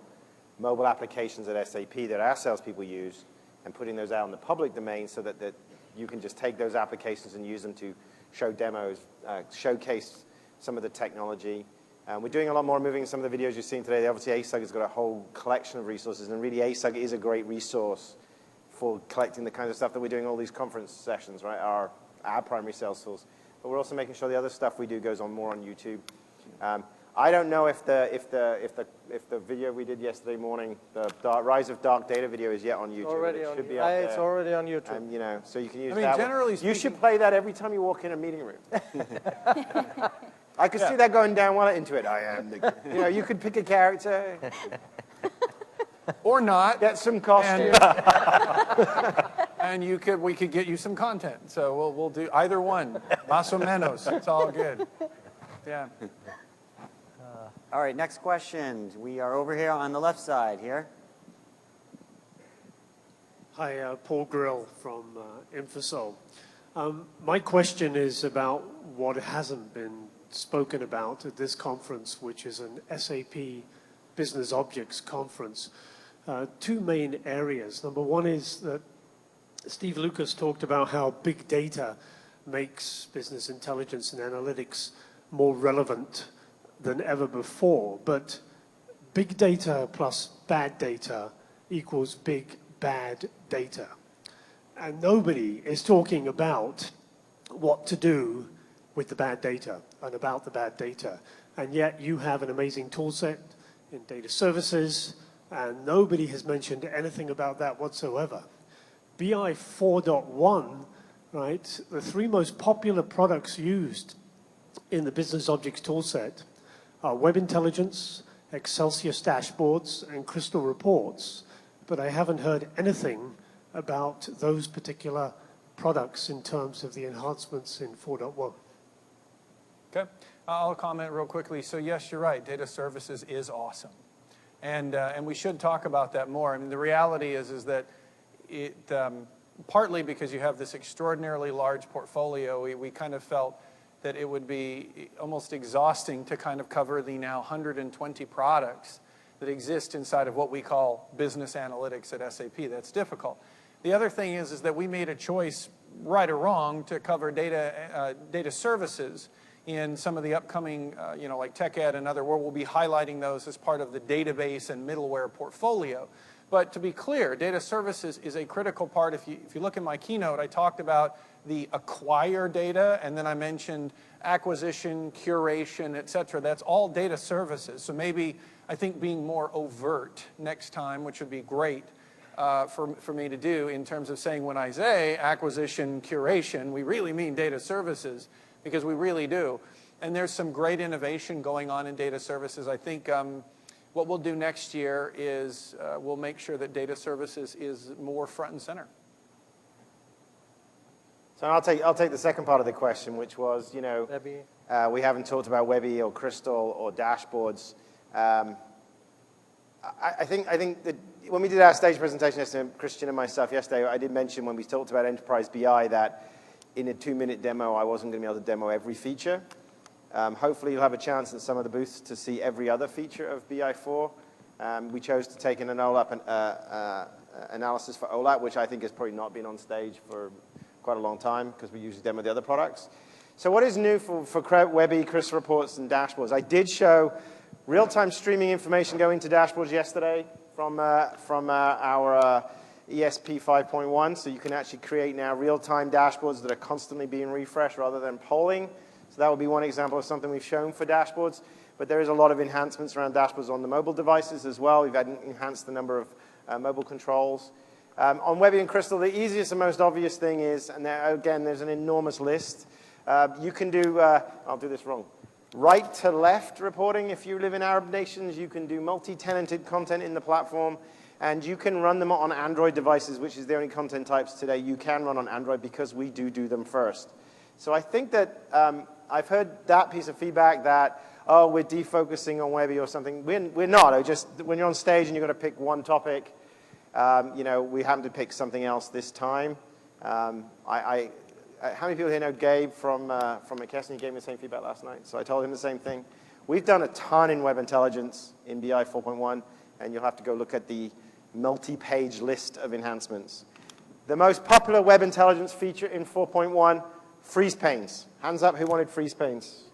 [SPEAKER 10] mobile applications at SAP that our salespeople use, and putting those out in the public domain so that you can just take those applications and use them to show demos, showcase some of the technology. We're doing a lot more moving some of the videos you've seen today. Obviously, ASUG has got a whole collection of resources, and really ASUG is a great resource for collecting the kinds of stuff that we're doing all these conference sessions, right? Our primary sales tools. But we're also making sure the other stuff we do goes on more on YouTube. I don't know if the video we did yesterday morning, the Rise of Dark Data video, is yet on YouTube. It should be out there.
[SPEAKER 12] It's already on YouTube.
[SPEAKER 10] And, so you can use
[SPEAKER 2] that. Generally
[SPEAKER 10] you should play that every time you walk in a meeting room. I could see that going down well into it. I am. You could pick a character.
[SPEAKER 2] Or not.
[SPEAKER 10] Get some costume.
[SPEAKER 2] And we could get you some content. So we'll do either one. Más o menos. It's all good. Yeah.
[SPEAKER 7] All right, next question. We are over here on the left side here.
[SPEAKER 18] Hi, Paul Grill from Infosol. My question is about what hasn't been spoken about at this conference, which is an SAP BusinessObjects conference. Two main areas. Number one is that Steve Lucas talked about how big data makes business intelligence and analytics more relevant than ever before, but big data plus bad data equals big bad data. And nobody is talking about what to do with the bad data and about the bad data. And yet you have an amazing tool set in data services, and nobody has mentioned anything about that whatsoever. BI 4.1, right, the three most popular products used in the BusinessObjects toolset are Web Intelligence, Excelsius dashboards and Crystal reports, but I haven't heard anything about those particular products in terms of the enhancements in 4.1.
[SPEAKER 2] Okay, I'll comment real quickly. So yes, you're right, data services is awesome. And we should talk about that more. I mean, the reality is that it, partly because you have this extraordinarily large portfolio, we kind of felt that it would be almost exhausting to kind of cover the now 120 products that exist inside of what we call business analytics at SAP. That's difficult. The other thing is that we made a choice, right or wrong, to cover data services in some of the upcoming, like TechEd and other, where we'll be highlighting those as part of the database and middleware portfolio. But to be clear, data services is a critical part. If you look at my keynote, I talked about the acquire data, and then I mentioned acquisition, curation, et cetera. That's all data services. So maybe I think being more overt next time, which would be great for me to do in terms of saying when I say acquisition, curation, we really mean data services, because we really do. And there's some great innovation going on in data services. I think what we'll do next year is we'll make sure that data services is more front and center.
[SPEAKER 10] So I'll take the second part of the question, which was, we haven't talked about Webby or Crystal or dashboards. I think that when we did our stage presentation yesterday, Christian and myself yesterday, I did mention when we talked about Enterprise BI that in a 2-minute demo, I wasn't going to be able to demo every feature. Hopefully you'll have a chance at some of the booths to see every other feature of BI4. We chose to take an OLAP analysis for OLAP, which I think has probably not been on stage for quite a long time, because we usually demo the other products. So what is new for Webby, Crystal reports, and dashboards? I did show real-time streaming information going to dashboards yesterday from our ESP 5.1, so you can actually create now real-time dashboards that are constantly being refreshed rather than polling. So that would be one example of something we've shown for dashboards. But there is a lot of enhancements around dashboards on the mobile devices as well. We've enhanced the number of mobile controls. On Webby and Crystal, the easiest and most obvious thing is, and there, again, there's an enormous list. You can do, I'll do this wrong, right to left reporting. If you live in Arab nations, you can do multi-tenanted content in the platform. And you can run them on Android devices, which is the only content types today you can run on Android, because we do them first. So I think that I've heard that piece of feedback that, oh, we're defocusing on Webby or something. We're not. Just when you're on stage and you've got to pick one topic, we happen to pick something else this time. How many people here know Gabe from McKesson? He gave me the same feedback last night, so I told him the same thing. We've done a ton in Web Intelligence in BI 4.1, and you'll have to go look at the multi-page list of enhancements. The most popular Web Intelligence feature in 4.1, freeze panes. Hands up who wanted freeze panes.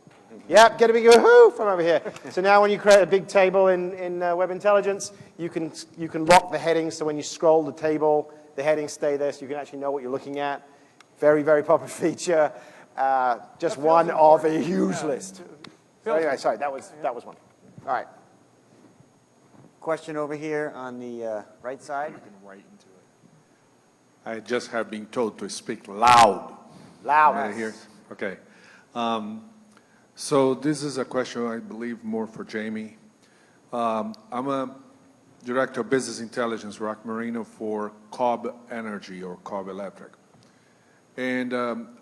[SPEAKER 10] Yeah, get a big woohoo from over here. So now when you create a big table in Web Intelligence, you can lock the headings, so when you scroll the table, the headings stay there, so you can actually know what you're looking at. Very, very popular feature. Just one of a huge list. So anyway, sorry, that was one. All right.
[SPEAKER 7] Question over here on the right side.
[SPEAKER 19] Right into it. I just have been told to speak loud.
[SPEAKER 10] Loud.
[SPEAKER 19] Right here. Okay. So this is a question, I believe, more for Jamie. I'm a Director of Business Intelligence, Rock Marino, for Cobb Energy or Cobb Electric. And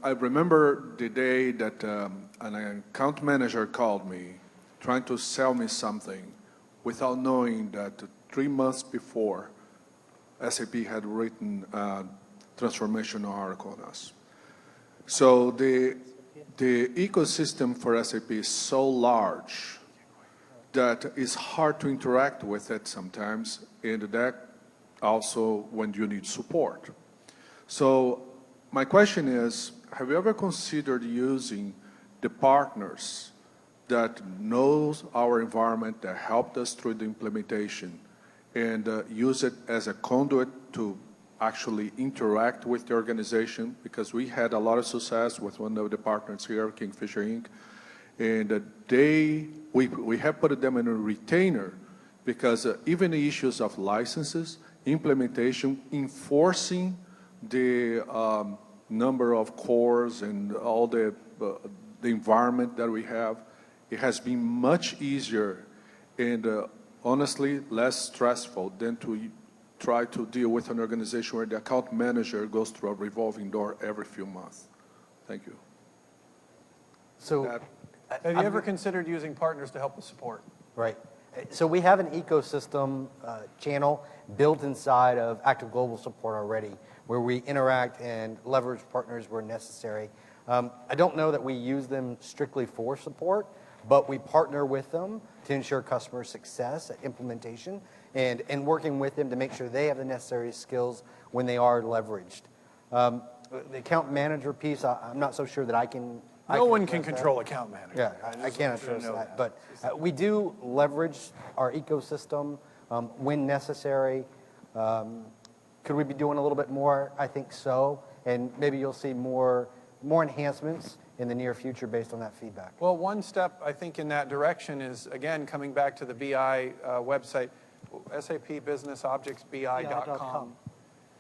[SPEAKER 19] I remember the day that an account manager called me trying to sell me something without knowing that 3 months before, SAP had written a transformational article on us. So the ecosystem for SAP is so large that it's hard to interact with it sometimes, and that also when you need support. So my question is, have you ever considered using the partners that knows our environment, that helped us through the implementation, and use it as a conduit to actually interact with the organization? Because we had a lot of success with one of the partners here, Kingfisher Inc., and we have put them in a retainer, because even the issues of licenses, implementation, enforcing the number of cores and all the environment that we have, it has been much easier and honestly, less stressful than to try to deal with an organization where the account manager goes through a revolving door every few months. Thank you.
[SPEAKER 2] So, have you ever considered using partners to help with support?
[SPEAKER 13] Right. So we have an ecosystem channel built inside of Active Global Support already, where we interact and leverage partners where necessary. I don't know that we use them strictly for support, but we partner with them to ensure customer success at implementation and working with them to make sure they have the necessary skills when they are leveraged. The account manager piece, I'm not so sure that I can.
[SPEAKER 2] No one can control account managers.
[SPEAKER 13] Yeah, I can't address that. But we do leverage our ecosystem when necessary. Could we be doing a little bit more? I think so. And maybe you'll see more enhancements in the near future based on that feedback.
[SPEAKER 2] Well, one step, I think, in that direction is, again, coming back to the BI website, SAP BusinessObjects, BI.com.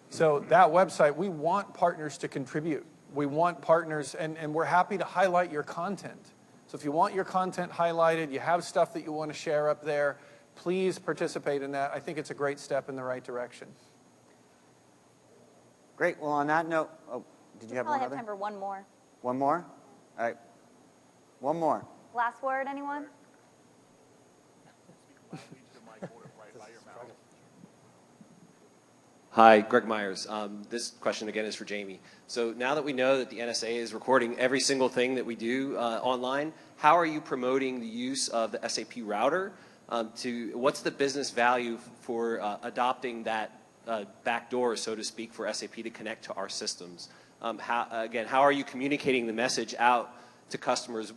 [SPEAKER 2] So that website, we want partners to contribute. We want partners, and we're happy to highlight your content. So if you want your content highlighted, you have stuff that you want to share up there, please participate in that. I think it's a great step in the right direction.
[SPEAKER 7] Great. Well, on that note, did you have one
[SPEAKER 8] I'll
[SPEAKER 7] other?
[SPEAKER 8] have time for one more.
[SPEAKER 7] One more? All right. One more.
[SPEAKER 8] Last word, anyone?
[SPEAKER 20] Hi, Greg Myers. This question again is for Jamie. So now that we know that the NSA is recording every single thing that we do online, how are you promoting the use of the SAP router? What's the business value for adopting that backdoor, so to speak, for SAP to connect to our systems? How are you communicating the message out to customers?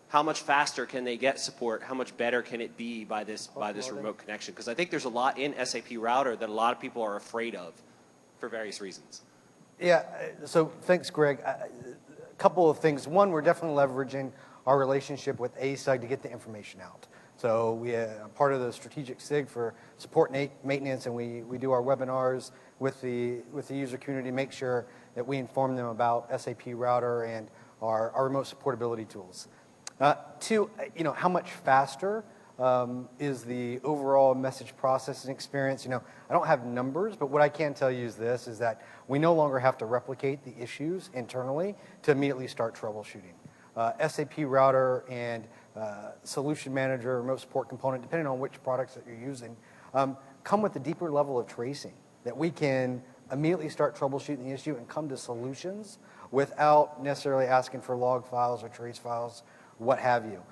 [SPEAKER 20] How much faster can they get support? How much better can it be by this remote connection? Because I think there's a lot in SAP Router that a lot of people are afraid of for various reasons.
[SPEAKER 13] Yeah, so thanks, Greg. A couple of things. One, we're definitely leveraging our relationship with ASUG to get the information out. So we are part of the strategic SIG for support and maintenance, and we do our webinars with the user community to make sure that we inform them about SAP Router and our remote supportability tools. Two, how much faster is the overall message processing experience? I don't have numbers, but what I can tell you is this, is that we no longer have to replicate the issues internally to immediately start troubleshooting. SAP Router and Solution Manager, Remote Support Component, depending on which products that you're using, come with a deeper level of tracing that we can immediately start troubleshooting the issue and come to solutions without necessarily asking for log files or trace files, what have you.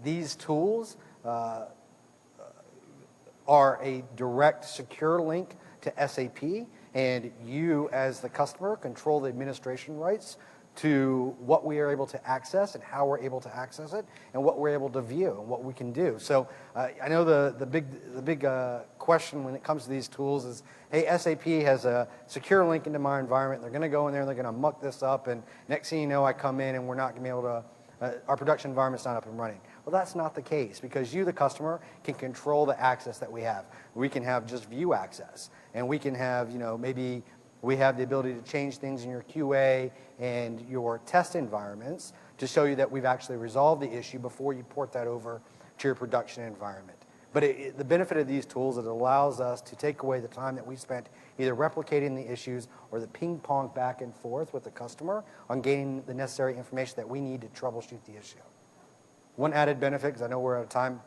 [SPEAKER 13] These tools are a direct, secure link to SAP, and you, as the customer, control the administration rights to what we are able to access and how we're able to access it and what we're able to view and what we can do. So I know the big question when it comes to these tools is, hey, SAP has a secure link into my environment. They're going to go in there and they're going to muck this up, and next thing you know, I come in and we're not going to be able to our production environment's not up and running. Well, that's not the case, because you, the customer, can control the access that we have. We can have just view access, and we can have, maybe we have the ability to change things in your QA and your test environments to show you that we've actually resolved the issue before you port that over to your production environment. But the benefit of these tools is it allows us to take away the time that we spent either replicating the issues or the ping pong back and forth with the customer on gaining the necessary information that we need to troubleshoot the issue. One added benefit, because I know we're out of time,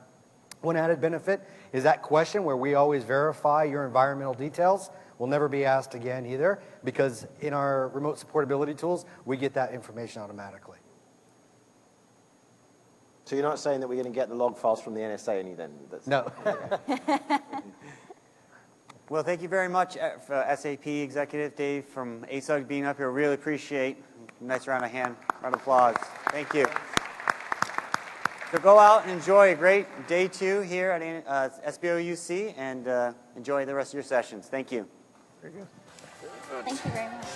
[SPEAKER 13] one added benefit is that question where we always verify your environmental details will never be asked again either, because in our remote supportability tools, we get that information automatically.
[SPEAKER 10] So you're not saying that we're going to get the log files from the NSA any then?
[SPEAKER 13] No.
[SPEAKER 7] Well, thank you very much for SAP Executive Dave from ASUG being up here. Really appreciate. Nice round of applause. Thank you. So go out and enjoy a great day 2 here at SBOUC and enjoy the rest of your sessions. Thank you.
[SPEAKER 2] Very good.
[SPEAKER 8] Thank you very much.